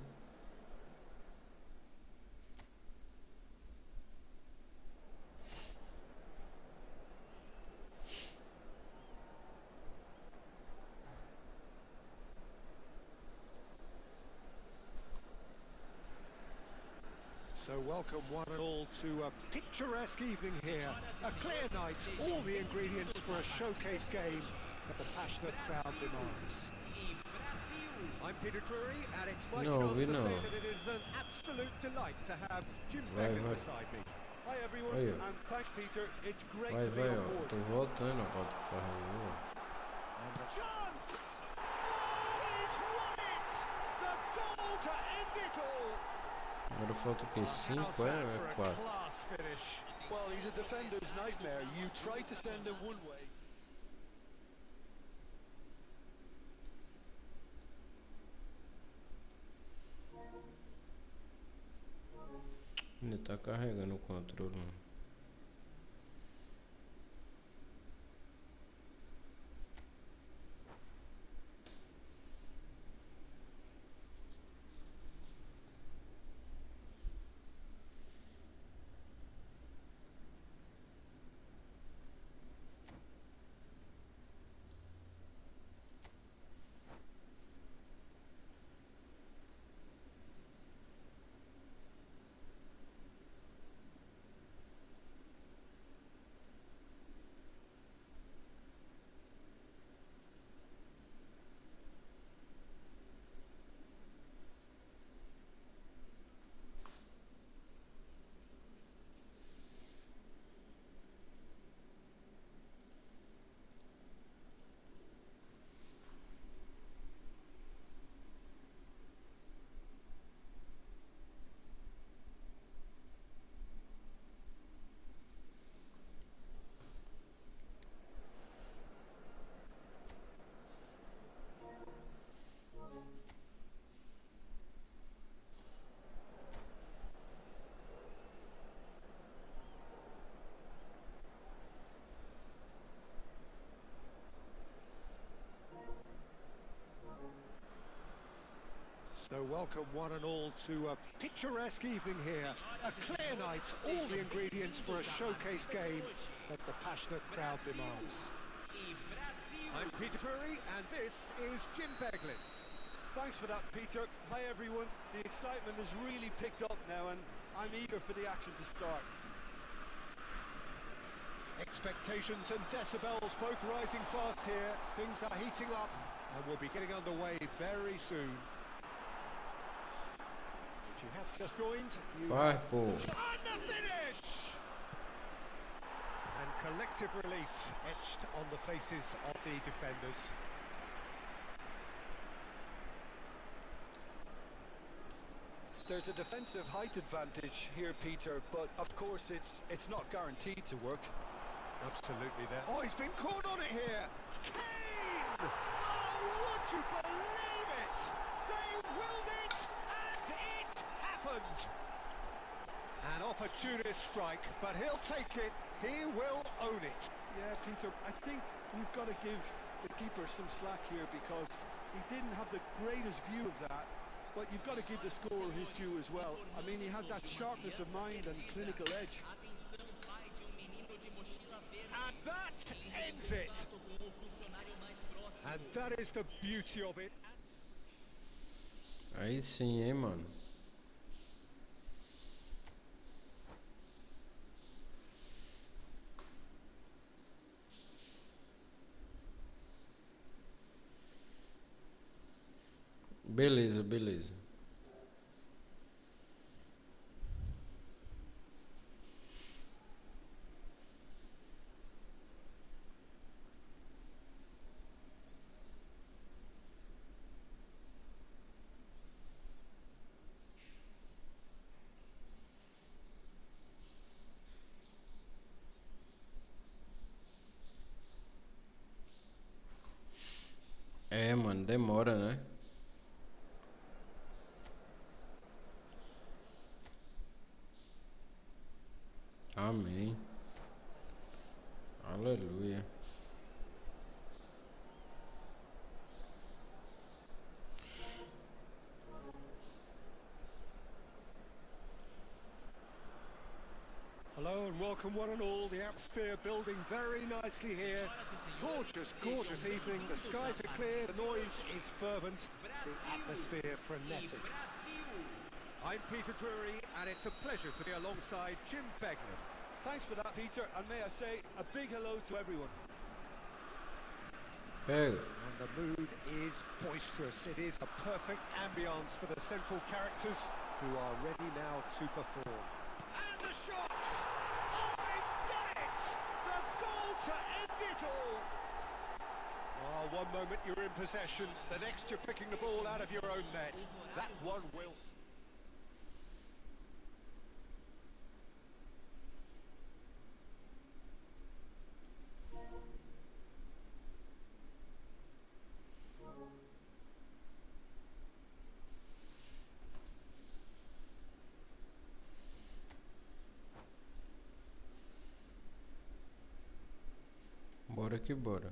So welcome one and all to a picturesque evening here. A clear night, all the ingredients for a showcase game that the passionate crowd demands. I'm Peter Drury, and it's my chance to say that it is an absolute delight to have Jim Beglin beside me. Hi everyone, and thanks Peter. It's great to be on board. Tô voltando a plataforma. And the chance! Oh, he's won it! The goal to end it all! Agora falta o quê? 5 é 4? Class finish. Well, he's a defender's nightmare. You try to send him one way. Ainda tá carregando o controle. So welcome one and all to a picturesque evening here. A clear night, all the ingredients for a showcase game that the passionate crowd demands. I'm Peter Drury, and this is Jim Beglin. Thanks for that, Peter. Hi everyone. The excitement has really picked up now, and I'm eager for the action to start. Expectations and decibels both rising fast here. Things are heating up, and we'll be getting underway very soon. If you have just joined, you have on the finish! And collective relief etched on the faces of the defenders. There's a defensive height advantage here, Peter, but of course it's not guaranteed to work. Absolutely there. Oh, he's been caught on it here! Kane! Oh, would you believe it? They willed it, and it happened! An opportunist strike, but he'll take it. He will own it. Yeah, Peter, I think we've got to give the keeper some slack here because he didn't have the greatest view of that. But you've got to give the scorer his due as well. I mean, he had that sharpness of mind and clinical edge. And that ends it. And that is the beauty of it. Aí sim, hein, mano. Beleza, beleza. É, mano, demora, né? Amém. Aleluia. Hello and welcome one and all. The atmosphere building very nicely here. Gorgeous, gorgeous evening. The skies are clear, the noise is fervent, the atmosphere frenetic. I'm Peter Drury, and it's a pleasure to be alongside Jim Beglin. Thanks for that, Peter, and may I say a big hello to everyone. Pega. And the mood is boisterous. It is a perfect ambience for the central characters who are ready now to perform. And the shot! Oh, he's done it! The goal to end it all! Oh, one moment you're in possession, the next you're picking the ball out of your own net. That one will... Bora que bora.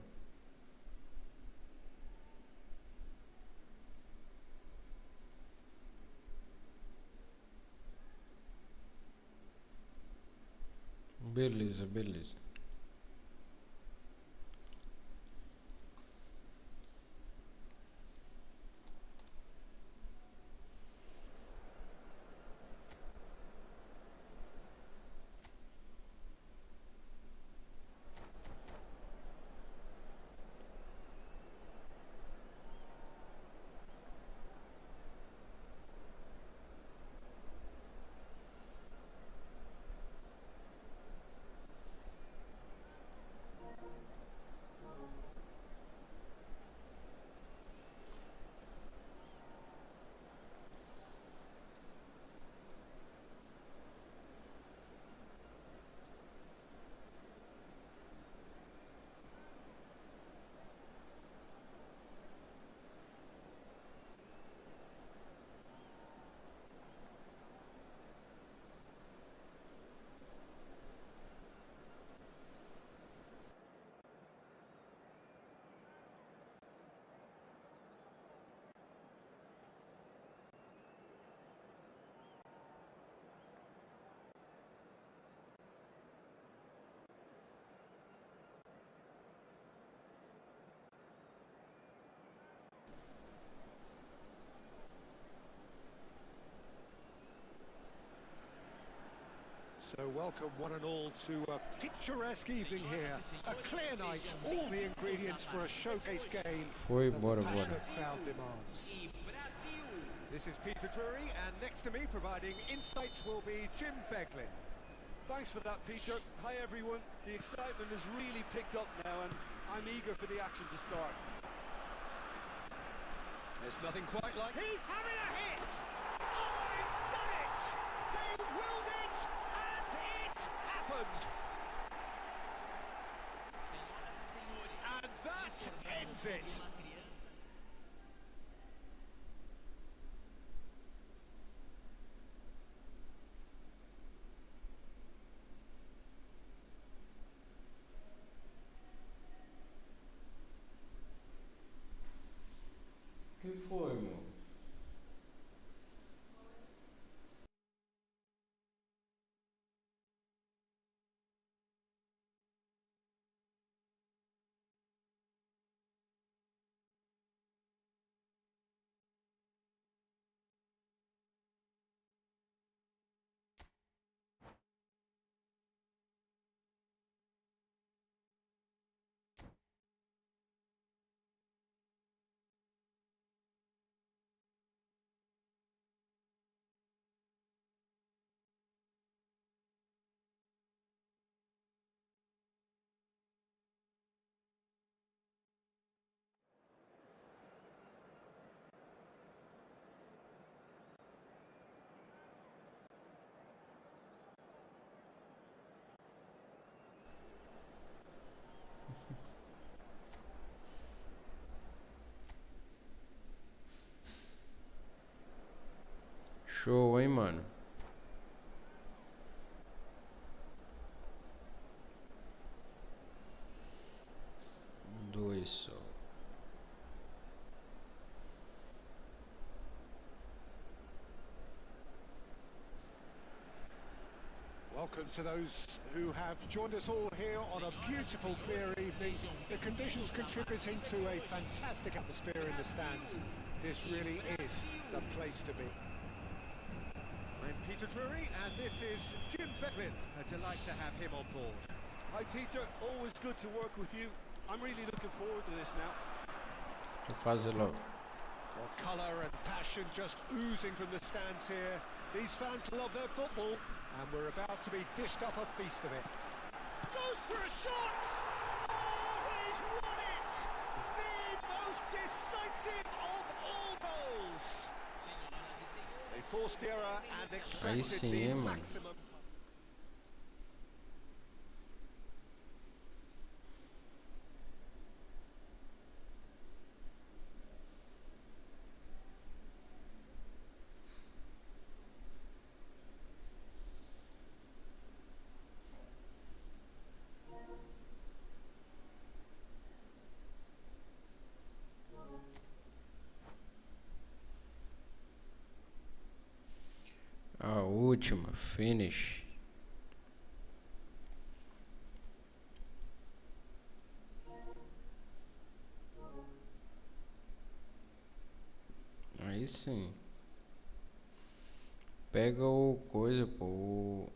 Beleza, beleza. So welcome one and all to a picturesque evening here. A clear night, all the ingredients for a showcase game Foi, that bora, the passionate bora. crowd demands. E Brasil! This is Peter Drury, and next to me providing insights will be Jim Beglin. Thanks for that, Peter. Hi, everyone. The excitement has really picked up now, and I'm eager for the action to start. There's nothing quite like... He's having a hit! Oh, he's done it! They willed it, and it happened! Senhoras e senhores, And that ends it! uma criança. Que foi, mano? Show, hein, mano? Dois só. Welcome to those who have joined us all here on a beautiful, clear evening. The conditions contributing to a fantastic atmosphere in the stands. This really is the place to be. I'm Peter Drury, and this is Jim Becklin. A delight to have him on board. Hi Peter, always good to work with you. I'm really looking forward to this now. Deixa eu fazer logo. Well, colour and passion just oozing from the stands here. These fans love their football, and we're about to be dished up a feast of it. Goes for a shot! Oh, he's won it! The most decisive of all goals! They forced the error and extracted sim, the mano. maximum. A última, finish. Aí sim. Pega o coisa, pô.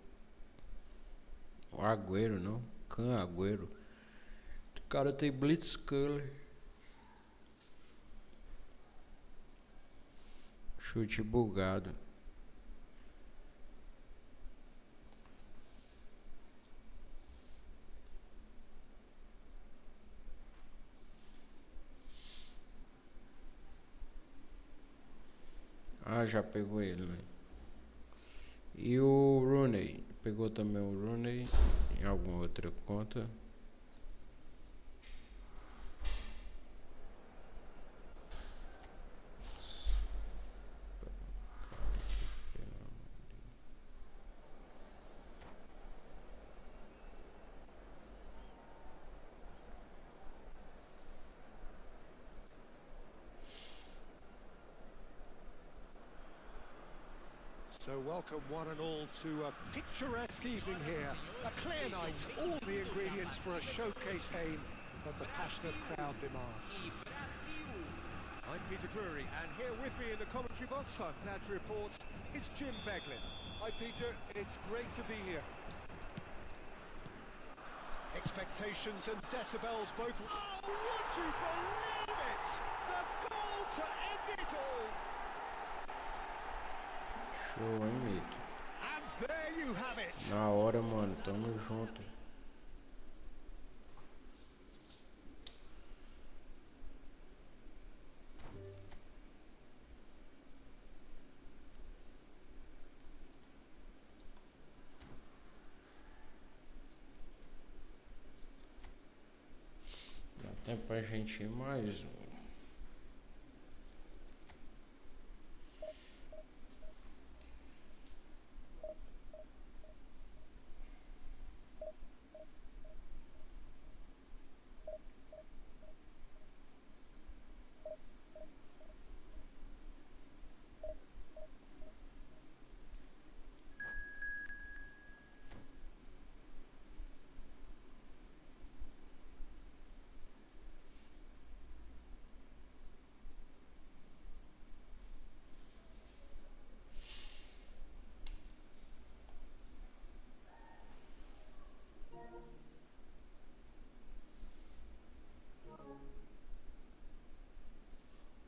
O Agüero, não? Can Agüero. O cara tem blitz color. Chute bugado. Ah, já pegou ele, né? E o Rooney. Pegou também o Rooney em alguma outra conta. So welcome one and all to a picturesque evening here. A clear night, all the ingredients for a showcase game that the passionate crowd demands. I'm Peter Drury, and here with me in the commentary box, I'm glad to report, is Jim Becklin. Hi Peter, it's great to be here. Expectations and decibels both... Oh, would you believe it? The goal to end it all! Show, hein, Mito? And there you have it! Na hora, mano. Tamo junto. Dá tempo pra gente ir mais um.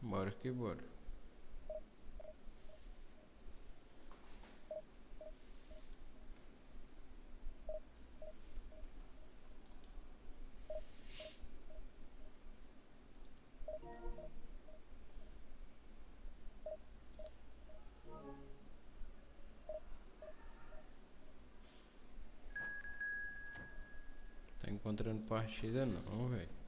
Bora que bora. Tá encontrando partida não, velho.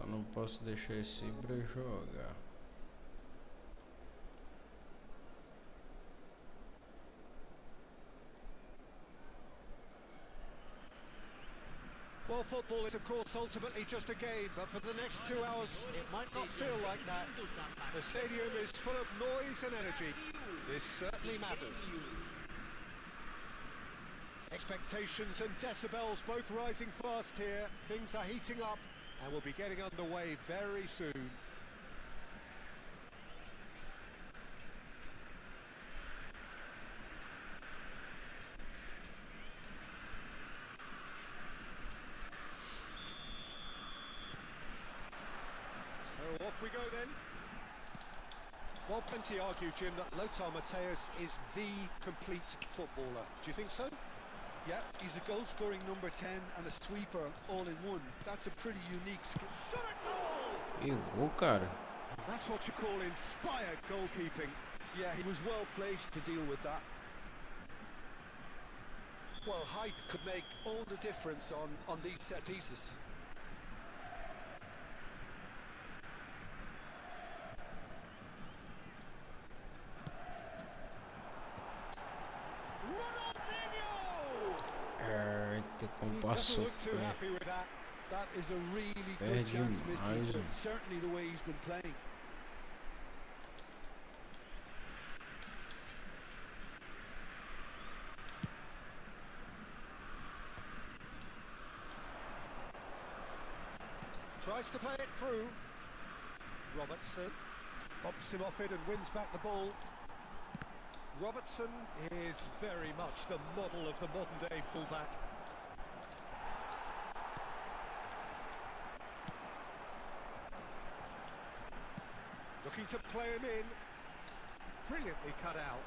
Só não posso deixar esse Ibra jogar. Well, football is of course ultimately just a game, but for the next 2 hours it might not feel like that. The stadium is full of noise and energy. This certainly matters. Expectations and decibels both rising fast here. Things are heating up and we'll be getting underway very soon. So off we go then. Well, plenty argue, Jim, that Lothar Matthäus is the complete footballer. Do you think so? Yeah, he's a goal-scoring number 10 and a sweeper all in one. That's a pretty unique skill. Shot a goal! Errou, cara. That's what you call inspired goalkeeping. Yeah, he was well placed to deal with that. Well, height could make all the difference on these set pieces. Passou. Too happy with that. That is a really good chance missed to each other. Certainly the way he's been playing. Tries to play it through. Robertson bumps him off it and wins back the ball. Robertson is very much the model of the modern-day fullback. Looking to play him in. Brilliantly cut out.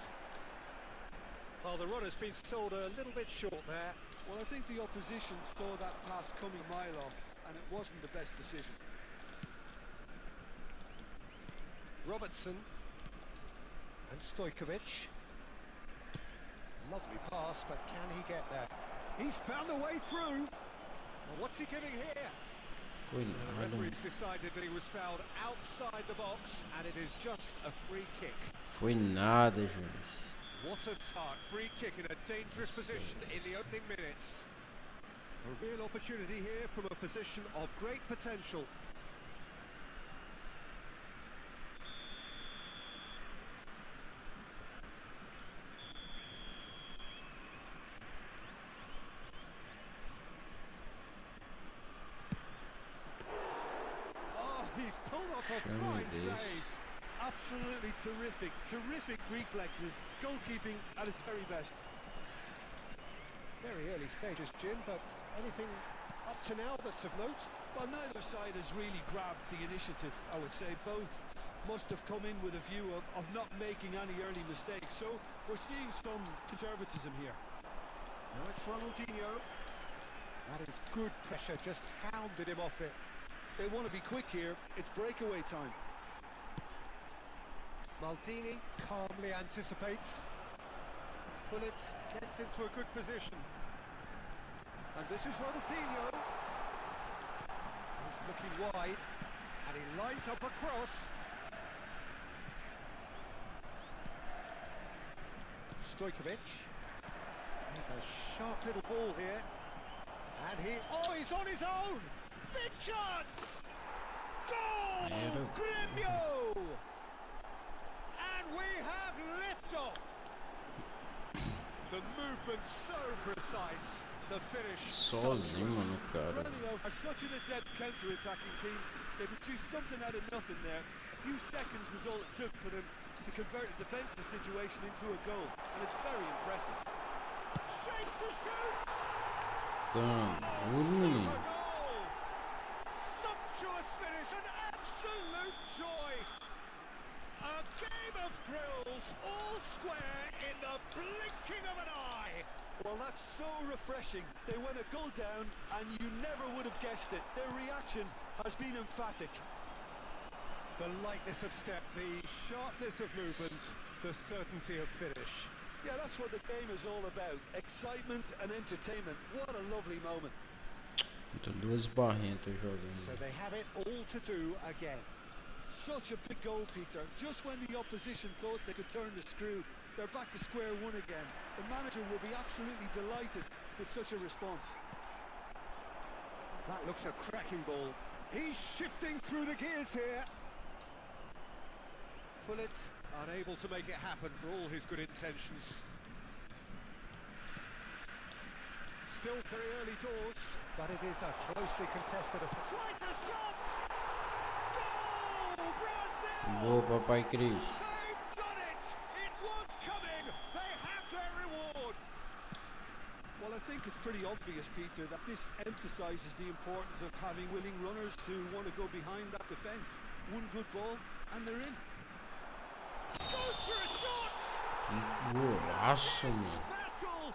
Well, the runner's been sold a little bit short there. Well, I think the opposition saw that pass coming a mile off, and it wasn't the best decision. Robertson and Stojkovic. Lovely pass, but can he get there? He's found a way through. Well, what's he giving here? Foi The nada. referee's decided that he was fouled outside the box, and it is just a free kick. Foi nada, gente. What a start. Free kick in a dangerous position in the opening minutes. A real opportunity here from a position of great potential. He's pulled off a fine save. Absolutely terrific, terrific reflexes, goalkeeping at its very best. Very early stages, Jim, but anything up to now that's of note? Well, neither side has really grabbed the initiative, I would say. Both must have come in with a view of not making any early mistakes, so we're seeing some conservatism here. Now it's Ronaldinho. That is good pressure, just hounded him off it. They want to be quick here, it's breakaway time. Maldini calmly anticipates. Pullet gets into a good position. And this is Ronaldinho. He's looking wide, and he lines up a cross. Stojkovic. There's a sharp little ball here. And he's on his own! Big chance! Goal! Gremio! And we have liftoff! The movement so precise, the finish Sozinho, mano, cara. Gremio are such an adept counter-attacking team. They produced something out of nothing there. A few seconds was all it took for them to convert a defensive situation into a goal, and it's very impressive. Shapes to shoot! Caramba. Sumptuous finish, an absolute joy! A game of thrills, all square in the blinking of an eye! Well, that's so refreshing. They went a goal down, and you never would have guessed it. Their reaction has been emphatic. The lightness of step, the sharpness of movement, the certainty of finish. Yeah, that's what the game is all about. Excitement and entertainment. What a lovely moment. Então, duas barrentas jogando. So they have it all to do again. Such a big goal, Peter. Just when the opposition thought they could turn the screw, they're back to square one again. The manager will be absolutely delighted with such a response. That looks a cracking ball. He's shifting through the gears here. Pullet unable to make it happen for all his good intentions. Still very early doors, but it is a closely contested affair. Tries the shots! Goal! Brazil! Boa, papai Cris. They've done it! It was coming! They have their reward! Well, I think it's pretty obvious, Peter, that this emphasises the importance of having willing runners who want to go behind that defence. One good ball, and they're in. Goes for a shot! Que golaço, mano. Special!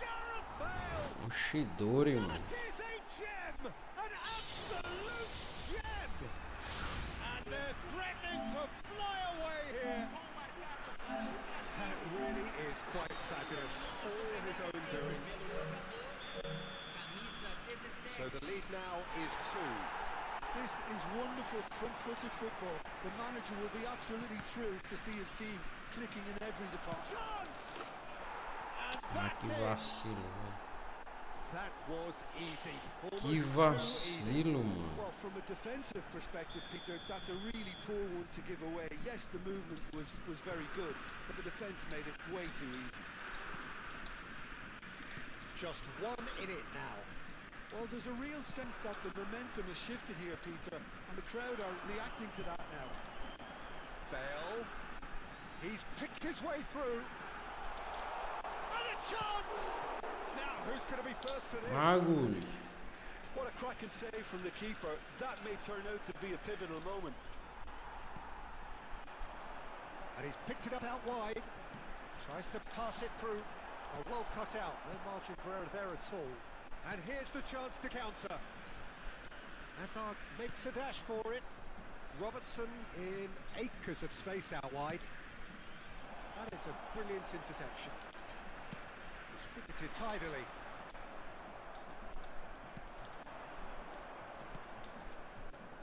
Gareth Bale! Oxidori, mano. That is a gem! An absolute gem! And they're threatening to fly away here! That really is quite fabulous. All his own doing. So the lead now is 2. This is wonderful front-footed football. The manager will be absolutely thrilled to see his team clicking in every department. Chance! And Ah, that's que it! vacilo, velho. That was easy. Que Almost too easy. vacilo, mano. Well, from a defensive perspective, Peter, that's a really poor one to give away. Yes, the movement was very good, but the defence made it way too easy. Just 1 in it now. Well, there's a real sense that the momentum has shifted here, Peter, and the crowd are reacting to that now. Bale. He's picked his way through. And a chance! Now, who's going to be first to this? Agulhas. What a cracking save from the keeper. That may turn out to be a pivotal moment. And he's picked it up out wide. Tries to pass it through. Oh, well cut out. No margin for error there at all. And here's the chance to counter. Hazard makes a dash for it. Robertson in acres of space out wide. That is a brilliant interception. Distributed tidily.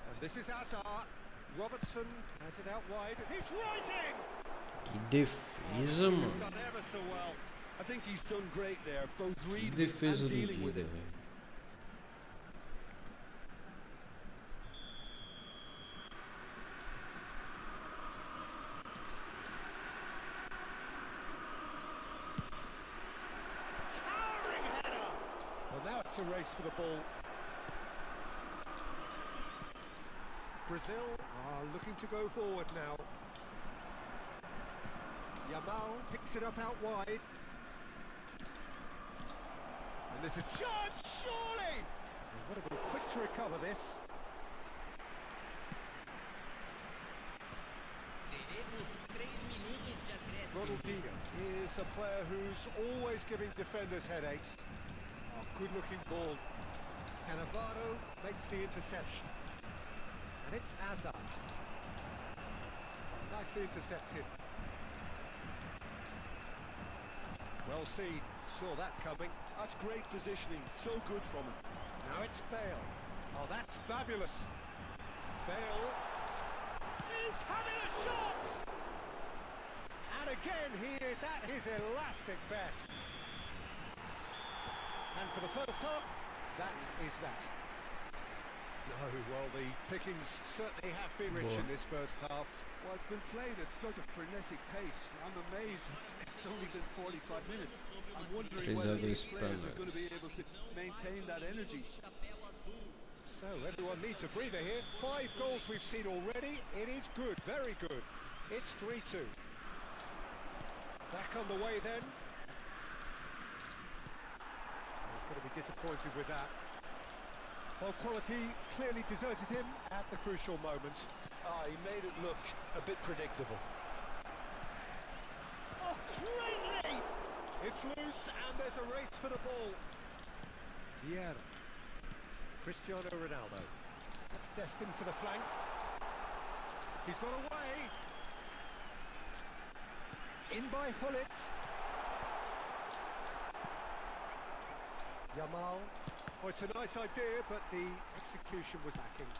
And this is Hazard. Robertson has it out wide. He's rising! Que defesa, He's mano. done ever so well. I think he's done great there, both Que reading defesa and do dealing with dia, it. velho. Towering header! Well, now it's a race for the ball. Brazil are looking to go forward now. Yamal picks it up out wide. And this is chance, surely! And would have been quick to recover this. Teremos 3 minutos de acréscimo. Ronaldinho is a player who's always giving defenders headaches. Oh, good-looking ball. Cannavaro makes the interception. And it's Hazard. Oh, nicely intercepted. Well seen, saw that coming. That's great positioning, so good from him. Now it's Bale. Oh, that's fabulous. Bale is having a shot! And again, he is at his elastic best. And for the first half, that is that. No, well, the pickings certainly have been rich in this first half. Well, it's been played at such a frenetic pace. I'm amazed it's only been 45 minutes. I'm wondering whether these players are going to be able to maintain that energy. So everyone needs a breather here. 5 goals we've seen already. It is good, very good. It's 3-2. Back on the way then. He's going to be disappointed with that. Well, quality clearly deserted him at the crucial moment. He made it look a bit predictable. Oh, great leap! It's loose and there's a race for the ball. Vieira. Cristiano Ronaldo. That's destined for the flank. He's got away. In by Hullet. Yamal. Oh, it's a nice idea, but the execution was lacking.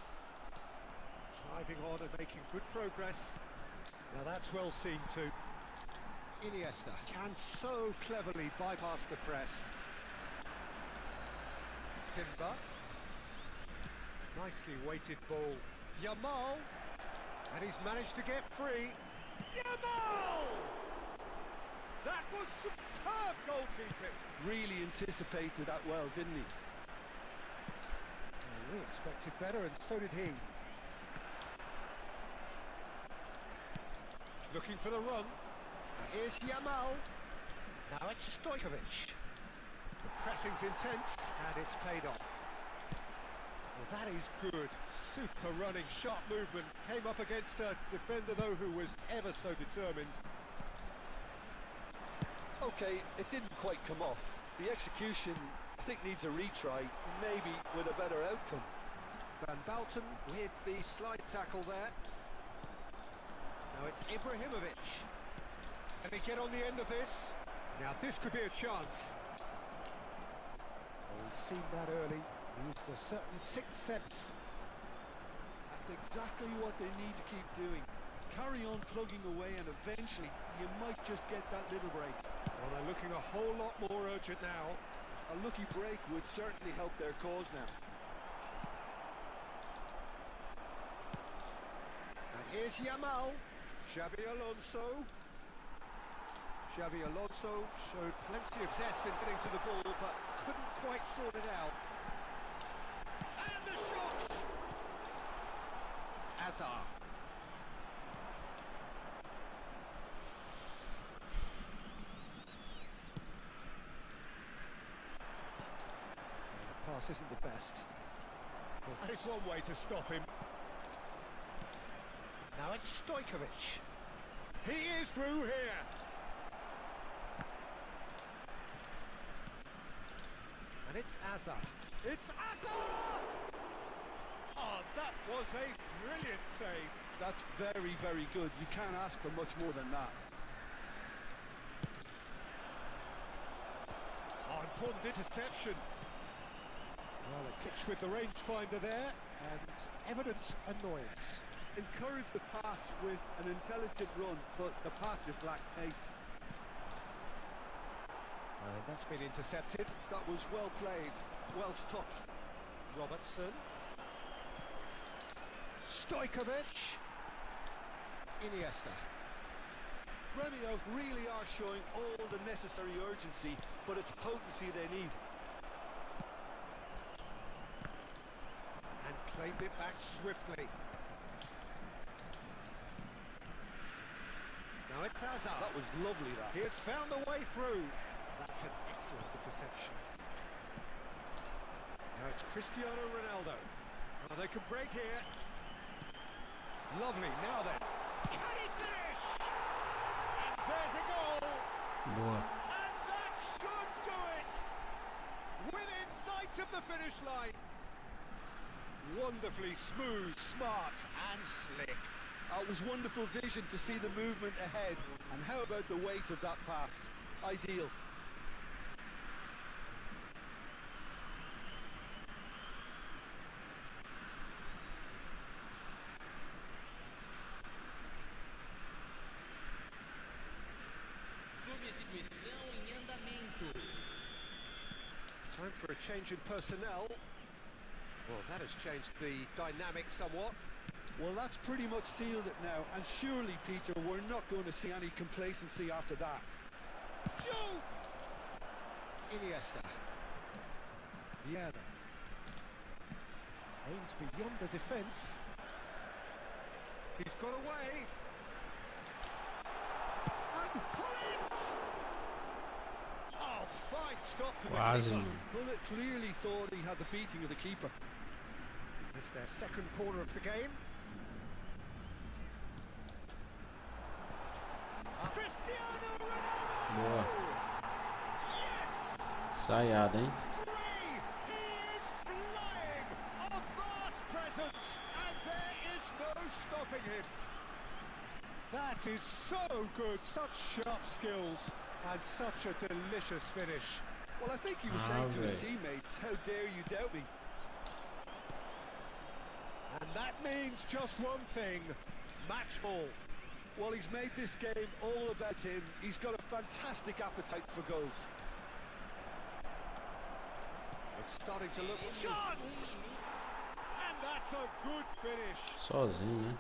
Driving on and making good progress. Now that's well seen too. Iniesta can so cleverly bypass the press. Timber. Nicely weighted ball. Yamal. And he's managed to get free. Yamal! That was superb goalkeeping. Really anticipated that well, didn't he? Well, we expected better, and so did he. Looking for the run. Here's Yamal. Now it's Stojkovic. The pressing's intense, and it's paid off. Well, that is good. Super running, sharp movement. Came up against a defender, though, who was ever so determined. Okay, it didn't quite come off. The execution, I think, needs a retry, maybe with a better outcome. Van Bouten with the slide tackle there. Now it's Ibrahimovic. Can he get on the end of this? Now this could be a chance. Oh, we've seen that early. Used a certain sixth sense. That's exactly what they need to keep doing. Carry on plugging away, and eventually you might just get that little break. Well, they're looking a whole lot more urgent now. A lucky break would certainly help their cause now. And here's Yamal. Xabi Alonso. Xabi Alonso showed plenty of zest in getting to the ball, but couldn't quite sort it out. And the shot! Azar. The pass isn't the best. Well, that is one way to stop him. Now it's Stojkovic. He is through here. And it's Azar. It's Azar! Oh, that was a brilliant save. That's very, very good. You can't ask for much more than that. Oh, important interception. Well, a catch with the rangefinder there, and evident annoyance. Encourage the pass with an intelligent run, but the pass just lacked pace. And that's been intercepted. That was well played, well stopped. Robertson. Stojkovic. Iniesta. Gremio really are showing all the necessary urgency, but it's potency they need. And claimed it back swiftly. Now it's Azar. That was lovely, that. He has found a way through. That's an excellent interception. Now it's Cristiano Ronaldo. Oh, they could break here. Lovely. Now then. Can he finish? And there's a goal. Boa. And that should do it. Within sight of the finish line. Wonderfully smooth, smart and slick. It was wonderful vision to see the movement ahead. And how about the weight of that pass? Ideal. Substituição em andamento. Time for a change in personnel. Well, that has changed the dynamic somewhat. Well, that's pretty much sealed it now, and surely, Peter, we're not going to see any complacency after that. Joe! Iniesta. Vieira. Aims beyond the defence. He's got away. And Hullet! Oh, fine stop for the Quase, keeper. mano. Bullet clearly thought he had the beating of the keeper. It's their second corner of the game. Cristiano Ronaldo! Boa. Yes! Ensaiada, hein? Three! He is flying! A vast presence! And there is no stopping him! That is so good! Such sharp skills and such a delicious finish. Well, I think he was saying to his teammates, how dare you doubt me? And that means just one thing, match ball. Well, he's made this game all about him. He's got a fantastic appetite for goals. It's starting to look... Chance! And that's a good finish. Sozinho, né?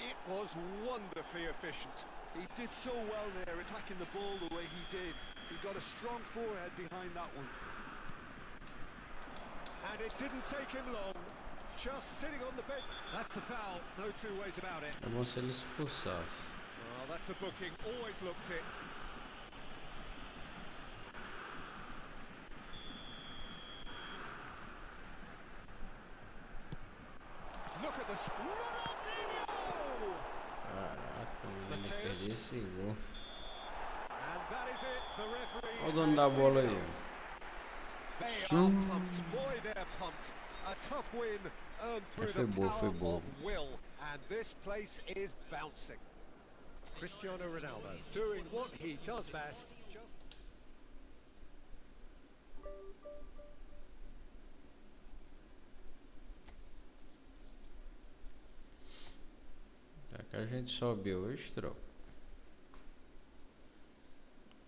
It was wonderfully efficient. He did so well there, attacking the ball the way he did. He got a strong forehead behind that one. And it didn't take him long. Just sitting on the bench. That's a foul, no two ways about it. É bom se ele expulsasse. Well, that's a booking, always looked it. Look at this. Ronaldinho! Caraca, mano, ele perdeu esse gol. And that is it. The referee. Olha o dono da bola aí. They are pumped. Boy, they're pumped. A tough win earned through the power of will. And this place is bouncing. Cristiano Ronaldo doing what he does best. Será que a gente sobe hoje, tropa?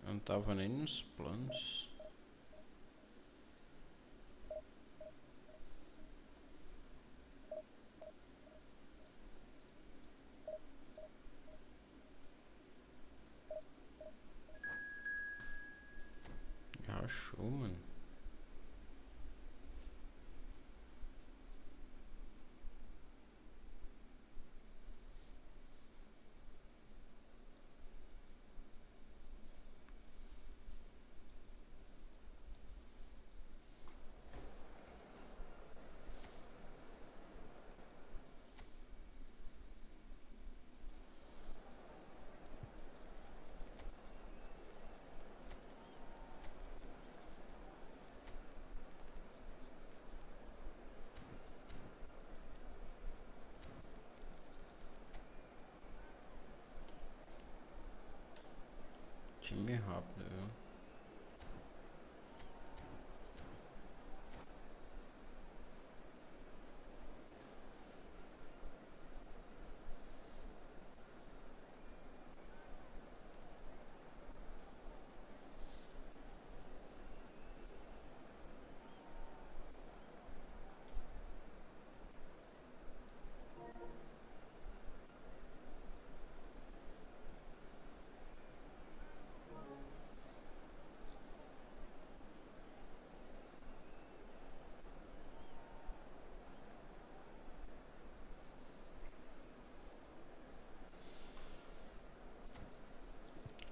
Eu não tava nem nos planos. Já achou, mano. Time rápido, viu?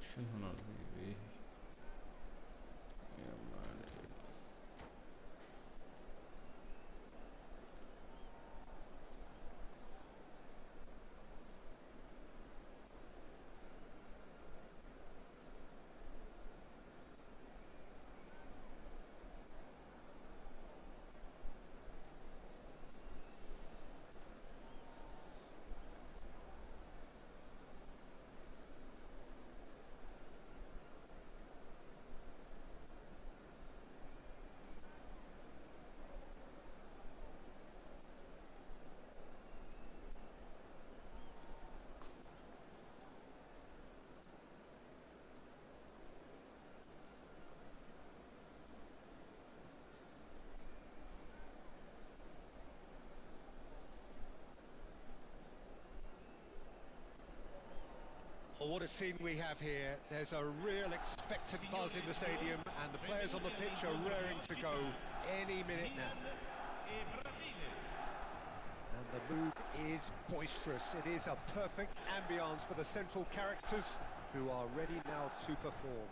Deixa o Ronaldo viver. Meu marido. Well, what a scene we have here. There's a real expectant buzz in the stadium and the players on the pitch are raring to go any minute now. And the mood is boisterous. It is a perfect ambience for the central characters who are ready now to perform.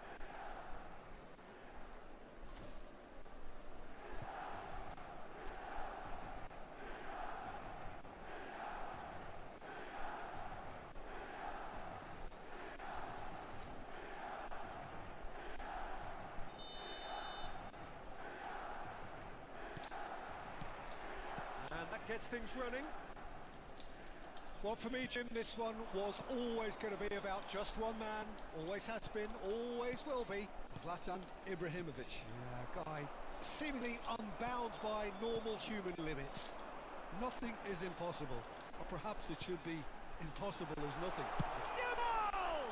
Gets things running. Well, for me, Jim, this one was always going to be about just one man. Always has been, always will be. Zlatan Ibrahimovic. Yeah, guy seemingly unbound by normal human limits. Nothing is impossible, or perhaps it should be impossible as nothing. Yamal!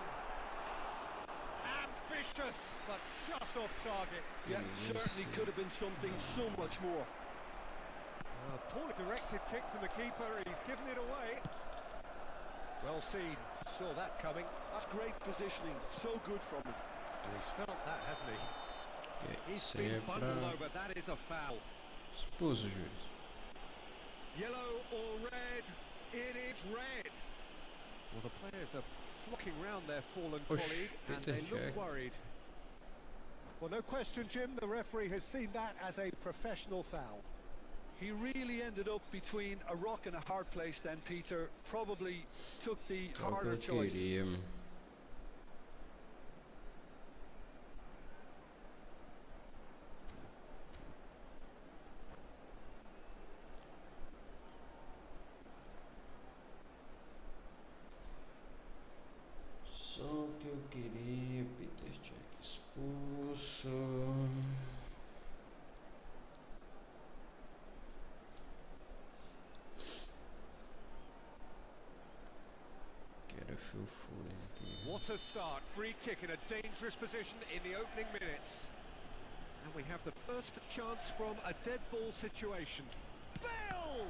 Ambitious, but just off target. Yeah, certainly could have been something so much more. Poorly directed kick from the keeper, he's given it away. Well seen, saw that coming. That's great positioning, so good from him. He's felt that, hasn't he? He's Isso aí been é bundled pra over, that is a foul. expulso, juiz. Yellow or red, it is red. Well, the players are flocking round their fallen colleague and they look worried. Well, no question, Jim, the referee has seen that as a professional foul. He really ended up between a rock and a hard place then, Peter. Probably took the harder choice. Só o que eu queria, Peter Cech expulso. Quero Foden aqui. What a start, free kick in a dangerous position in the opening minutes. And we have the first chance from a dead ball situation. Bale!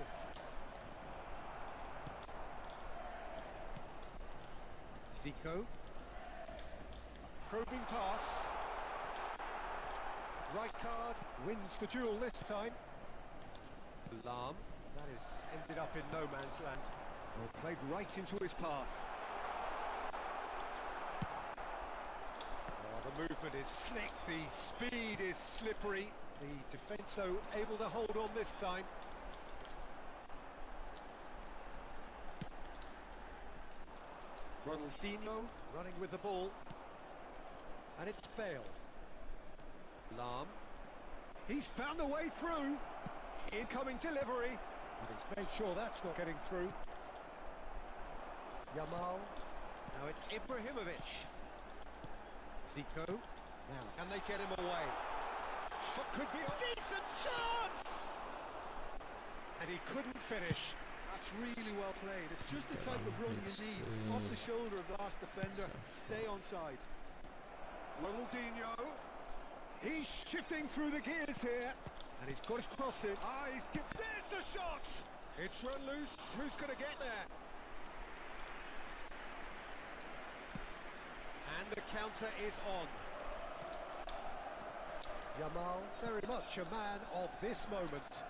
Zico. Probing pass. Right card, wins the duel this time. Lam. That is ended up in no man's land. Well, played right into his path. Oh, the movement is slick, the speed is slippery. The defence, though, able to hold on this time. Ronaldinho running with the ball. And it's Bale. Lam. He's found a way through. Incoming delivery. But he's made sure that's not getting through. Yamal. Now it's Ibrahimovic. Zico. Now, can they get him away? Shot could be a decent chance! And he couldn't finish. That's really well played. It's just the type of run you need. Off the shoulder of the last defender. Stay onside. Ronaldinho. He's shifting through the gears here. And he's got his cross in. There's the shot! It's run loose. Who's going to get there? And the counter is on. Yamal, very much a man of this moment.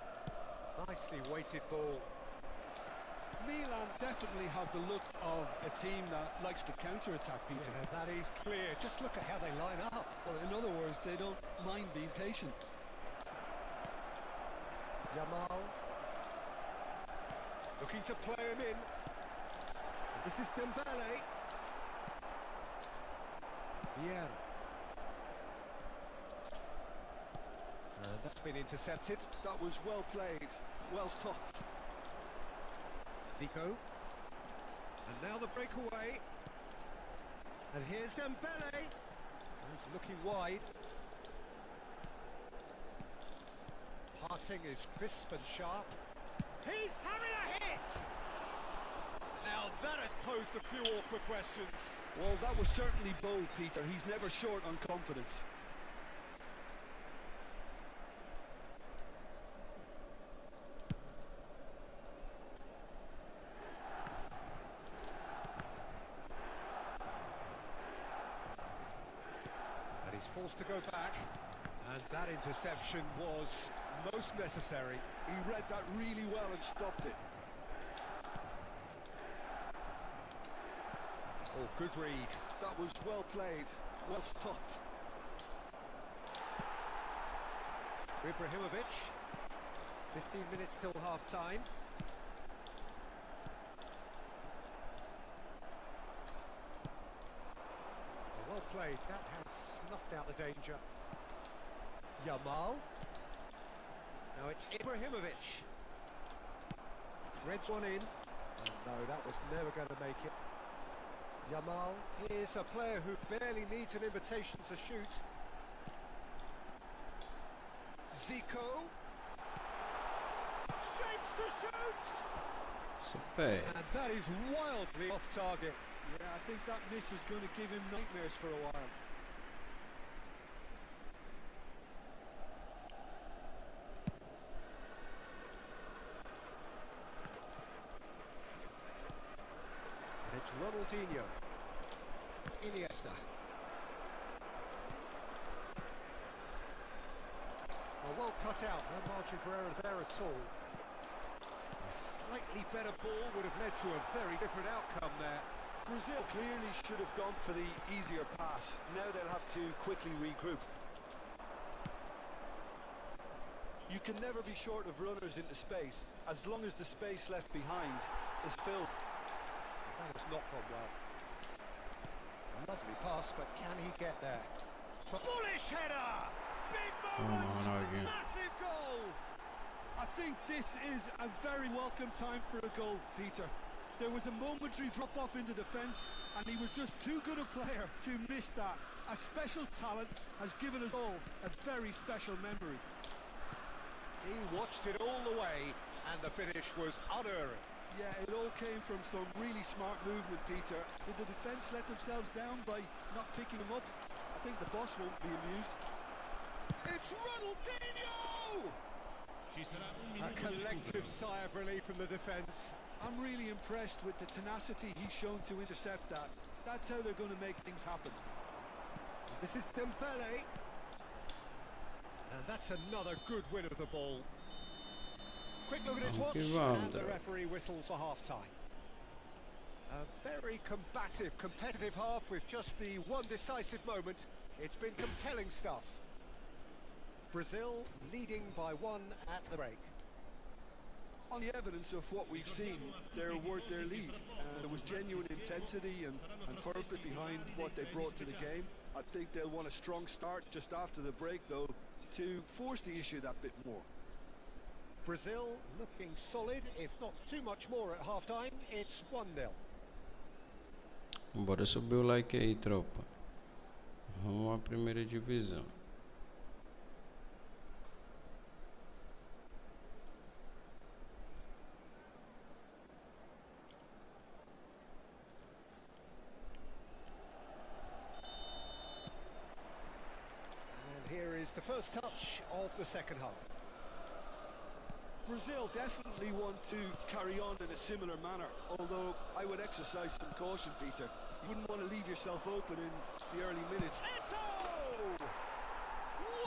Nicely weighted ball. Milan definitely have the look of a team that likes to counter-attack, Peter. Yeah, that is clear. Just look at how they line up. Well, in other words, they don't mind being patient. Yamal. Looking to play him in. And this is Dembele. Vieira. And that's been intercepted. That was well played, well stopped. Zico. And now the breakaway. And here's Dembele. He's looking wide. Passing is crisp and sharp. He's having a hit! Now that has posed a few awkward questions. Well, that was certainly bold, Peter. He's never short on confidence. And he's forced to go back. And that interception was most necessary. He read that really well and stopped it. Oh, good read. That was well played, well stopped. Ibrahimovic. 15 minutes till half-time. Well played. That has snuffed out the danger. Yamal. Now it's Ibrahimovic. Threads one in. And No, that was never going to make it. Yamal is a player who barely needs an invitation to shoot. Zico. Shapes to shoot! Super. And that is wildly off target. Yeah, I think that miss is going to give him nightmares for a while. It's Ronaldinho. Iniesta. Well cut out, no margin for error there at all. A slightly better ball would have led to a very different outcome there. Brazil clearly should have gone for the easier pass. Now they'll have to quickly regroup. You can never be short of runners into space, as long as the space left behind is filled. That has not gone well. A lovely pass, but can he get there? Bullish header! Big moment! Massive goal! I think this is a very welcome time for a goal, Peter. There was a momentary drop-off into defence, and he was just too good a player to miss that. A special talent has given us all a very special memory. He watched it all the way, and the finish was unerring. Yeah, it all came from some really smart movement, Peter. Did the defence let themselves down by not picking him up? I think the boss won't be amused. It's Ronaldinho! A collective sigh of relief from the defence. I'm really impressed with the tenacity he's shown to intercept that. That's how they're going to make things happen. This is Dembele. And that's another good win of the ball. Quick look at his watch, and the referee whistles for half-time. A very combative, competitive half with just the one decisive moment. It's been compelling stuff. Brazil leading by 1 at the break. On the evidence of what we've seen, they're worth their lead. There was genuine intensity and purpose behind what they brought to the game. I think they'll want a strong start just after the break, though, to force the issue that bit more. Brazil looking solid, if not too much more at half-time. It's 1-0. Bora subir o like aí, tropa. Vamos à primeira divisão. And here is the first touch of the second half. Brazil definitely want to carry on in a similar manner, although I would exercise some caution, Peter. You wouldn't want to leave yourself open in the early minutes. Eto!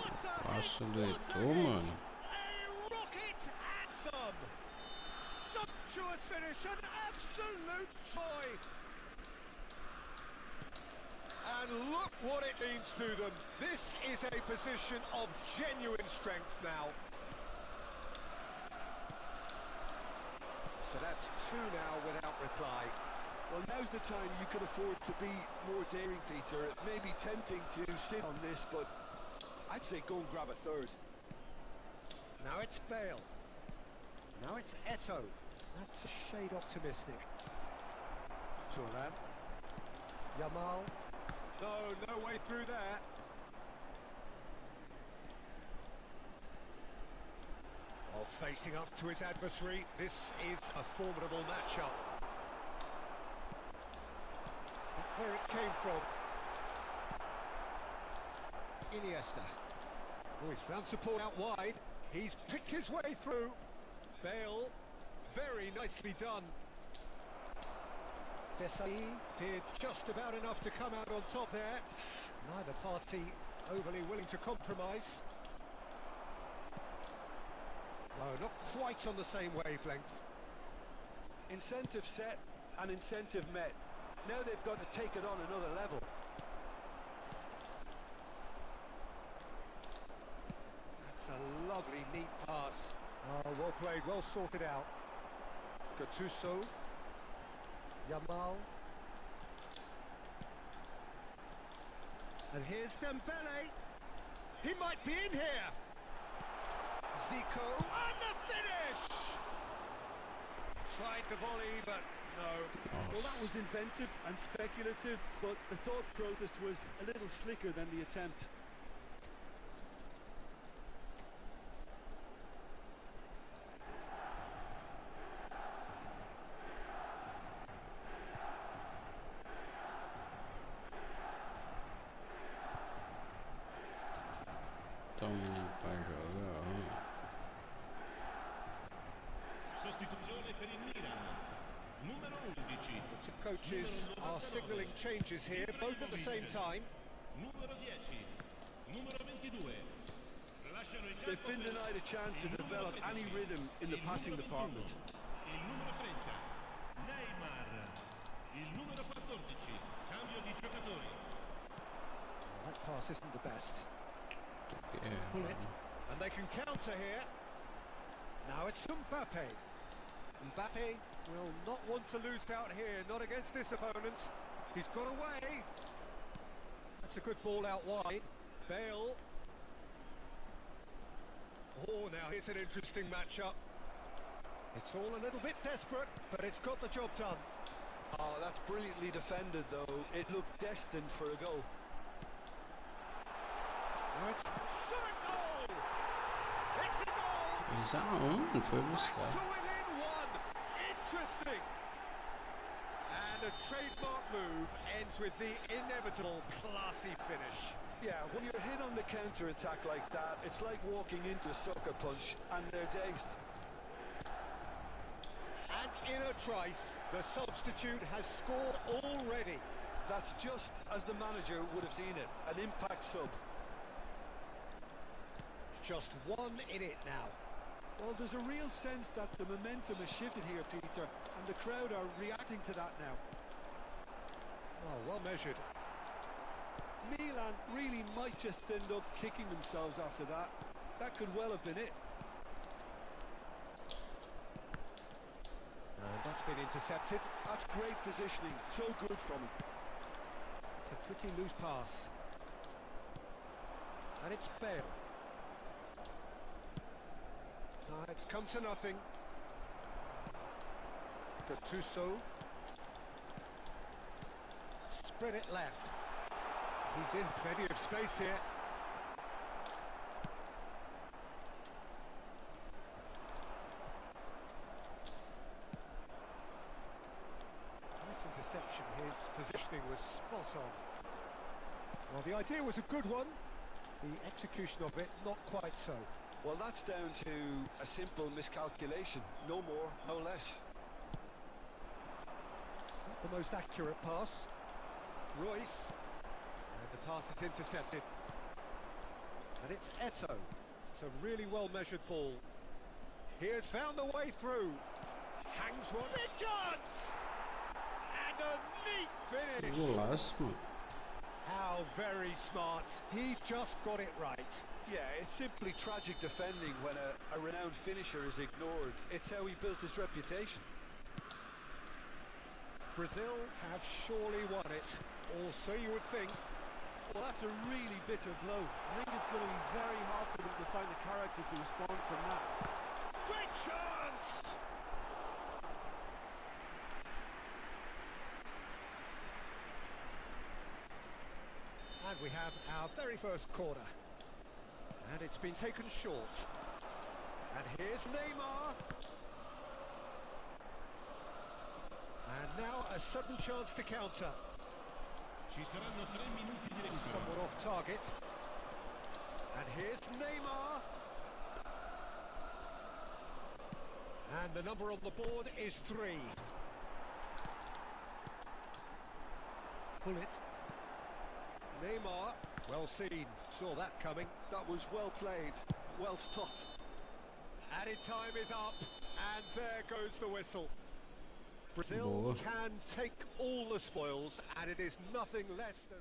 What a Passo hit! do What a Eto, hit! mano. A rocket anthem! Sumptuous finish, an absolute joy! And look what it means to them. This is a position of genuine strength now. So that's 2 now without reply. Well, now's the time you could afford to be more daring, Peter. It may be tempting to sit on this, but I'd say go and grab a third. Now it's Bale. Now it's Eto. That's a shade optimistic. Turan. Yamal. No way through there. While facing up to his adversary, this is a formidable matchup. Where it came from. Iniesta. Oh, he's found support out wide. He's picked his way through. Bale, very nicely done. Desai did just about enough to come out on top there. Neither party overly willing to compromise. No, not quite on the same wavelength. Incentive set and incentive met. Now they've got to take it on another level. That's a lovely, neat pass. Oh, well played, well sorted out. Gattuso. Yamal. And here's Dembele. He might be in here. Zico. And the finish! Tried the volley, but Well, that was inventive and speculative, but the thought process was a little slicker than the attempt. Sostituzione per il Milan. Numero 11. The two coaches are signalling changes here, both at the same time. Numero 10. Numero 22. Lasciano il They've campo been per denied a chance to develop any rhythm in the passing department. il numero 30. Neymar. Il numero 14. Cambio di giocatori. That pass isn't the best. Pull it, and they can counter here. Now it's Mbappe. Mbappe will not want to lose out here, not against this opponent. He's got away. That's a good ball out wide. Bale. Oh, now here's an interesting matchup. It's all a little bit desperate, but it's got the job done. Oh, that's brilliantly defended, though. It looked destined for a goal. Now it's shot a goal! It's a goal! Mas aonde foi Back buscar? to within one! Interesting! And a trademark move ends with the inevitable classy finish. Yeah, when you're hit on the counter-attack like that, it's like walking into sucker punch, and they're dazed. And in a trice, the substitute has scored already. That's just as the manager would have seen it, an impact sub. Just one in it now. Well, there's a real sense that the momentum has shifted here, Peter, and the crowd are reacting to that now. Oh, well measured. Milan really might just end up kicking themselves after that. That could well have been it. And that's been intercepted. That's great positioning, so good from him. It's a pretty loose pass. And it's Bale. It's come to nothing. Gattuso. Spread it left. He's in plenty of space here. Nice interception. His positioning was spot on. Well, the idea was a good one. The execution of it, not quite so. Well, that's down to a simple miscalculation. No more, no less. Not the most accurate pass. Royce. And the pass is intercepted. And it's Eto'o. It's a really well-measured ball. He has found the way through. Hangs one. Big chance! And a neat finish. Golaço, mano. How very smart. He just got it right. Yeah, it's simply tragic defending when a renowned finisher is ignored. It's how he built his reputation. Brazil have surely won it, or so you would think. Well, that's a really bitter blow. I think it's going to be very hard for them to find the character to respond from that. Great chance! And we have our very first corner. And it's been taken short. And here's Neymar. And now a sudden chance to counter. Ci saranno 3 minuti di recupero. Somewhat off target. And here's Neymar. And the number on the board is 3. Pull it. Neymar, well seen, saw that coming. That was well played, well stopped. Added time is up, and there goes the whistle. Brazil Boa. can take all the spoils, and it is nothing less than...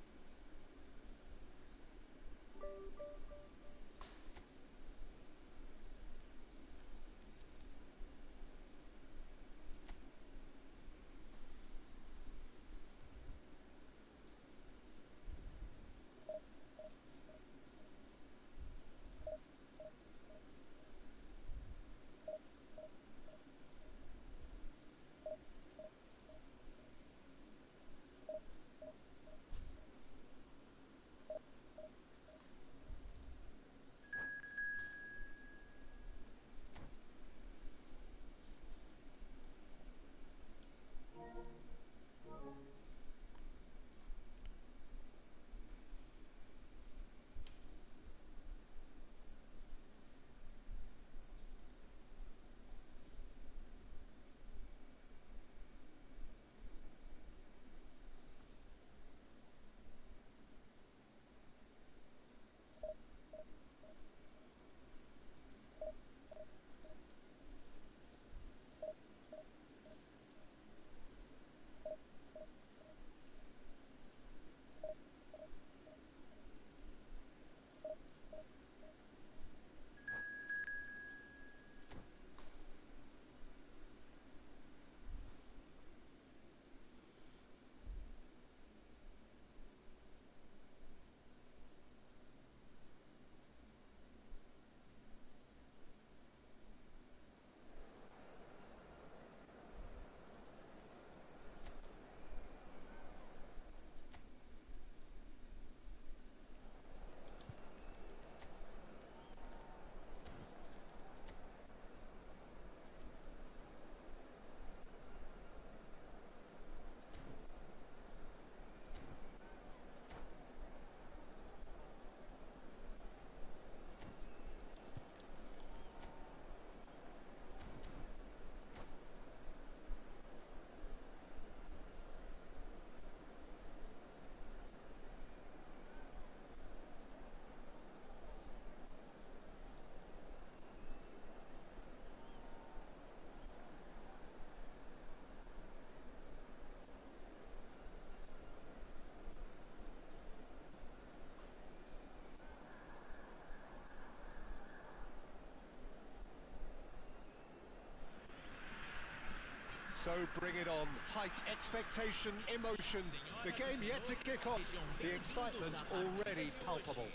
So bring it on. Height, expectation, emotion. The game yet to kick off. The excitement already palpable.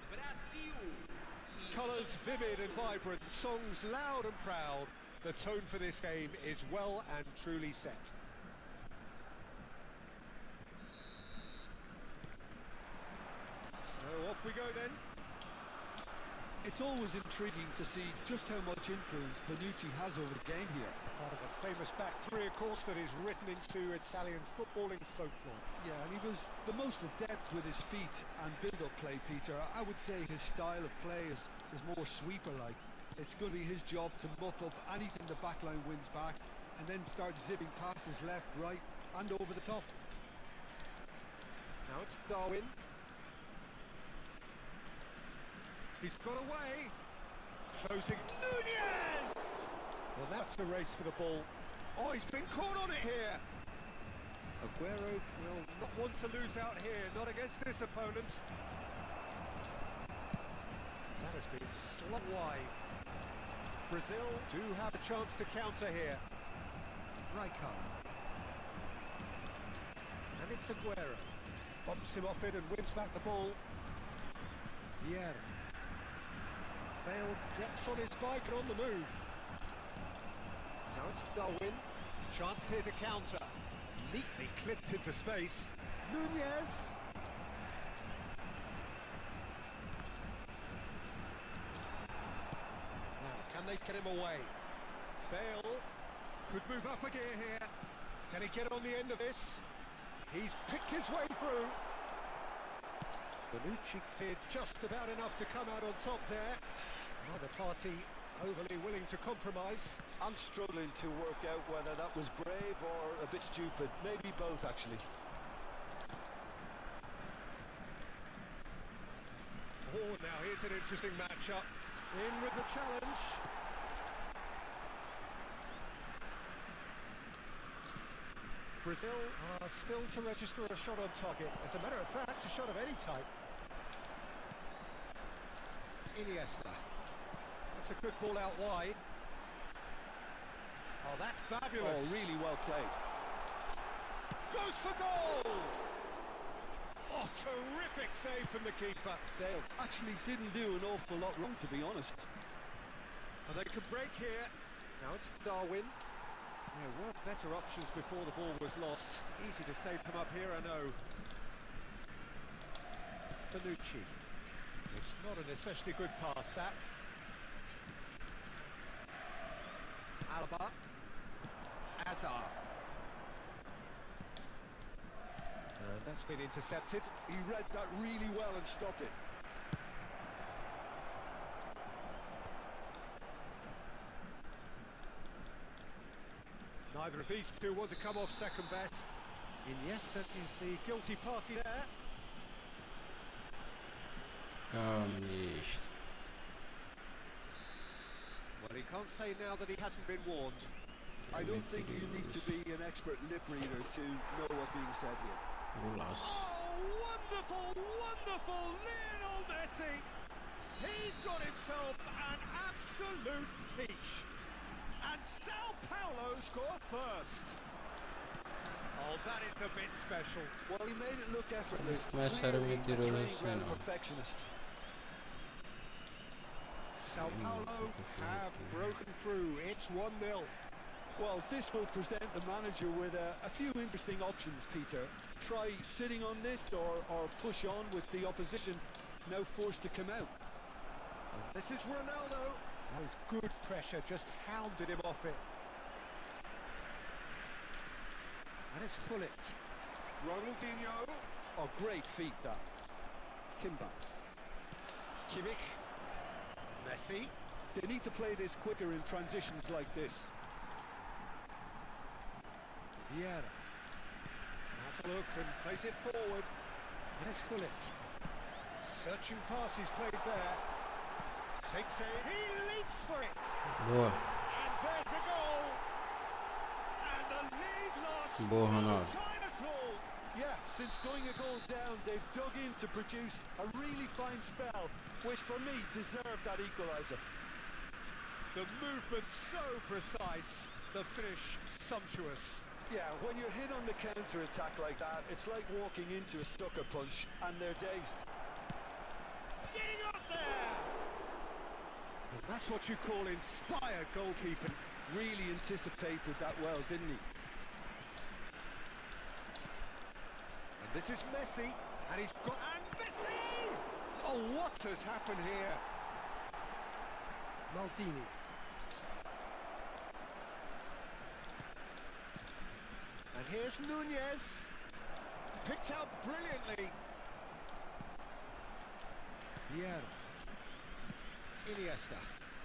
Brasil! Colours vivid and vibrant, songs loud and proud. The tone for this game is well and truly set. So off we go then. It's always intriguing to see just how much influence Bonucci has over the game here. Part of a famous back three, of course, that is written into Italian footballing folklore. Yeah, and he was the most adept with his feet and build-up play, Peter. I would say his style of play is more sweeper-like. It's going to be his job to mop up anything the backline wins back and then start zipping passes left, right and over the top. Now it's Darwin. He's got away. Closing. Nunez! Well, that's a race for the ball. Oh, he's been caught on it here. Aguero will not want to lose out here, not against this opponent. That has been slung wide. Brazil do have a chance to counter here. Rijkaard. And it's Aguero. Bumps him off it and wins back the ball. Vieira. Bale gets on his bike and on the move. Now it's Darwin. Chance here to counter. Neatly clipped into space. Nunez. Now, can they get him away? Bale could move up a gear here. Can he get on the end of this? He's picked his way through. Bonucci did just about enough to come out on top there. Neither party overly willing to compromise. I'm struggling to work out whether that was brave or a bit stupid. Maybe both, actually. Oh, now here's an interesting matchup. In with the challenge. Brazil are still to register a shot on target. As a matter of fact, a shot of any type. Iniesta. That's a good ball out wide. Oh, that's fabulous. Oh, really well played. Goes for goal! Oh, terrific save from the keeper. Dale actually didn't do an awful lot wrong, to be honest. And they could break here. Now it's Darwin. There were better options before the ball was lost. Easy to save them up here, I know. Bonucci. It's not an especially good pass, that. Alaba. Hazard. And that's been intercepted. He read that really well and stopped it. Neither of these two want to come off second best. Iniesta is the guilty party there. Well, he can't say now that he hasn't been warned. I don't think you need to be an expert lip reader to know what's being said here. Golaço. Oh, wonderful, wonderful Lionel Messi. He's got himself an absolute peach. And Sao Paulo score first. Oh, that is a bit special. Well, he made it look effortless. Começaram a Clearly meter a o training assim, ground não. perfectionist. Sao Paulo have broken through. It's 1-0. Well, this will present the manager with a few interesting options, Peter. Try sitting on this or push on with the opposition now forced to come out. And this is Ronaldo. That was good pressure, just hounded him off it. And it's Hullet. Ronaldinho. Oh, great feat, that. Timber. Kimmich. Messi. They need to play this quicker in transitions like this. Vieira. Has a look and plays it forward. And it's Hullet. Searching pass he's played there. Takes it. He leaps for it. Boa. And there's a goal. And the lead lost. Boa, No Ronaldo. time at all. Yeah, since going a goal down, they've dug in to produce a really fine spell, which for me deserved that equaliser. The movement so precise. The finish sumptuous. Yeah, when you're hit on the counter-attack like that, it's like walking into a sucker punch, and they're dazed. Getting up there! And that's what you call inspired goalkeeping. Really anticipated that well, didn't he? And this is Messi, and he's got... And Messi! Oh, what has happened here? Maldini. And here's Nunez. Picked out brilliantly. Vieira. Iniesta.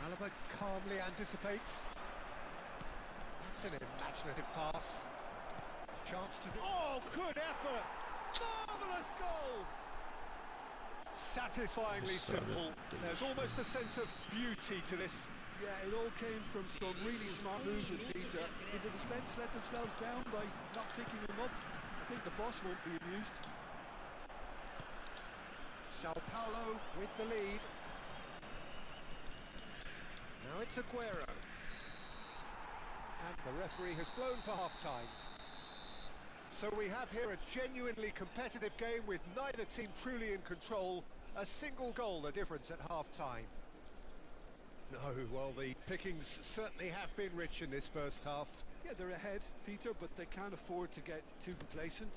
Alaba calmly anticipates. That's an imaginative pass. Chance to do... Oh, good effort! Marvellous goal! Satisfyingly simple. There's almost a sense of beauty to this. Yeah, it all came from some really smart movement, Peter. Did the defence let themselves down by not picking him up? I think the boss won't be amused. Sao Paulo with the lead. Now it's Aguero. And the referee has blown for half-time. So we have here a genuinely competitive game with neither team truly in control. A single goal the difference at half-time. No, well, the pickings certainly have been rich in this first half. Yeah, they're ahead, Peter, but they can't afford to get too complacent.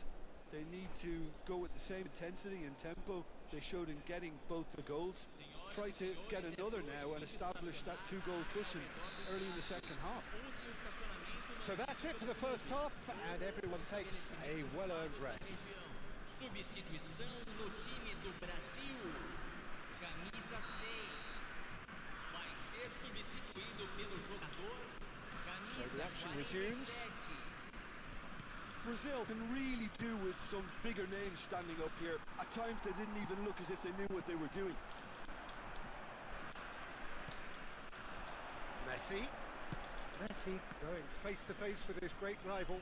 They need to go with the same intensity and tempo they showed in getting both the goals. Try to get another now and establish that two-goal cushion early in the second half. So that's it for the first half, and everyone takes a well-earned rest. Substituição no time do Brasil. Camisa 6. Vai ser substituído pelo jogador. So Camisa the action resumes. 47. Brazil can really do with some bigger names standing up here. At times they didn't even look as if they knew what they were doing. Messi. Messi going face-to-face with his great rival.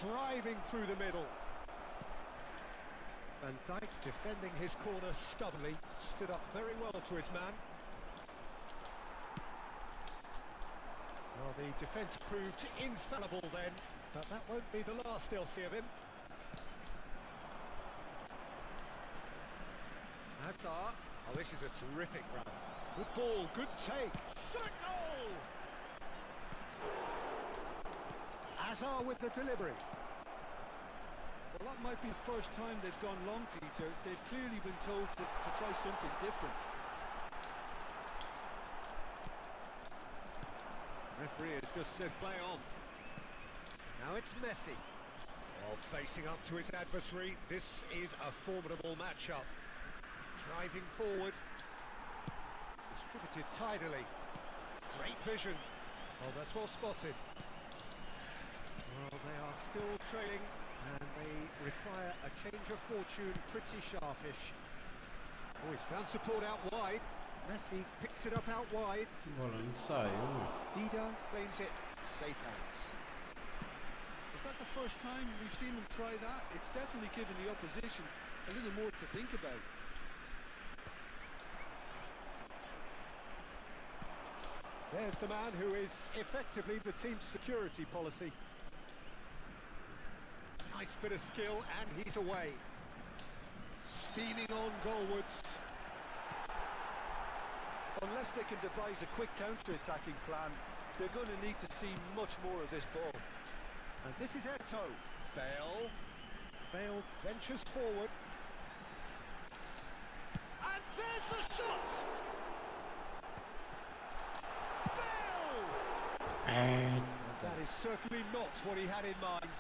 Driving through the middle. Van Dijk defending his corner stubbornly. Stood up very well to his man. Well, the defence proved infallible then, but that won't be the last they'll see of him. Hazard. Oh, this is a terrific run. Good ball, good take. Shot goal! Hazard with the delivery. Well, that might be the first time they've gone long, Peter. They've clearly been told to try something different. Referee has just said play on. Now it's Messi. While facing up to his adversary, this is a formidable matchup. Driving forward. Distributed tidily. Great vision. Oh, that's well spotted. Well, they are still trailing, and they require a change of fortune pretty sharpish. Oh, he's found support out wide. Messi picks it up out wide. Bola não saiu, mano. Dida claims it. Safe hands. Is that the first time we've seen them try that? It's definitely given the opposition a little more to think about. There's the man who is effectively the team's security policy. Nice bit of skill, and he's away. Steaming on goalwards. Unless they can devise a quick counter-attacking plan, they're going to need to see much more of this ball. And this is Eto. Bale. Bale ventures forward. And there's the shot! Bale! And that is certainly not what he had in mind.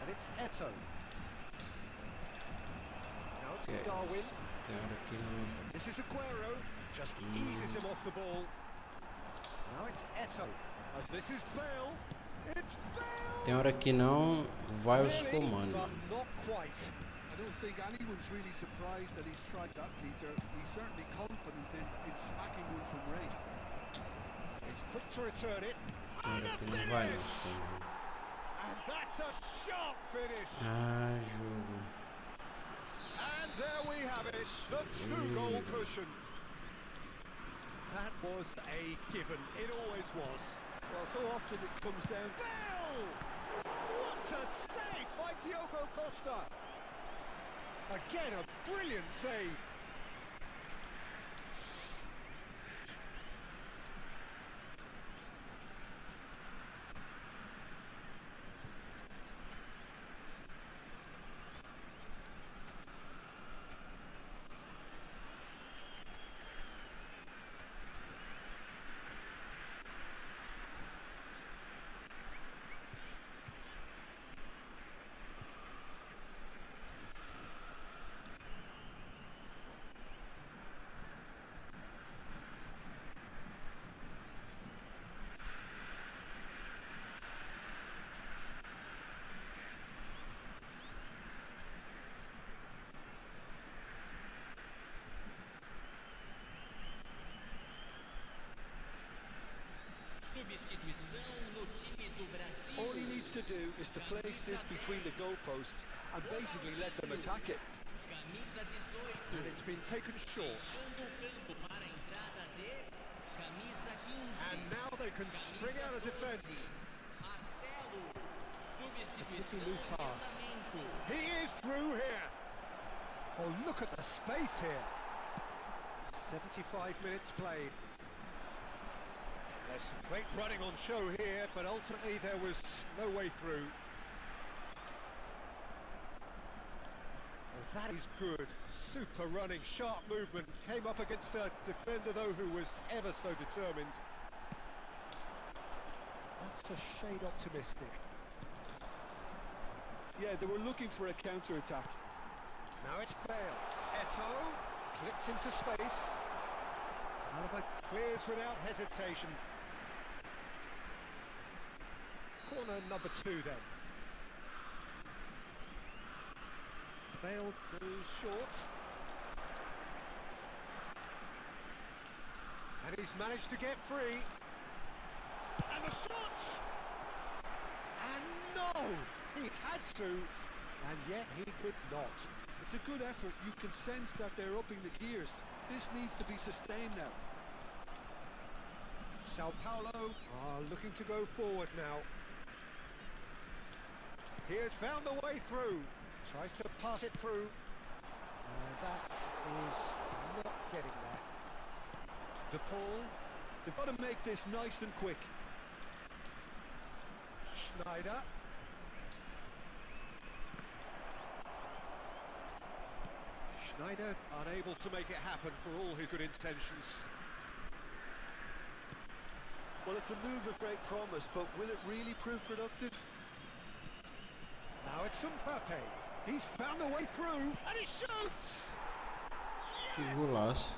It's Eto. Now it's Darwin. This is Aguero. Just eases him off the ball. Now it's Eto. And this is Bale. It's Bale. Tem hora que não vai os comandos. But not quite. I don't think anyone's really surprised that he's tried that, Peter. He's certainly confident in smacking one from range. He's quick to return it. Tem hora que não vai os comandos. And that's a sharp finish. Jogo. And there we have it, the two-goal cushion. That was a given. It always was. Well, so often it comes down. Bale! What a save by Diogo Costa. Again, a brilliant save. Substituição no time do Brasil. All he needs to do is to place this between the goalposts and basically let them attack it. Camisa 18. And it's been taken short. Deixando o campo para a entrada de camisa 15. And now they can spring out of defence. Marcelo. Substituição. Loose pass. Lançamento. He is through here. Oh, look at the space here. 75 minutes played. There's some great running on show here, but ultimately there was no way through. Well, that is good. Super running, sharp movement. Came up against a defender, though, who was ever so determined. That's a shade optimistic. Yeah, they were looking for a counter-attack. Now it's Bale. Eto clipped into space. Alaba clears without hesitation. Corner number 2 then. Bale goes short. And he's managed to get free. And the shot! And no! He had to, and yet he could not. It's a good effort. You can sense that they're upping the gears. This needs to be sustained now. Sao Paulo are looking to go forward now. He has found the way through. Tries to pass it through. And that is not getting there. De Paul. They've got to make this nice and quick. Schneider. Schneider unable to make it happen for all his good intentions. Well, it's a move of great promise, but will it really prove productive? Now it's Mbappe. He's found a way through, and he shoots! Yes!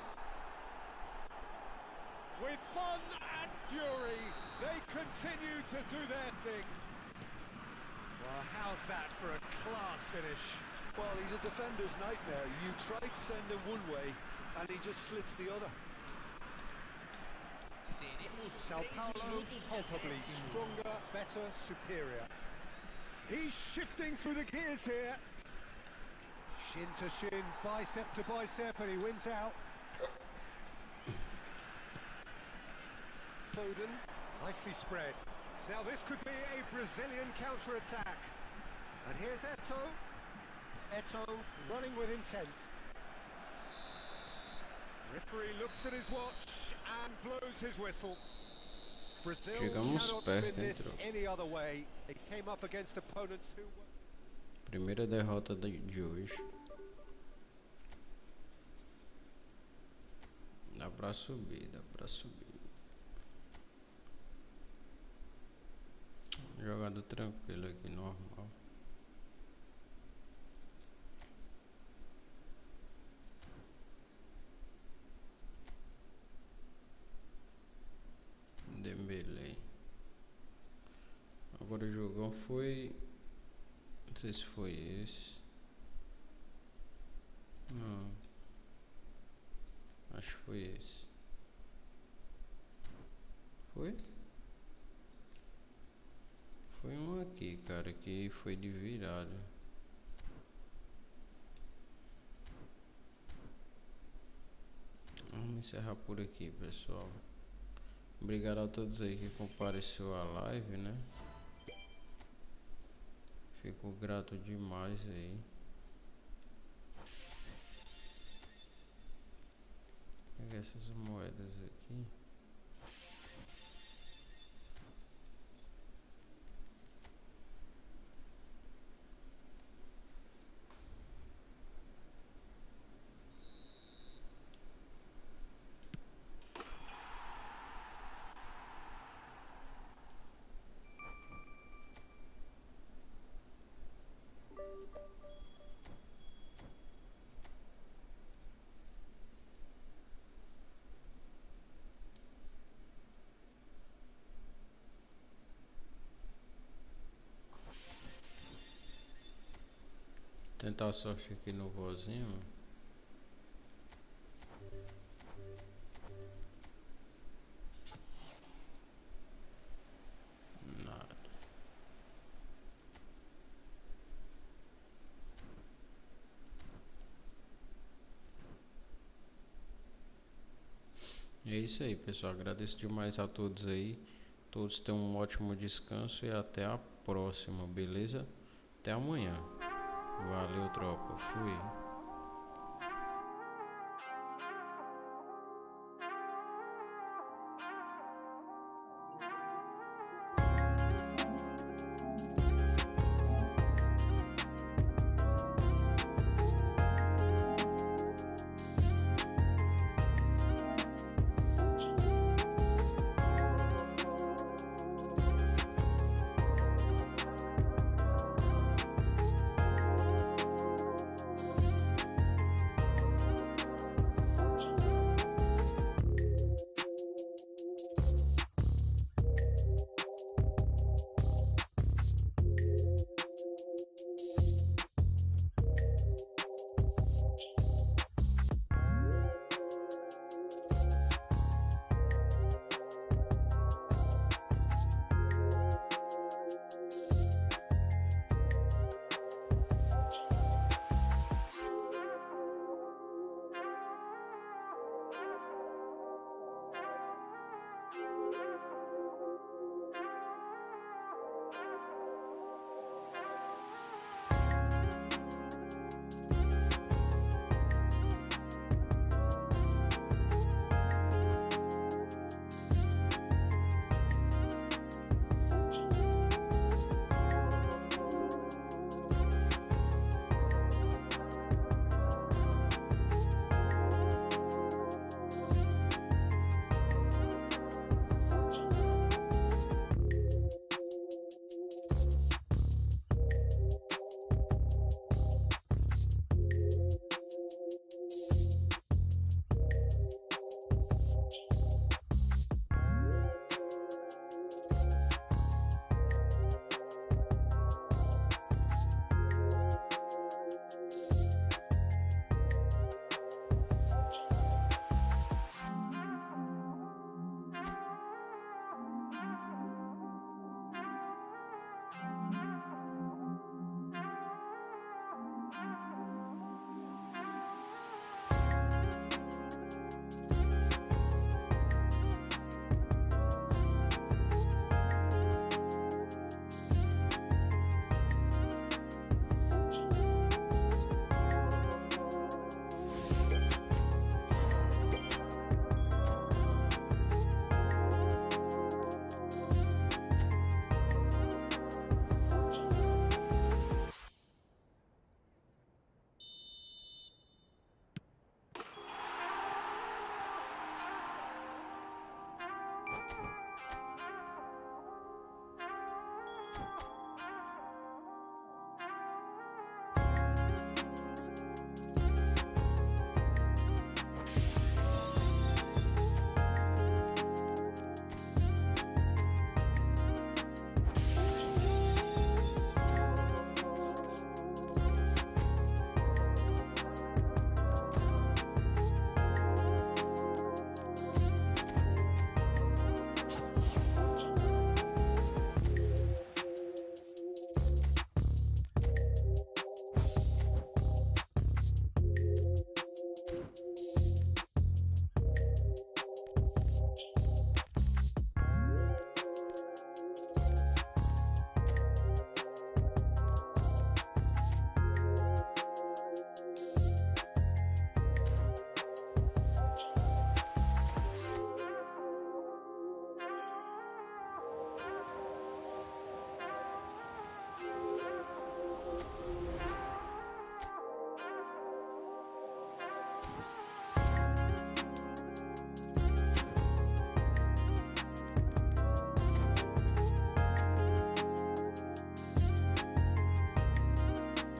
With fun and fury, they continue to do their thing. How's that for a class finish? Well, he's a defender's nightmare. You try to send him one way, and he just slips the other. Teremos Sao 3 Paulo, minutos de palpably acréscimo. stronger, better, superior. He's shifting through the gears here. Shin to shin, bicep to bicep, and he wins out. Foden. Nicely spread. Now this could be a Brazilian counter-attack. And here's Eto'o. Eto'o running with intent. Referee looks at his watch and blows his whistle. Brazil Chegamos cannot perto, spin this entrou. any other way. They came up against opponents who were... Primeira derrota de hoje. Dá pra subir, dá pra subir. Jogada tranquila aqui, normal. Dembélé. Agora o jogão foi... Não sei se foi esse. Não. Acho que foi esse. Foi? Foi um aqui, cara, que foi de virada. Vamos encerrar por aqui, pessoal. Obrigado a todos aí que compareceu à live, né? Fico grato demais aí. Vou pegar essas moedas aqui. Tentar a sorte aqui no vozinho. Nada. É isso aí, pessoal. Agradeço demais a todos aí. Todos tenham um ótimo descanso e até a próxima, beleza? Até amanhã. Valeu, tropa. Fui.